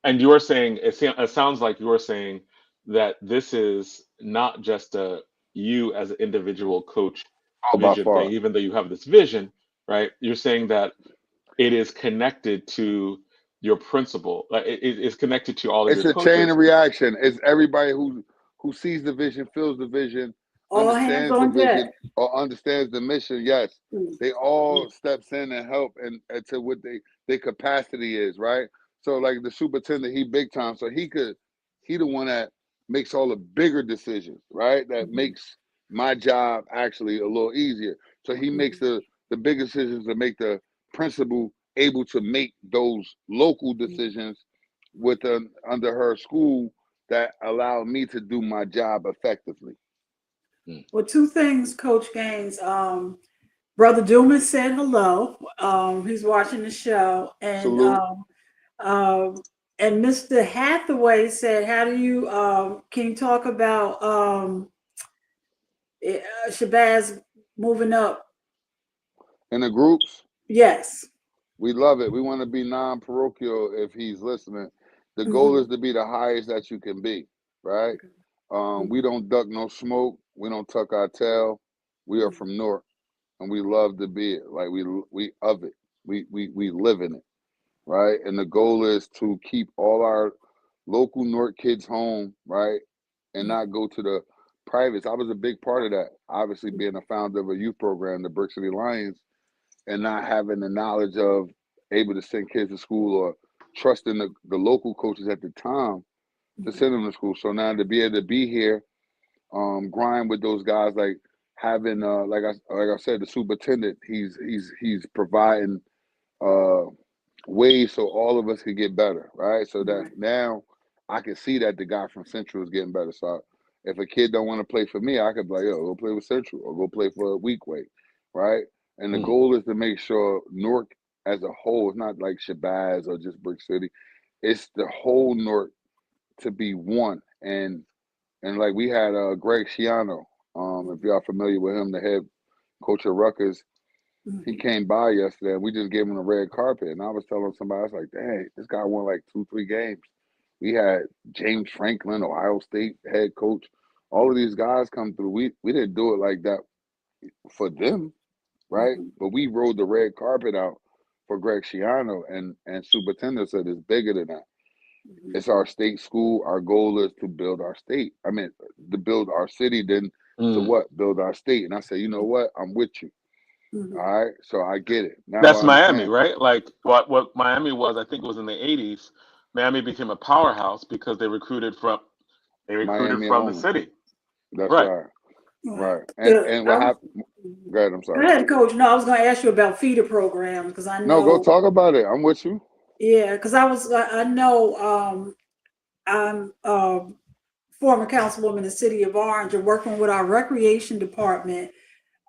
and you're saying it sounds like you're saying that this is not just a you as an individual coach By vision far. thing, even though you have this vision, right? You're saying that it is connected to your principal. Like it's connected to all of It's your a chain coaches. of reaction. It's everybody who sees the vision, feels the vision, All hands understands the on deck. vision, or understands the mission. Yes, they all steps in and help and to what their capacity is, right? So like the superintendent, he big time, so he the one that makes all the bigger decisions, right? That makes my job actually a little easier. So he makes the big decisions that make the principal able to make those local decisions under her school that allowed me to do my job effectively. Well, two things, Coach Gaines. Brother Dumas said hello. He's watching the show, and Mr. Hathaway said, "How do you can you talk about Shabazz moving up in the groups?" Yes. We love it. We want to be non-parochial if he's listening. The goal is to be the highest that you can be, right? We don't duck no smoke. We don't tuck our tail. We are from North, and we love to be it. Like we of it. We live in it, right? And the goal is to keep all our local North kids home, right? And not go to the privates. I was a big part of that. Obviously, being a founder of a youth program, the Brick City Lions, and not having the knowledge of able to send kids to school or trusting the local coaches at the time to send them to school. So now to be able to be here, grind with those guys, like having like I said, the superintendent, he's providing ways so all of us could get better, right? So that now I can see that the guy from Central is getting better. So if a kid don't want to play for me, I could be like, yo, go play with Central or go play for a Weekway, right? And the goal is to make sure Newark as a whole, it's not like Shabazz or just Brick City. It's the whole Newark to be one. And like we had Greg Schiano, if y'all familiar with him, the head coach of Rutgers, he came by yesterday and we just gave him a red carpet. And I was telling somebody, I was like, dang, this guy won like 2-3 games. We had James Franklin, Ohio State head coach. All of these guys come through. We didn't do it like that for them, right? But we rolled the red carpet out for Greg Schiano, and superintendent said it's bigger than that. It's our state school. Our goal is to build our state. I mean, to build our city, then to what? Build our state. And I said, you know what? I'm with you. All right. So I get it. Now That's I Miami, understand. right? Like what Miami was, I think it was in the 80s. Miami became a powerhouse because they recruited from Miami the only. city. That's Right. right. Right. And what happened? Go ahead. I'm sorry. Go ahead, Coach. No, I was going to ask you about feeder programs because I know. No, go talk about it. I'm with you. Yeah, because I know I'm former councilwoman in the city of Orange and working with our recreation department.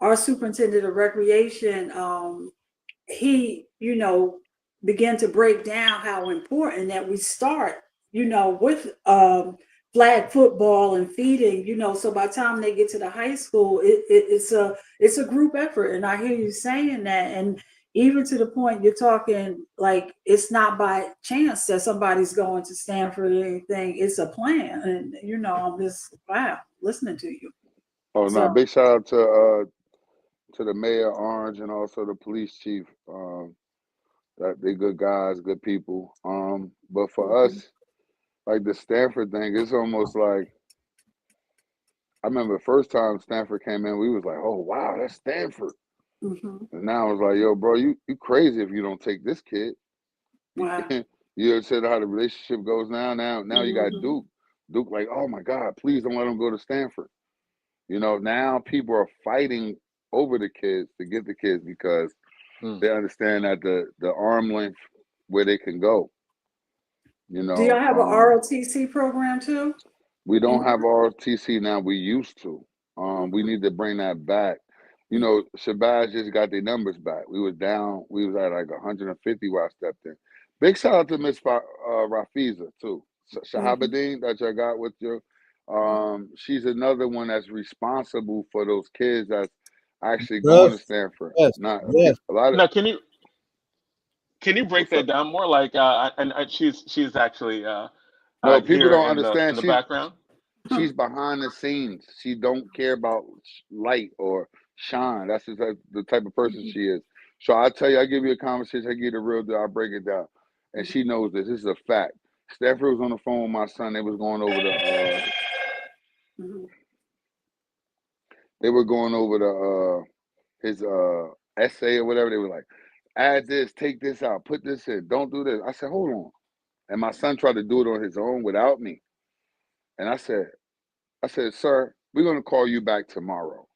Our superintendent of recreation, he, began to break down how important that we start, with flag football and feeding, so by the time they get to the high school, it's a group effort. And I hear you saying that. And even to the point you're talking, like, it's not by chance that somebody's going to Stanford or anything. It's a plan. And, I'm just, wow, listening to you. Oh, no, big shout out to the mayor of Orange and also the police chief. That they good guys, good people. But for us, like the Stanford thing, it's almost like, I remember the first time Stanford came in, we was like, oh, wow, that's Stanford. And now it's like, yo, bro, you crazy if you don't take this kid. Wow. You ever said how the relationship goes now? Now you got Duke. Duke like, oh my God, please don't let him go to Stanford. Now people are fighting over the kids to get the kids because they understand that the arm length where they can go. Do y'all have an ROTC program too? We don't have ROTC now. We used to. We need to bring that back. Shabazz just got their numbers back. We was down. We was at like 150 where I stepped in. Big shout out to Miss Rafiza too. Shahabadeen that y'all got with you. She's another one that's responsible for those kids that's actually going to Stanford. Yes. A lot of. Now, can you break that down more? Like, and she's actually no, people here don't in understand. the background. She's behind the scenes. She don't care about light or shine. That's just the type of person she is. So I tell you, I give you a conversation, I give you the real deal, I break it down. And she knows this. This is a fact. Stanford was on the phone with my son. They was going over his essay or whatever. They were like, add this, take this out, put this in, don't do this. I said, hold on. And my son tried to do it on his own without me. And I said, sir, we're going to call you back tomorrow.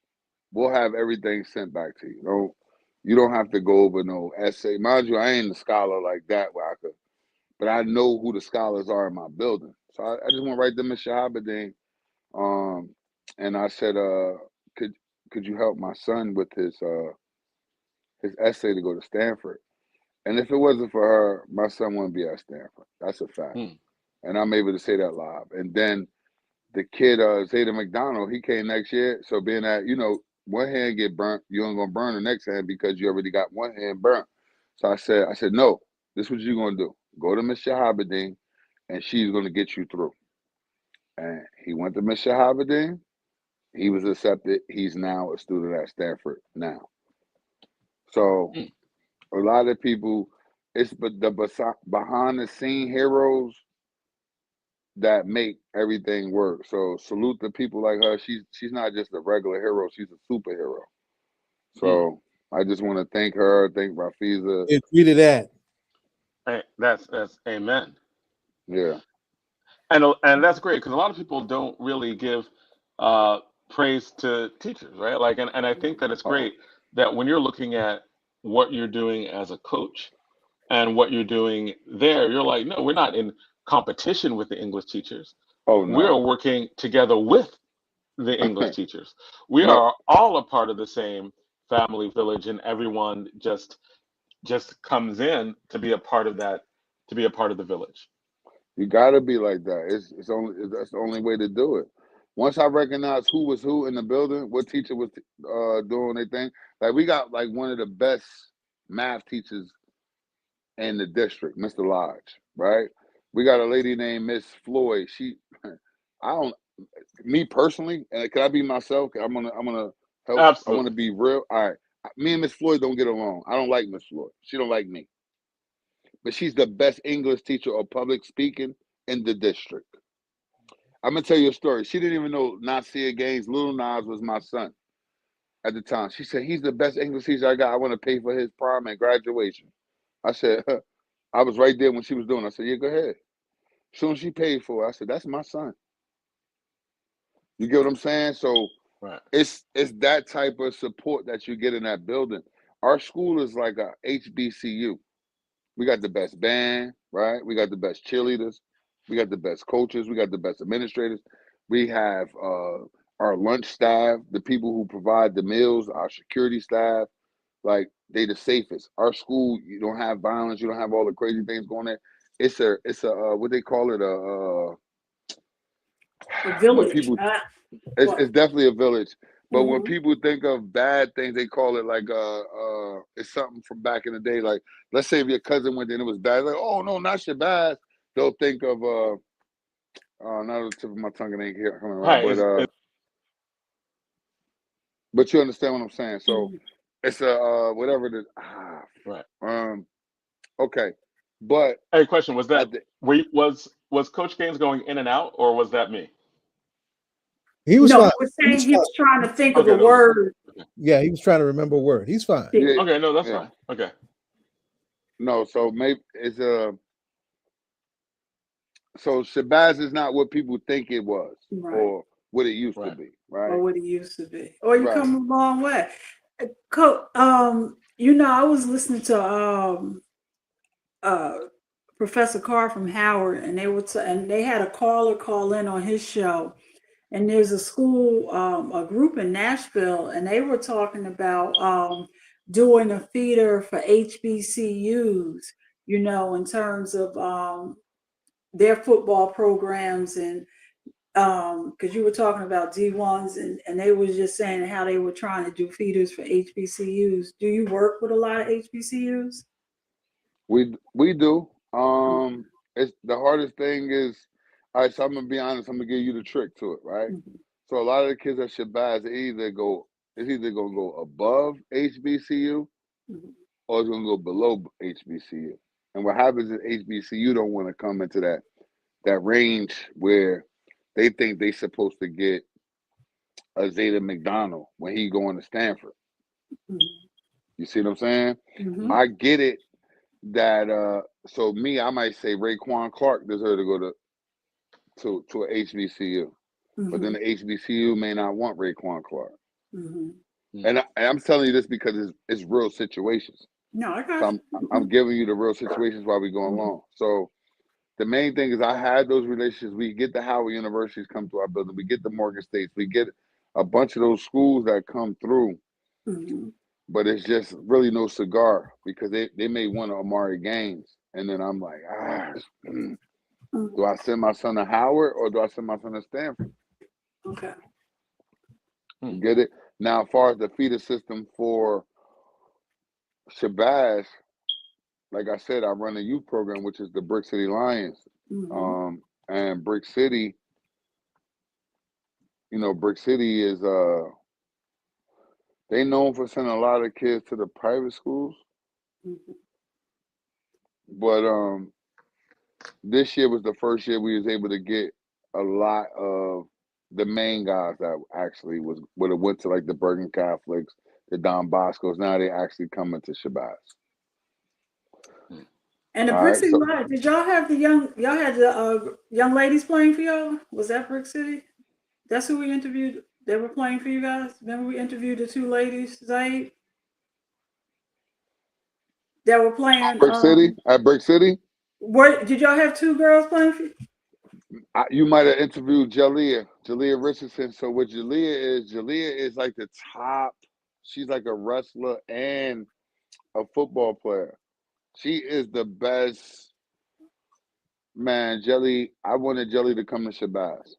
We'll have everything sent back to you. You don't have to go over no essay. Mind you, I ain't a scholar like that where I could, but I know who the scholars are in my building. So I just went right to Ms. Shahabadeen. And I said, could you help my son with his essay to go to Stanford? And if it wasn't for her, my son wouldn't be at Stanford. That's a fact. And I'm able to say that live. And then the kid, Zeta McDonald, he came next year. So being that, one hand get burnt, you ain't gonna burn the next hand because you already got one hand burnt. So I said, no, this is what you're going to do. Go to Miss Shahabadin, and she's going to get you through. And he went to Miss Shahabadin. He was accepted. He's now a student at Stanford now. So a lot of people, it's the behind the scene heroes that make everything work. So salute to people like her. She's not just a regular hero. She's a superhero. So I just want to thank her. Thank Rafiza. Agree to that. Hey, that's amen. Yeah. And that's great, because a lot of people don't really give praise to teachers, right? Like, and I think that it's great that when you're looking at what you're doing as a coach and what you're doing there, you're like, no, we're not in competition with the English teachers. Oh no. We're working together with the English teachers. We No. are all a part of the same family village, and everyone just comes in to be a part of that, to be a part of the village. You gotta be like that. That's the only way to do it. Once I recognized who was who in the building, what teacher was doing their thing. Like we got like one of the best math teachers in the district, Mr. Lodge, right? We got a lady named Miss Floyd. Me personally, and can I be myself? I'm gonna help. Absolutely. I want to be real. All right, me and Miss Floyd don't get along. I don't like Miss Floyd. She don't like me. But she's the best English teacher of public speaking in the district. I'm gonna tell you a story. She didn't even know Nasir Gaines, Little Nas, was my son at the time. She said, he's the best English teacher I got. I want to pay for his prom and graduation. I said, I was right there when she was doing it. I said, yeah, go ahead. As soon as she paid for it, I said, that's my son. You get what I'm saying? So right. It's that type of support that you get in that building. Our school is like a HBCU. We got the best band, right? We got the best cheerleaders. We got the best coaches. We got the best administrators. We have our lunch staff, the people who provide the meals, our security staff. Like, they the safest. Our school, you don't have violence. You don't have all the crazy things going there. It's a what they call it, a village. It's definitely a village. But when Mhm. people think of bad things, they call it like it's something from back in the day. Like, let's say if your cousin went there and it was bad, like, oh no, not Shabazz. They'll think of not the tip of my tongue, it ain't here coming right. Right, but you understand what I'm saying. So Mhm. it's a whatever it is. right. Okay. But Hey, question, was that was Coach Gaines going in and out, or was that me? He was No, fine. I was saying he was trying to think of Okay, a word. Yeah, he was trying to remember a word. He's fine. Yeah. Okay, no, that's fine. Okay. No, so maybe it's so Shabazz is not what people think it was, Right. or what it used to be, right? Or what it used to be. Or you Right. come a long way. I was listening to Professor Carr from Howard, and they had a caller call in on his show. And there's a school, a group in Nashville, and they were talking about doing a feeder for HBCUs, in terms of their football programs, and because you were talking about D1s, and they was just saying how they were trying to do feeders for HBCUs. Do you work with a lot of HBCUs? We do. It's the hardest thing is, all right, so I'm gonna be honest, I'm gonna give you the trick to it, right? Mm-hmm. So a lot of the kids at Shabazz, it's either gonna go above HBCU Mm-hmm. or it's gonna go below HBCU. And what happens is HBCU don't want to come into that range where they think they supposed to get a Zeta McDonald when he going to Stanford. Mm-hmm. You see what I'm saying? Mm-hmm. I get it that so me, I might say Raekwon Clark deserves to go to an HBCU. Mm-hmm. But then the HBCU may not want Raekwon Clark. Mm-hmm. And I'm telling you this because it's real situations. No, I got So I'm giving you the real situations while we go along. So the main thing is I had those relationships. We get the Howard Universities come to our building. We get the Morgan States. We get a bunch of those schools that come through. Mm-hmm. But it's just really no cigar because they may want Amari Gaines. And then I'm like, do I send my son to Howard or do I send my son to Stanford? Okay. You get it? Now, as far as the feeder system for Shabazz, like I said, I run a youth program, which is the Brick City Lions. And Brick City, Brick City is they known for sending a lot of kids to the private schools. But this year was the first year we was able to get a lot of the main guys that actually would have went to like the Bergen Catholics, the Don Boscos. Now they actually coming to Shabazz. And the Brick City Lions, did y'all have y'all had the young ladies playing for y'all? Was that Brick City? That's who we interviewed. They were playing for you guys. Remember we interviewed the two ladies, Zaid? That were playing Brick City? At Brick City? Did y'all have two girls playing for you? You might have interviewed Jalea Richardson. So what Jalea is like the top. She's like a wrestler and a football player. She is the best. Man, I wanted Jelly to come to Shabazz.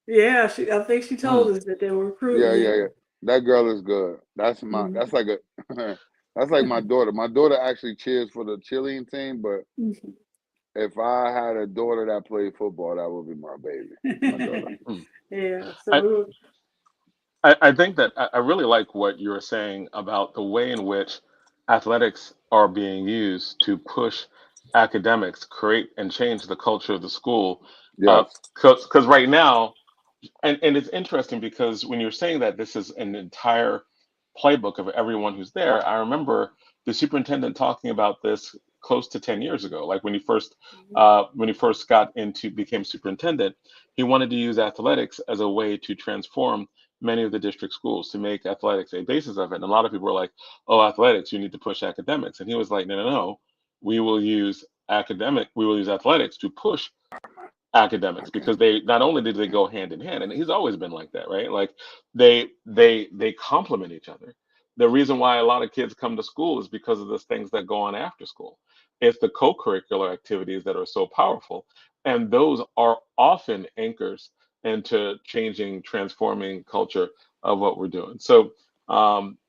Yeah, I think she told us that they were recruiting. Yeah. That girl is good. That's that's like that's like my daughter. My daughter actually cheers for the cheerleading team, but if I had a daughter that played football, that would be my baby. My daughter. Yeah. So I think that I really like what you're saying about the way in which athletics are being used to push academics, create and change the culture of the school. Yes. Because right now, and it's interesting because when you're saying that this is an entire playbook of everyone who's there, I remember the superintendent talking about this close to 10 years ago. Like when he first became superintendent, he wanted to use athletics as a way to transform many of the district schools, to make athletics a basis of it. And a lot of people were like, oh, athletics, you need to push academics. And he was like, no, we will use athletics to push academics, because they not only did they go hand in hand, and he's always been like that, right? Like they complement each other. The reason why a lot of kids come to school is because of the things that go on after school. It's the co-curricular activities that are so powerful, and those are often anchors into transforming culture of what we're doing. So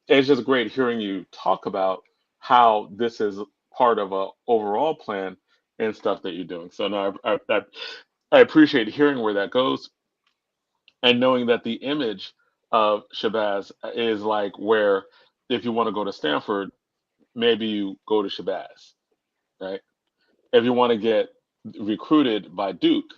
it's just great hearing you talk about how this is part of a overall plan and stuff that you're doing. So now I appreciate hearing where that goes, and knowing that the image of Shabazz is like where, if you want to go to Stanford, maybe you go to Shabazz, right? If you want to get recruited by Duke,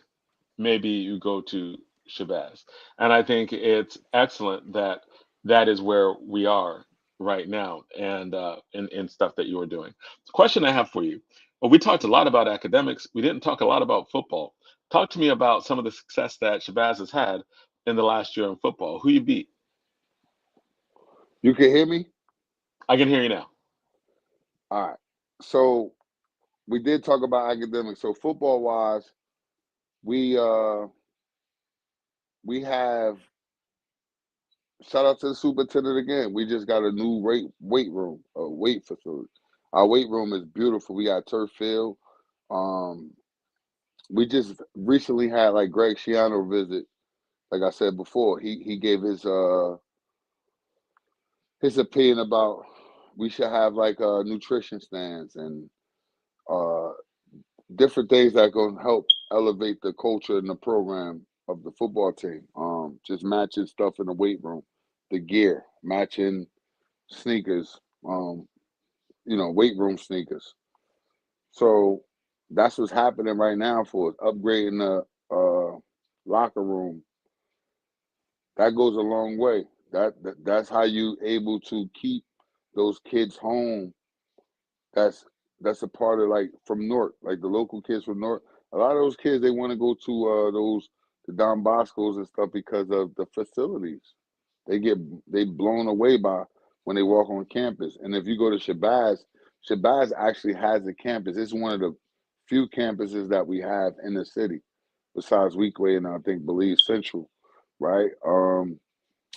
maybe you go to Shabazz. And I think it's excellent that that is where we are right now, and in stuff that you are doing. The question I have for you: well, we talked a lot about academics. We didn't talk a lot about football. Talk to me about some of the success that Shabazz has had in the last year in football. Who you beat? You can hear me? I can hear you now. All right. So we did talk about academics. So football wise, we have, shout out to the superintendent again. We just got a new weight room, a weight facility. Our weight room is beautiful. We got turf field. We just recently had like Greg Schiano visit. Like I said before, he gave his opinion about we should have like nutrition stands and different things that going to help elevate the culture and the program of the football team. Just matching stuff in the weight room, the gear, matching sneakers, weight room sneakers. So that's what's happening right now for us, upgrading the locker room. That goes a long way. That's how you able to keep those kids home. That's a part of, like, from North, like the local kids from North. A lot of those kids, they want to go to the Don Boscos and stuff because of the facilities. They blown away by when they walk on campus. And if you go to Shabazz actually has a campus. It's one of the few campuses that we have in the city, besides Weekway and I think Belize Central, right?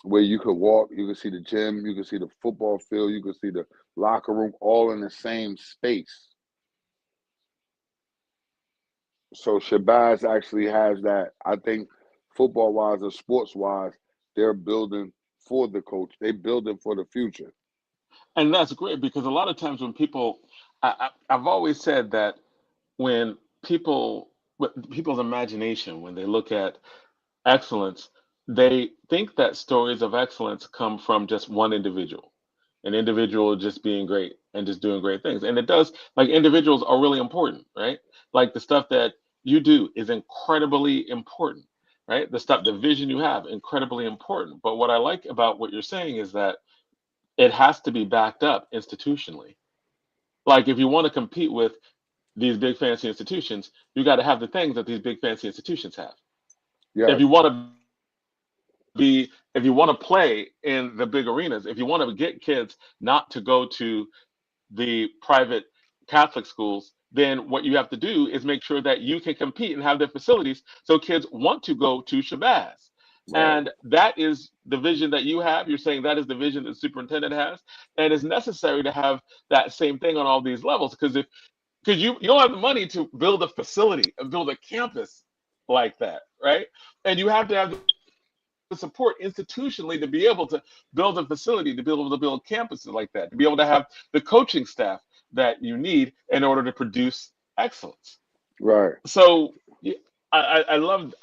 Where you could walk, you could see the gym, you could see the football field, you could see the locker room, all in the same space. So Shabazz actually has that. I think football-wise or sports-wise, they're building for the coach. They're building for the future. And that's great, because a lot of times when people I've always said that when people's imagination, when they look at excellence, they think that stories of excellence come from just one individual, an individual just being great and just doing great things. And it does, like individuals are really important, right? Like the stuff that you do is incredibly important, right? The vision you have, incredibly important. But what I like about what you're saying is that it has to be backed up institutionally. Like if you want to compete with these big fancy institutions, you got to have the things that these big fancy institutions have. If Yes. you want to if you want to play in the big arenas, if you want to get kids not to go to the private Catholic schools, then what you have to do is make sure that you can compete and have the facilities so kids want to go to Shabazz. Right. And that is the vision that you have. You're saying that is the vision that the superintendent has. And it's necessary to have that same thing on all these levels because you don't have the money to build a facility and build a campus like that, right? And you have to have the support institutionally to be able to build a facility, to be able to build campuses like that, to be able to have the coaching staff that you need in order to produce excellence. Right. So I love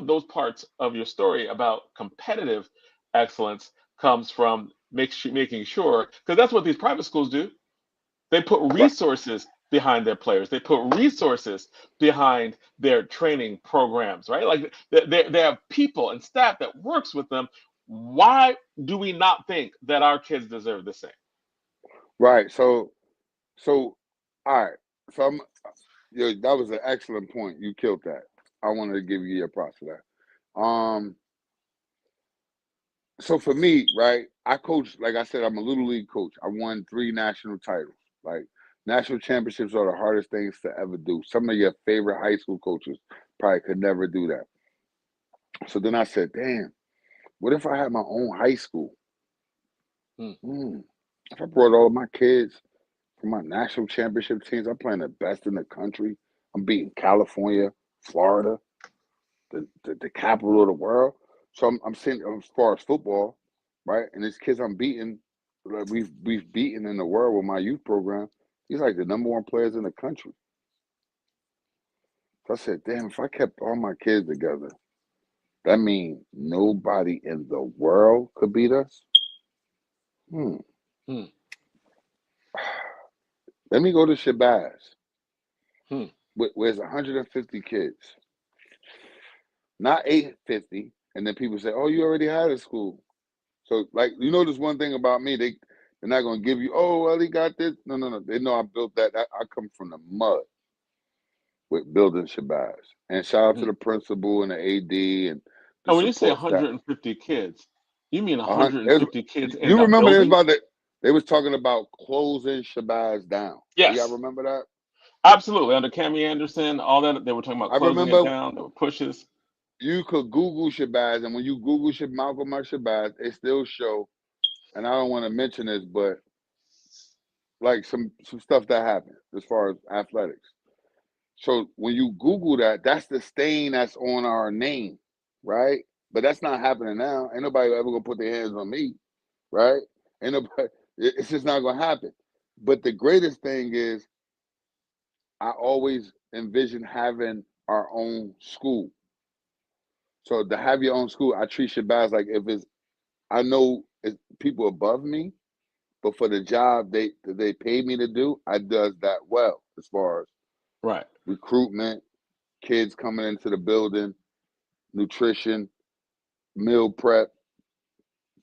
those parts of your story about competitive excellence comes from making sure, because that's what these private schools do. They put Right. resources behind their players. They put resources behind their training programs, right? Like they have people and staff that works with them. Why do we not think that our kids deserve the same? Right. So all right. So that was an excellent point. You killed that. I wanted to give you your props for that. So for me, right, I coach, like I said, I'm a little league coach. I won 3 national titles. Like national championships are the hardest things to ever do. Some of your favorite high school coaches probably could never do that. So then I said, damn, what if I had my own high school? If I brought all of my kids for my national championship teams, I'm playing the best in the country. I'm beating California, Florida, the capital of the world. So I'm saying as far as football, right? And these kids I'm beating, like we've beaten in the world with my youth program. He's like the #1 players in the country. So I said, damn, if I kept all my kids together, that means nobody in the world could beat us. Hmm. Let me go to Shabazz, Hmm. where there's 150 kids, not 850. And then people say, oh, you already had a school. So, like, this one thing about me, they're not going to give you, oh, well, he got this. No. They know I built that. I come from the mud with building Shabazz. And shout out to the principal and the AD and the And when you say support staff. 150 kids, you mean 150 kids in You the remember building? they was talking about closing Shabazz down. Do y'all Yes, remember that? absolutely. Under Cammie Anderson, all that, they were talking about I closing it remember down. There were pushes. you could Google Shabazz, and when you Google Malcolm X Shabazz, it still show, and I don't want to mention this, but like some stuff that happened as far as athletics. So when you Google that, that's the stain that's on our name, right? But that's not happening now. Ain't nobody ever gonna put their hands on me, right? Ain't nobody. It's just not gonna happen. But the greatest thing is, I always envision having our own school. So to have your own school, I treat Shabazz like if it's, I know it's people above me, but for the job they pay me to do, I does that well as far as Right. recruitment, kids coming into the building, nutrition, meal prep,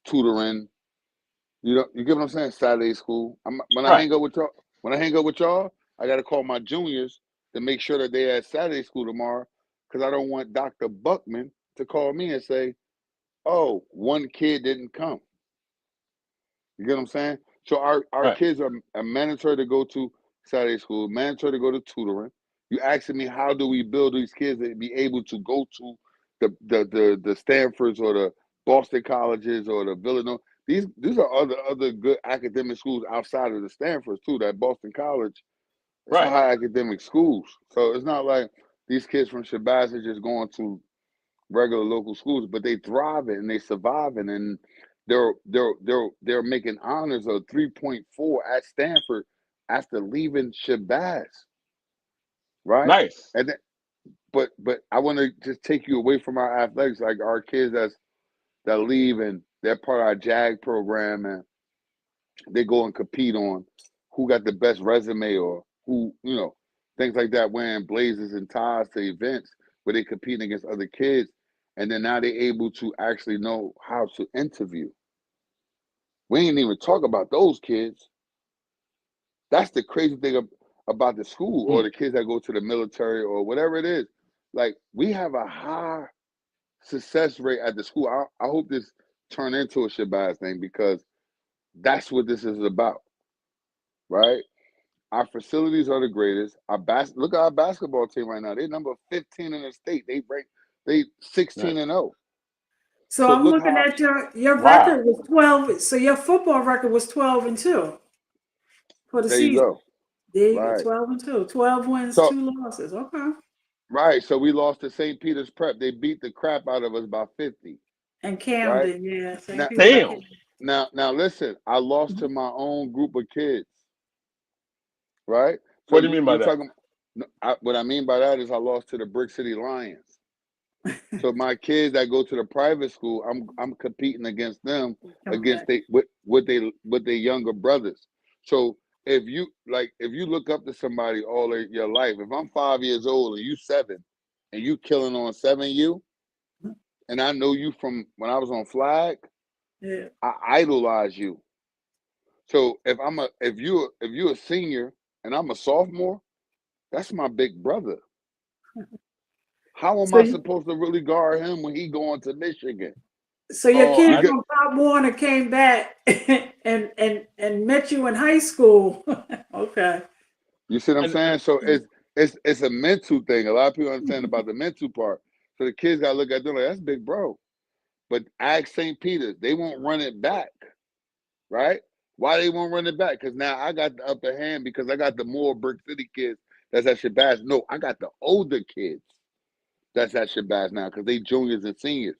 tutoring. You get what I'm saying? Saturday school. When I Right. hang out with y'all, I got to call my juniors to make sure that they at Saturday school tomorrow, because I don't want Dr. Buckman to call me and say, "Oh, one kid didn't come." You get what I'm saying? So our Right. kids are mandatory to go to Saturday school, mandatory to go to tutoring. You asking me how do we build these kids to be able to go to the Stanfords or the Boston colleges or the Villanova? These are other good academic schools outside of the Stanfords too. That Boston College, it's a Right. high academic schools. So it's not like these kids from Shabazz are just going to regular local schools, but they thriving and they surviving, and they're making honors of 3.4 at Stanford after leaving Shabazz, right? Nice. And then, but I want to just take you away from our athletics, like our kids that leave and they're part of our JAG program and they go and compete on who got the best resume or who, things like that, wearing blazers and ties to events where they competing against other kids. And then now they're able to actually know how to interview. We ain't even talk about those kids. That's the crazy thing about the school or the kids that go to the military or whatever it is. Like, we have a high success rate at the school. I hope this turn into a Shabazz thing because that's what this is about, right? Our facilities are the greatest. Look at our basketball team right now. They're number 15 in the state. They 16-0. So I'm looking at your record was 12. So your football record was 12-2 for the season. You go. There you go, 12-2. 12 wins, 2 losses. Okay. Right. So we lost to St. Peter's Prep. They beat the crap out of us by 50. And Camden, yeah. Damn. Now listen, I lost to my own group of kids. Right? So what do you mean by that? What I mean by that is I lost to the Brick City Lions. So my kids that go to the private school, I'm competing against them against with their younger brothers. So if you look up to somebody all of your life, if I'm 5 years old and you 7 and you killing on 7U, and I know you from when I was on flag, I idolize you. So if you're a senior and I'm a sophomore, that's my big brother. How am I supposed to really guard him when he going to Michigan? So your kid from Pop Warner came back and met you in high school. Okay. You see what I'm saying? So it's a mental thing. A lot of people understand about the mental part. So the kids gotta look at them like, that's big bro. But ask St. Peter's, they won't run it back. Right? Why they won't run it back? Because now I got the upper hand because I got the more Brick City kids that's at Shabazz. No, I got the older kids that's at Shabazz now because they juniors and seniors.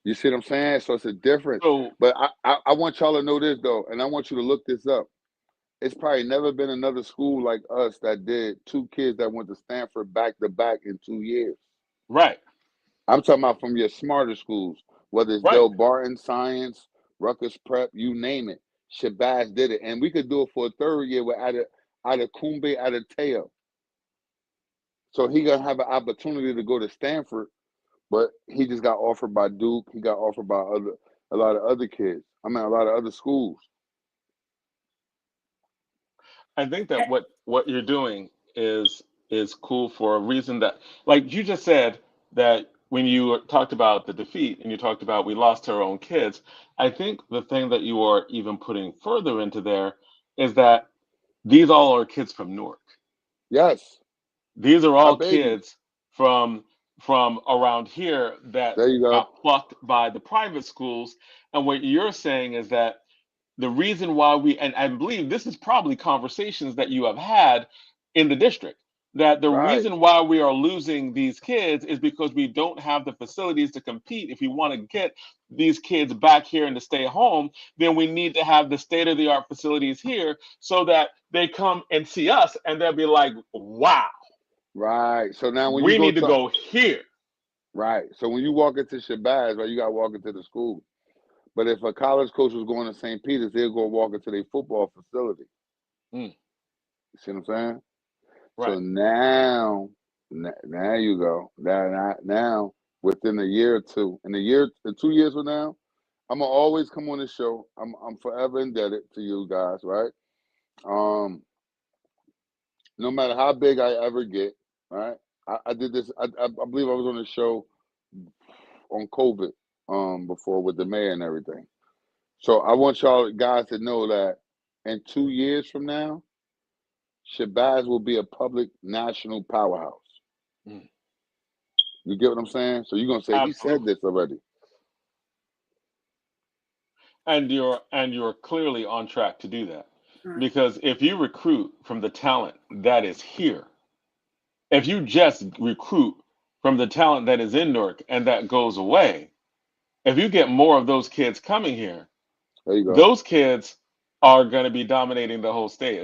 You see what I'm saying? So it's a difference. But I want y'all to know this, though, and I want you to look this up. It's probably never been another school like us that did 2 kids that went to Stanford back-to-back in 2 years. Right. I'm talking about from your smarter schools, whether it's Del Barton Science, Rutgers Prep, you name it. Shabazz did it. And we could do it for a 3rd year with Adekumbe Adeteo. So he going to have an opportunity to go to Stanford, but he just got offered by Duke. He got offered by a lot of other kids. I mean, a lot of other schools. I think that what you're doing is cool for a reason that, like you just said, that when you talked about the defeat and you talked about we lost to our own kids, I think the thing that you are even putting further into there is that these all are kids from Newark. Yes. These are all kids from around here that got plucked by the private schools. And what you're saying is that the reason why and I believe this is probably conversations that you have had in the district, that the reason why we are losing these kids is because we don't have the facilities to compete. If we want to get these kids back here and to stay home, then we need to have the state-of-the-art facilities here so that they come and see us and they'll be like, wow. Right. So now when we need to go here. Right. So when you walk into Shabazz, right, you got to walk into the school. But if a college coach was going to St. Peter's, they'll go walk into their football facility. You see what I'm saying? Right. So now you go. Now, within a year or two, in 2 years from now, I'm gonna always come on the show. I'm forever indebted to you guys, right? No matter how big I ever get, right? I did this. I believe I was on the show on COVID before with the mayor and everything. So I want y'all guys to know that in 2 years from now, Shabazz will be a public national powerhouse. You get what I'm saying? So you're gonna say he said this already. And you're clearly on track to do that. Because if you recruit from the talent that is here, if you just recruit from the talent that is in Newark and that goes away, if you get more of those kids coming here, there you go. Those kids are going to be dominating the whole state.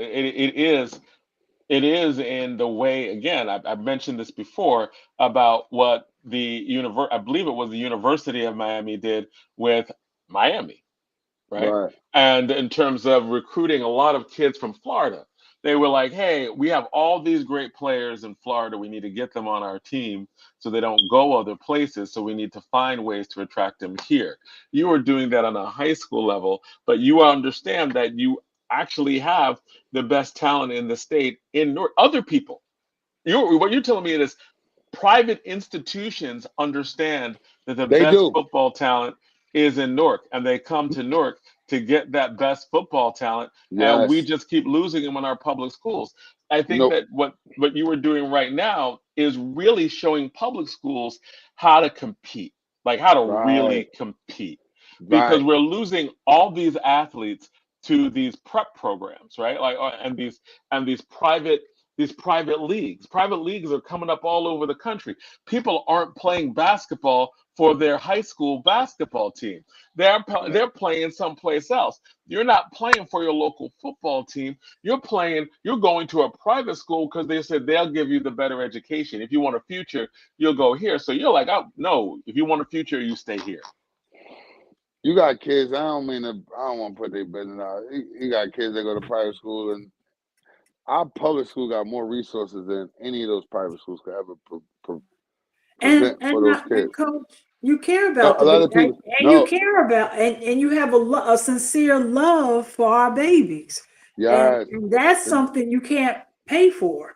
It is in the way, again, I've mentioned this before about what I believe it was the University of Miami did with Miami, right? Right. And in terms of recruiting a lot of kids from Florida, they were like, hey, we have all these great players in Florida. We need to get them on our team so they don't go other places. So we need to find ways to attract them here. You are doing that on a high school level, but you understand that you actually have the best talent in the state in other people. What you're telling me is private institutions understand that the They best do. football talent is in Newark, and they come to Newark to get that best football talent, and we Yes. just keep losing them in our public schools. I think No. that what you are doing right now is really showing public schools how to compete, like how to Right. really compete, because Right. we're losing all these athletes to these prep programs, right? Like and these private leagues. Private leagues are coming up all over the country. People aren't playing basketball for their high school basketball team. They're playing someplace else. You're not playing for your local football team. You're going to a private school because they said they'll give you the better education. If you want a future, you'll go here. So you're like, oh no, if you want a future, you stay here. You got kids. I don't want to put their business out. You got kids that go to private school, and our public school got more resources than any of those private schools could ever present for those kids. Coach, you care No, about a the lot baby, of people. and you No. care about, and you have a sincere love for our babies, Yes. and that's something you can't pay for.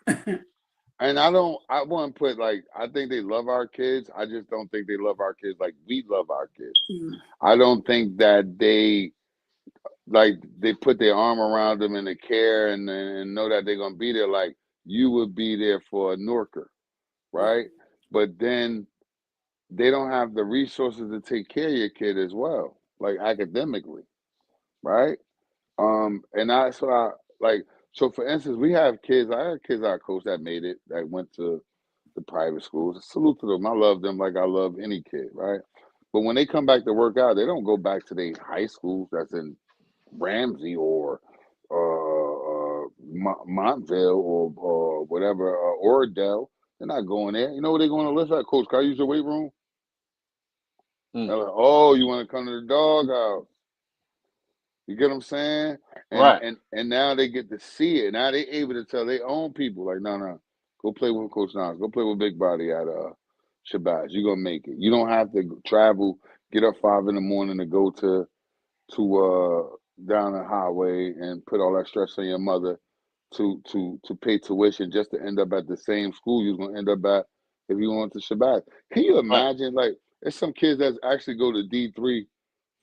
And I want to put, like, I think they love our kids. I just don't think they love our kids like we love our kids. I don't think that they put their arm around them and they care and know that they're going to be there like you would be there for a Norker, right? But then they don't have the resources to take care of your kid as well, like academically, right? And that's what I like. So, for instance, I had kids I coached that made it, that went to the private schools. Salute to them. I love them like I love any kid, right? But when they come back to work out, they don't go back to their high schools that's in Ramsey or Montville or whatever, Oradell. They're not going there. You know what they're going to lift at? Coach, can I use your weight room? They're like, oh, you want to come to the doghouse? You get what I'm saying? Right. And now they get to see it. Now they able to tell their own people, like, no, go play with Coach Nas. Go play with Big Body at Shabazz. You're gonna make it. You don't have to travel, get up 5 a.m. to go to down the highway and put all that stress on your mother to pay tuition just to end up at the same school you're gonna end up at if you went to Shabazz. Can you imagine? Like, there's some kids that actually go to D3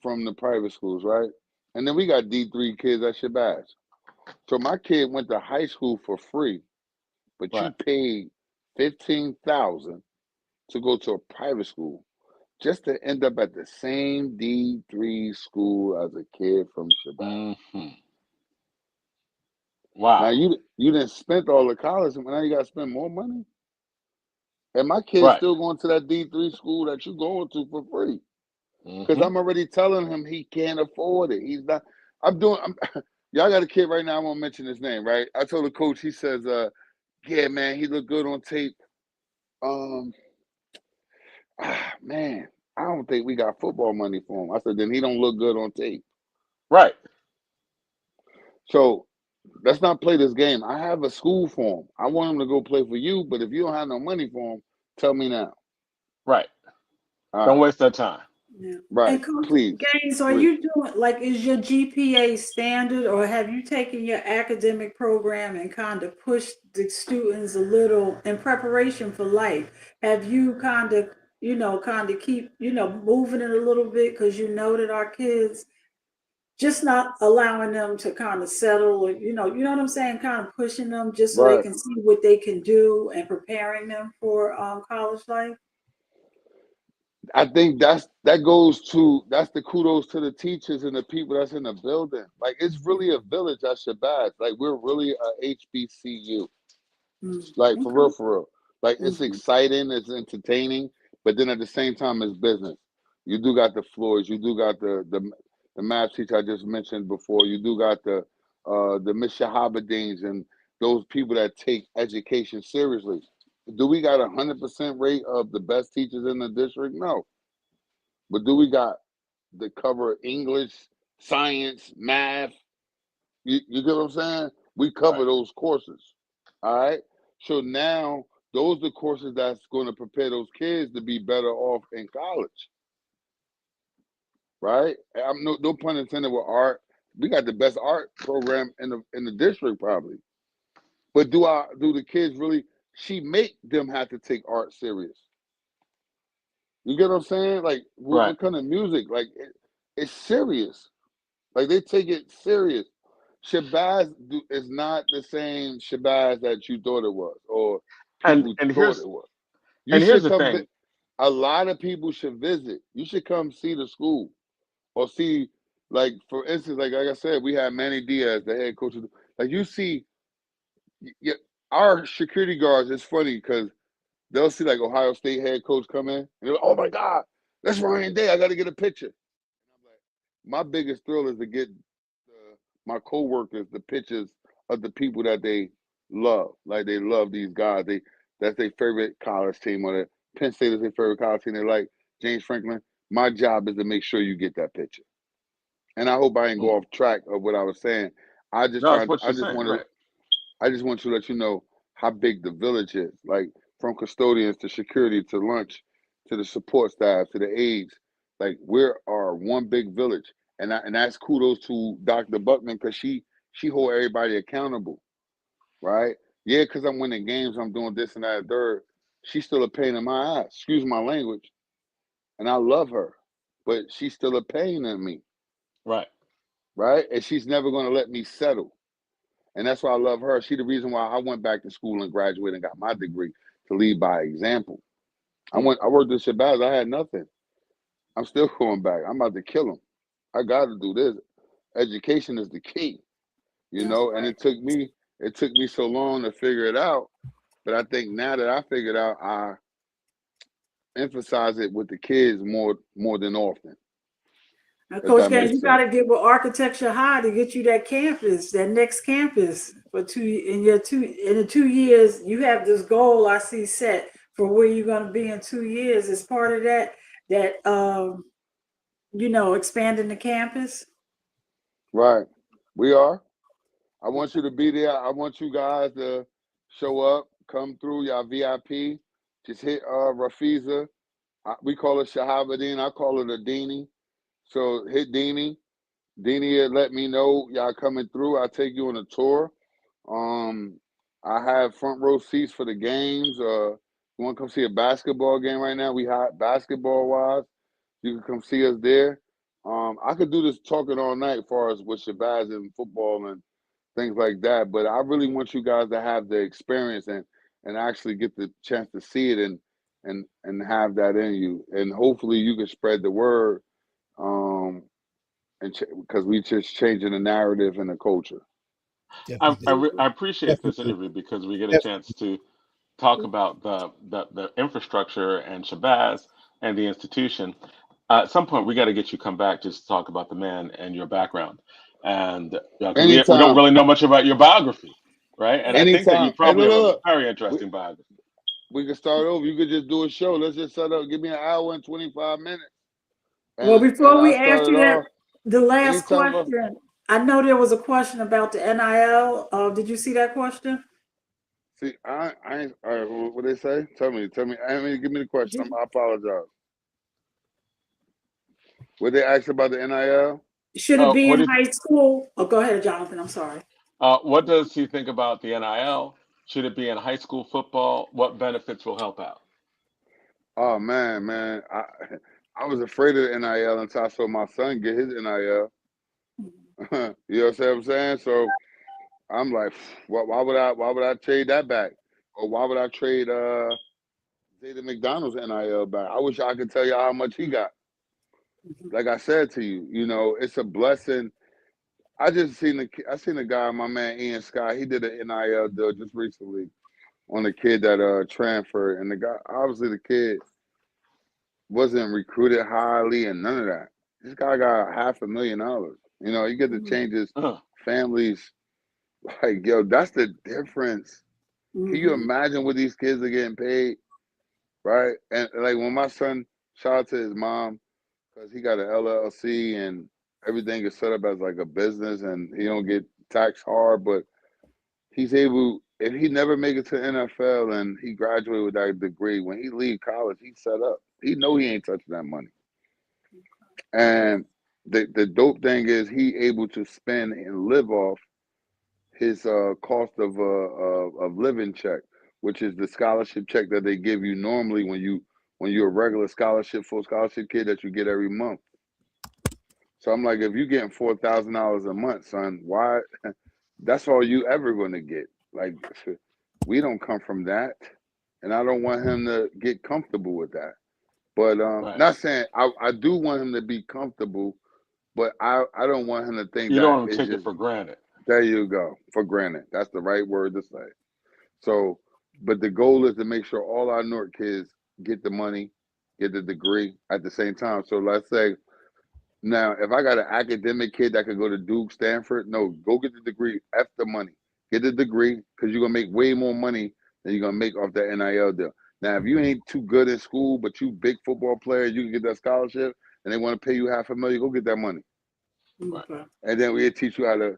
from the private schools, right? And then we got D3 kids at Shabazz. So my kid went to high school for free, but you paid $15,000 to go to a private school just to end up at the same D3 school as a kid from Shabazz. Wow. Now you didn't spend all the college, and now you got to spend more money. And my kid's still going to that D3 school that you're going to for free. Because I'm already telling him he can't afford it. He's not. Y'all got a kid right now. I won't mention his name, right? I told the coach. He says, "Yeah, man, he looked good on tape." Man, I don't think we got football money for him. I said, then he don't look good on tape. Right. So let's not play this game. I have a school for him. I want him to go play for you. But if you don't have no money for him, tell me now. Right. Don't waste that time. Yeah. Right. And Coach Please. Gaines, are you doing, like, is your GPA standard, or have you taken your academic program and kind of pushed the students a little in preparation for life? Have you kind of keep, moving it a little bit, because you know that our kids, just not allowing them to kind of settle, or, you know what I'm saying? Kind of pushing them just so they can see what they can do and preparing them for college life? I think that's the kudos to the teachers and the people that's in the building. Like, it's really a village at Shabazz. Like, we're really a HBCU. Like, for real. Like, it's exciting, it's entertaining, but then at the same time, it's business. You do got the floors, you do got the the math teacher I just mentioned before. You do got the Miss Shahabadines and those people that take education seriously. Do we got 100% rate of the best teachers in the district? No. But do we got the cover English, science, math? You get what I'm saying? We cover those courses. All right. So now those are the courses that's going to prepare those kids to be better off in college. Right? I'm no pun intended with art. We got the best art program in the district probably. But do the kids really? She make them have to take art serious. You get what I'm saying? Like when it comes to music, like it's serious. Like they take it serious. Shabazz is not the same Shabazz that you thought it was, or people thought it was. Here's the thing. A lot of people should visit. You should come see the school, or see, like for instance, like I said, we had Manny Diaz, the head coach. Like you see, our security guards. It's funny because they'll see like Ohio State head coach come in, and they're like, "Oh my God, that's Ryan Day. I got to get a picture." And I'm like, my biggest thrill is to get my coworkers the pictures of the people that they love. Like they love these guys. That's their favorite college team, or the Penn State is their favorite college team. They like James Franklin. My job is to make sure you get that picture. And I hope I didn't go off track of what I was saying. I just want to let you know how big the village is. Like from custodians to security to lunch to the support staff to the aides. Like we are one big village. And that's kudos to Dr. Buckman because she hold everybody accountable, right? Yeah, because I'm winning games, I'm doing this and that, third. She's still a pain in my ass. Excuse my language. And I love her, but she's still a pain in me. Right. Right? And she's never going to let me settle. And that's why I love her. She's the reason why I went back to school and graduated and got my degree, to lead by example. I worked at Shabazz. I had nothing. I'm still going back. I'm about to kill him. I got to do this. Education is the key, you know. And it took me so long to figure it out. But I think now that I figured out, I emphasize it with the kids more than often. Now, Coach Gaines, you got to get with Architecture High to get you that campus, that next campus for in the 2 years. You have this goal I see set for where you're going to be in 2 years. As part of that expanding the campus. Right, we are. I want you to be there. I want you guys to show up, come through, y'all VIP. Just hit Rafiza. We call it Shahabadine. I call it a Dini. So hit Dini. Dini let me know y'all coming through. I'll take you on a tour. I have front row seats for the games. You want to come see a basketball game right now? We hot basketball wise. You can come see us there. I could do this talking all night as far as with Shabazz and football and things like that. But I really want you guys to have the experience and actually get the chance to see it and have that in you. And hopefully you can spread the word because we just changing the narrative and the culture. I appreciate this interview because we get a chance to talk about the infrastructure and Shabazz and the institution. At some point, we got to get you come back just to talk about the man and your background. And we don't really know much about your biography, right? And I think that you probably have a very interesting biography. We can start over. You could just do a show. Let's just set up. Give me an hour and 25 minutes. Well, before we ask you that, the last question, I know there was a question about the NIL. Did you see that question? See, I all right, what they say? Tell me. Give me the question. I apologize. What they asked about the NIL? Should it be in high school? Oh, go ahead, Jonathan. I'm sorry. What does he think about the NIL? Should it be in high school football? What benefits will help out? Oh man, I was afraid of the NIL until I saw my son get his NIL. You know what I'm saying? So I'm like, why would I trade that back? Or why would I trade Zayden McDonald's NIL back? I wish I could tell you how much he got. Like I said to you, it's a blessing. I seen a guy, my man Ian Scott. He did an NIL deal just recently on a kid that transferred, and the guy, obviously the kid wasn't recruited highly and none of that. this guy got $500,000. You know, he get to change his family's. Like, yo, that's the difference. Can you imagine what these kids are getting paid, right? And like when my son, shout out to his mom, because he got an LLC and everything is set up as like a business, and he don't get taxed hard, but he's able. If he never make it to NFL and he graduated with that degree, when he leave college, he's set up. He know he ain't touching that money. And the dope thing is he able to spend and live off his cost of living check, which is the scholarship check that they give you normally when you're a regular scholarship, full scholarship kid that you get every month. So I'm like, if you're getting $4,000 a month, son, why? That's all you ever gonna get. Like, we don't come from that, and I don't want him to get comfortable with that. But not saying I do want him to be comfortable, but I don't want him to think you that don't it's take just, it for granted. There you go, for granted. That's the right word to say. So, but the goal is to make sure all our North kids get the money, get the degree at the same time. So let's say, now, if I got an academic kid that could go to Duke, Stanford, no, go get the degree, F the money. Get the degree, because you're going to make way more money than you're going to make off that NIL deal. Now, if you ain't too good in school, but you big football player, you can get that scholarship, and they want to pay you $500,000, go get that money. Okay. And then we'll teach you how to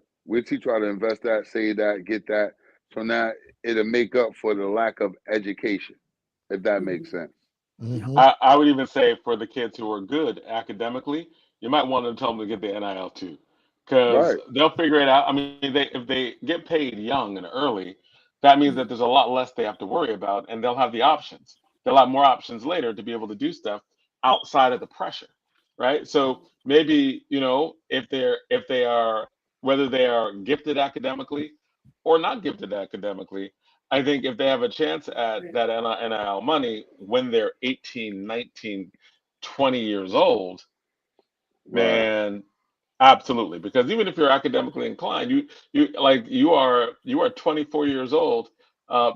invest that, save that, get that. So now it'll make up for the lack of education, if that makes sense. I would even say for the kids who are good academically, you might want to tell them to get the NIL too, because they'll figure it out. I mean, if they get paid young and early, that means that there's a lot less they have to worry about, and they'll have the options. They'll have more options later to be able to do stuff outside of the pressure, right? So maybe, you know, if they are, whether they are gifted academically or not gifted academically, I think if they have a chance at that NIL money when they're 18, 19, 20 years old, man, absolutely. Because even if you're academically inclined, you are 24 years old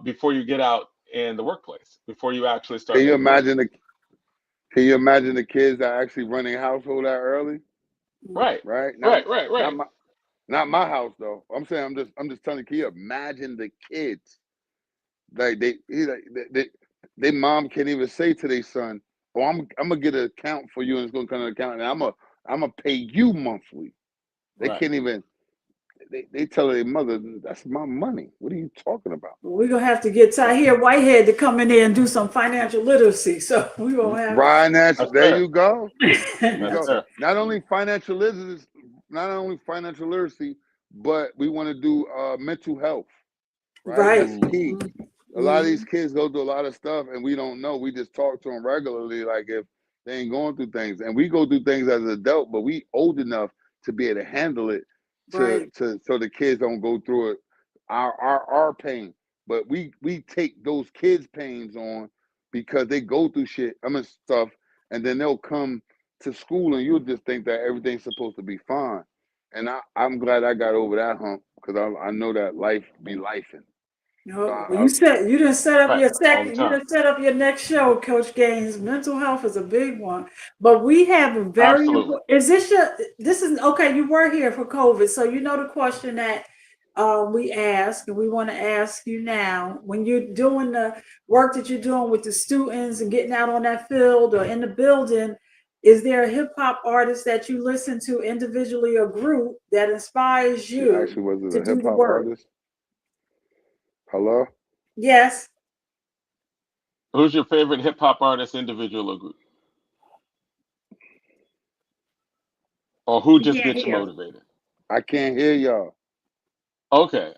before you get out in the workplace, before you actually start. Can you imagine the kids that are actually running household that early? Right. Not my house though. I'm saying I'm just telling you, can you imagine the kids? Like they mom can't even say to their son, "Oh, I'm gonna get an account for you, and it's gonna come to an account, and I'm gonna pay you monthly." They can't even. They tell their mother, "That's my money. What are you talking about?" We're gonna have to get Tahir Whitehead to come in there and do some financial literacy. So we gonna have there you go. That's Not only financial literacy, but we want to do mental health. Right? That's key. A lot of these kids go through a lot of stuff, and we don't know. We just talk to them regularly, like if they ain't going through things, and we go through things as an adult, but we old enough to be able to handle it, so the kids don't go through it. Our pain, but we take those kids' pains on because they go through stuff, and then they'll come to school, and you'll just think that everything's supposed to be fine. And I'm glad I got over that hump, because I know that life be lifing. No, you didn't set up your second. You didn't set up your next show, Coach Gaines. Mental health is a big one, but we have a very. Is this This is okay. You were here for COVID, so you know the question that we ask, and we want to ask you now. When you're doing the work that you're doing with the students and getting out on that field or in the building, is there a hip hop artist that you listen to individually or group that inspires you to do the work? Artist? Hello? Yes. Who's your favorite hip hop artist, individual or group? Or who just gets you motivated? I can't hear y'all. Okay.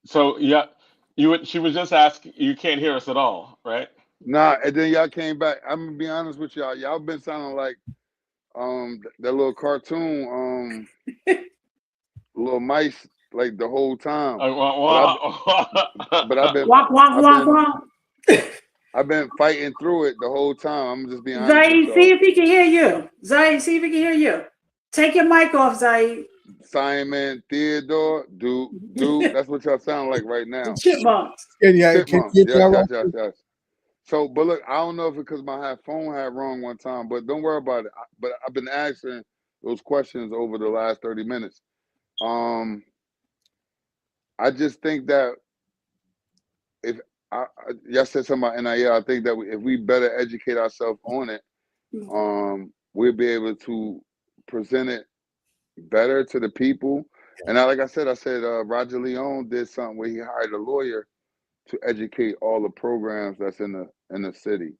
So yeah, she was just asking, you can't hear us at all, right? Nah, and then y'all came back. I'm gonna be honest with y'all. Y'all been sounding like that little cartoon, little mice, like the whole time. But I've been fighting through it the whole time. I'm just being honest. Zaid, see if he can hear you. Zaid, see if he can hear you. Take your mic off, Zaid. Simon, Theodore, Duke. That's what y'all sound like right now. The chipmunks. Chipmunks. Yes. So, but look, I don't know if it's because my phone had wrong one time, but don't worry about it. But I've been asking those questions over the last 30 minutes. I just think that if y'all said something about NIL, I think that if we better educate ourselves on it, we'll be able to present it better to the people. And like I said, Roger Leone did something where he hired a lawyer to educate all the programs that's in the city,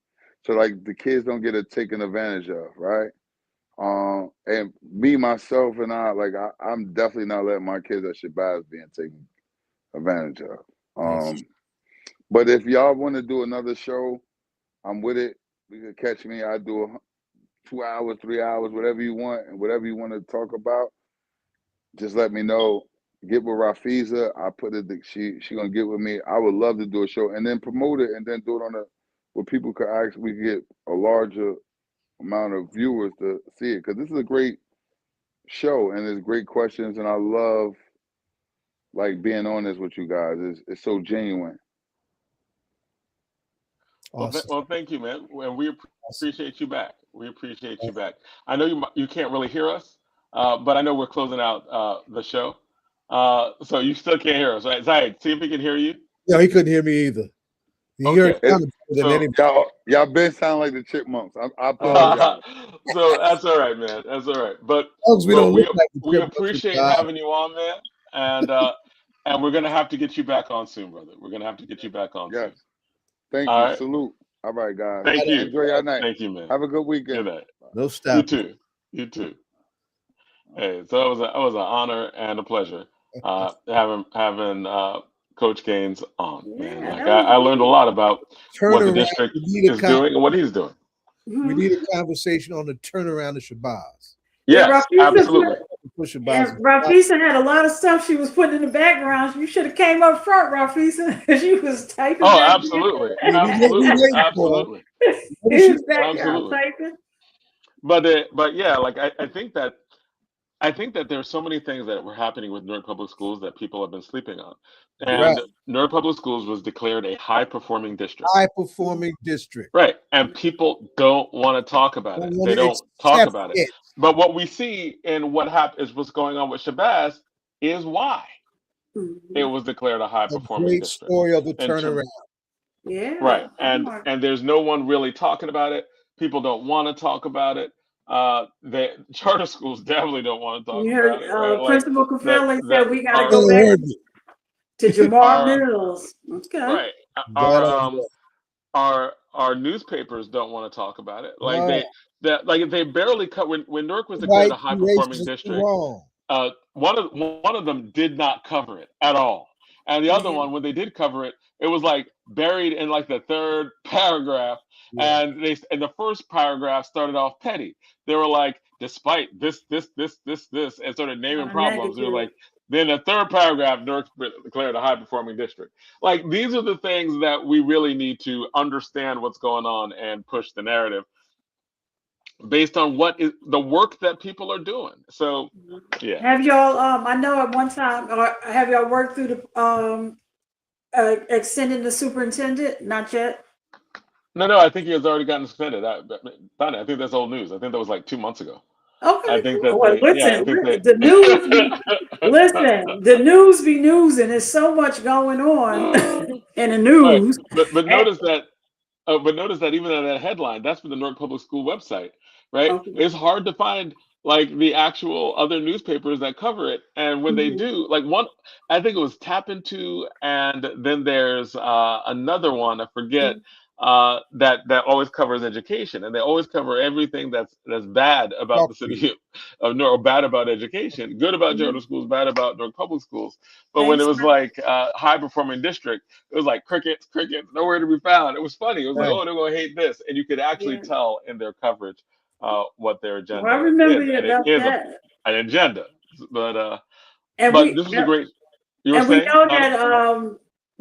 so like the kids don't get taken advantage of, right? And me, myself, and I'm definitely not letting my kids at Shabazz being taken advantage of. Yes. But if y'all want to do another show, I'm with it. You can catch me. I do 2 hours, 3 hours, whatever you want, and whatever you want to talk about. Just let me know. Get with Rafiza. I put it. She gonna get with me. I would love to do a show and then promote it and then do it where people could actually get a larger amount of viewers to see it, because this is a great show and there's great questions, and I love being on this with you guys. It's so genuine. Awesome. Well, thank you, man, and we appreciate you back. We appreciate you back. I know you can't really hear us, but I know we're closing out the show, so you still can't hear us, right? Zaid, see if he can hear you. No, he couldn't hear me either. He heard y'all been sound like the chipmunks. I apologize. So that's all right, man. That's all right. But we appreciate having you on, man, and we're gonna have to get you back on soon, brother. We're gonna have to get you back on soon. Thank you. Right. Salute. All right, guys. Thank you. Enjoy your night. Thank you, man. Have a good weekend. Good night. No stop. You too. You too. Hey, so it was an honor and a pleasure having Coach Gaines on. Man, I learned a lot about what the district is doing and what he's doing. We need a conversation on the turnaround of Shabazz. Yes, absolutely. Rafisa had a lot of stuff she was putting in the background. You should have came up front, Rafisa. She was typing. Oh, absolutely. Absolutely. But yeah, I think that there's so many things that were happening with Newark Public Schools that people have been sleeping on. And Newark Public Schools was declared a high-performing district. High-performing district. Right. And people don't want to talk about it. They don't talk about it. But what we see in what's going on with Shabazz is why it was declared a high-performing district. Great story of the turnaround. Yeah. Right. And there's no one really talking about it. People don't want to talk about it. The charter schools definitely don't want to talk about it. Right? Principal Kafeli said we got to go back to Jamar Mills. Okay. Right. Our newspapers don't want to talk about it. They barely cut when Newark was declared a high performing district. One of them did not cover it at all, and the other one, when they did cover it, it was buried in the third paragraph. Yeah. And the first paragraph started off petty. They were despite this, and started naming problems. They were then the third paragraph, Newark declared a high-performing district. These are the things that we really need to understand what's going on and push the narrative based on what is the work that people are doing. So, yeah. Have y'all? I know at one time, or have y'all worked through the extending the superintendent? Not yet. No, I think he has already gotten suspended. I think that's old news. I think that was 2 months ago. Okay. I think that the news be news, and there's so much going on in the news. Right. But notice that. But notice that even on that headline, that's from the Newark Public School website, right? Okay. It's hard to find the actual other newspapers that cover it, and when they do, one, I think it was Tap Into, and then there's another one I forget. That always covers education, and they always cover everything that's bad about the city of Newark, bad about education, good about charter schools, bad about Newark Public Schools. But when it was high performing district, it was crickets, nowhere to be found. It was funny. It was oh, they're going to hate this, and you could actually tell in their coverage what their agenda. Well, I remember is. about that. An agenda, but this was a great. You were saying?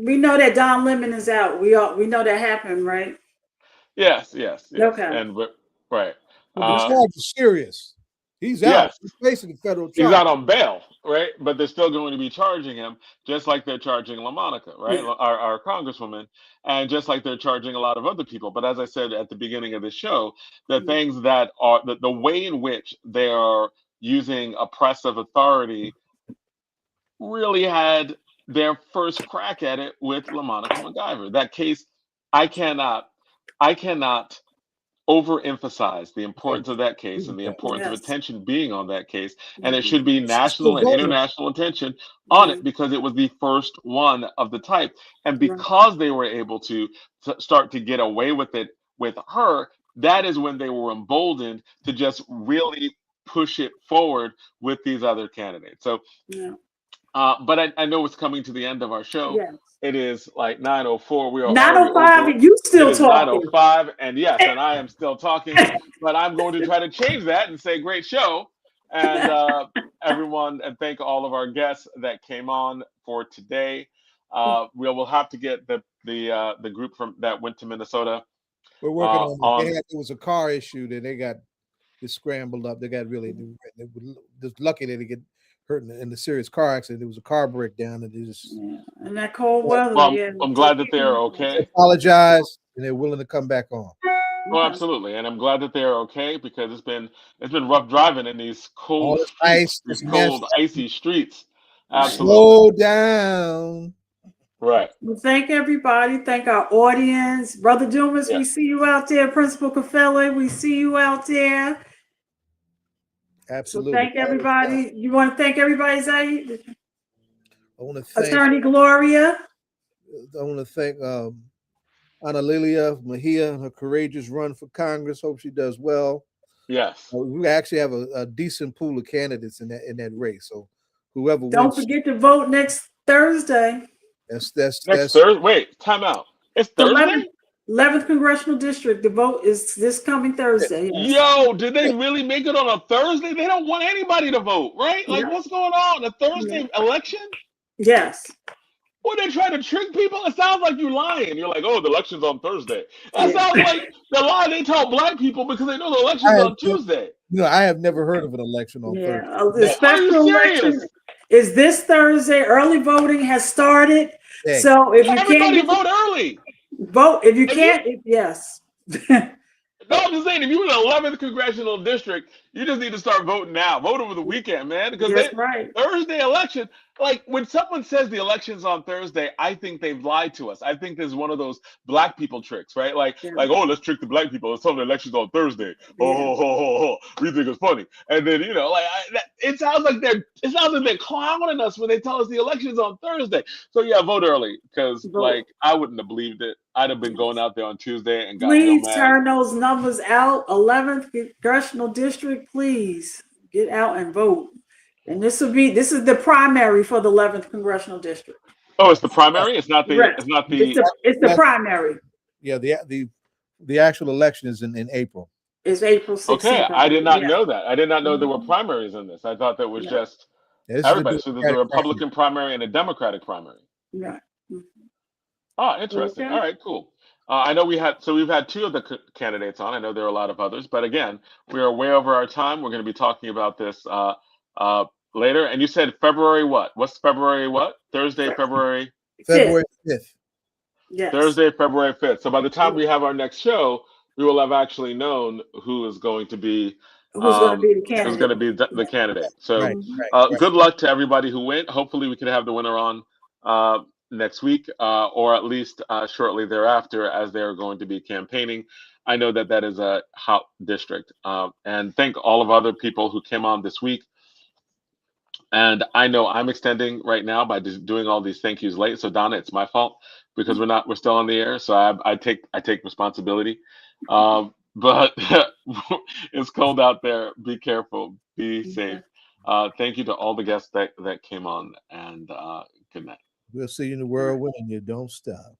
We know that Don Lemon is out. We know that happened, right? Yes. Okay. And right. It's serious. He's out. Yes. He's facing federal charge. He's out on bail, right? But they're still going to be charging him, just like they're charging LaMonica, right? Yeah. Our congresswoman, and just like they're charging a lot of other people. But as I said at the beginning of the show, the things that are the way in which they are using oppressive authority really had their first crack at it with LaMonica MacGyver. That case, I cannot overemphasize the importance of that case and the importance of attention being on that case. And it should be national and international attention on it because it was the first one of the type. And because they were able to start to get away with it with her, that is when they were emboldened to just really push it forward with these other candidates. So, but I know it's coming to the end of our show. Yes. It is like 9:04. We are 9:05, and you still talking. 9:05, and yes, and I am still talking. But I'm going to try to change that and say great show, and everyone, and thank all of our guests that came on for today. We will have to get the group from that went to Minnesota. We're working on it. There was a car issue that they got scrambled up. They got really just lucky that they get hurt in the serious car accident. There was a car breakdown, and they just and that cold weather. Well, I'm glad that they're okay. They apologize, and they're willing to come back on. Oh, absolutely, and I'm glad that they're okay because it's been rough driving in these cold, icy streets. Absolutely. Slow down. Right. Well, thank everybody. Thank our audience. Brother Dumas, we see you out there. Principal Cafele, we see you out there. Absolutely. So thank everybody. You want to thank everybody, Zaid? I want to thank Attorney Gloria. I want to thank Analilia Mejia, her courageous run for Congress. Hope she does well. Yes. We actually have a decent pool of candidates in that race. So whoever wins. Don't forget to vote next Thursday. That's Thursday. Wait, time out. It's Thursday? 11th Congressional District. The vote is this coming Thursday. Yes. Yo, did they really make it on a Thursday? They don't want anybody to vote, right? Like, what's going on? A Thursday election? Yes. Well, they try to trick people. It sounds like you're lying. You're like, oh, the election's on Thursday. That sounds like the lie they tell black people because they know the election's on Tuesday. I have never heard of an election on Thursday. The special election is this Thursday. Early voting has started. Dang. So if you everybody vote early. Vote if you can't. Yes. No, I'm just saying, if you're in the 11th Congressional District, you just need to start voting now. Vote over the weekend, man. Because Thursday election, like when someone says the election's on Thursday, I think they've lied to us. I think this is one of those black people tricks, right? Like, oh, let's trick the black people. Let's tell them the election's on Thursday. We think it's funny. And then, it sounds like they're clowning us when they tell us the election's on Thursday. So yeah, vote early because I wouldn't have believed it. I'd have been going out there on Tuesday and got please mad. turn those numbers out. 11th Congressional District, please get out and vote. And this is the primary for the 11th Congressional District. Oh, it's the primary. It's not the. Correct. It's the primary. Yeah, the actual election is in April. It's April 16th. Okay, I did not know that. I did not know there were primaries in this. I thought that was just everybody. So there's a Republican primary and a Democratic primary. Right. Oh, interesting. All right, cool. I know we've had two of the candidates on. I know there are a lot of others, but again, we are way over our time. We're going to be talking about this later. And you said February what? What's February what? Thursday, February 5th. Yes. Thursday, February 5th. So by the time we have our next show, we will have actually known who is going to be the candidate. So good luck to everybody who went. Hopefully we can have the winner on next week or at least shortly thereafter as they're going to be campaigning. I know that is a hot district. And thank all of other people who came on this week. And I know I'm extending right now by just doing all these thank yous late. So Donna, it's my fault because we're still on the air. So I take responsibility. But it's cold out there. Be careful. Be safe. Thank you to all the guests that came on, and good night. We'll see you in the whirlwind and you don't stop.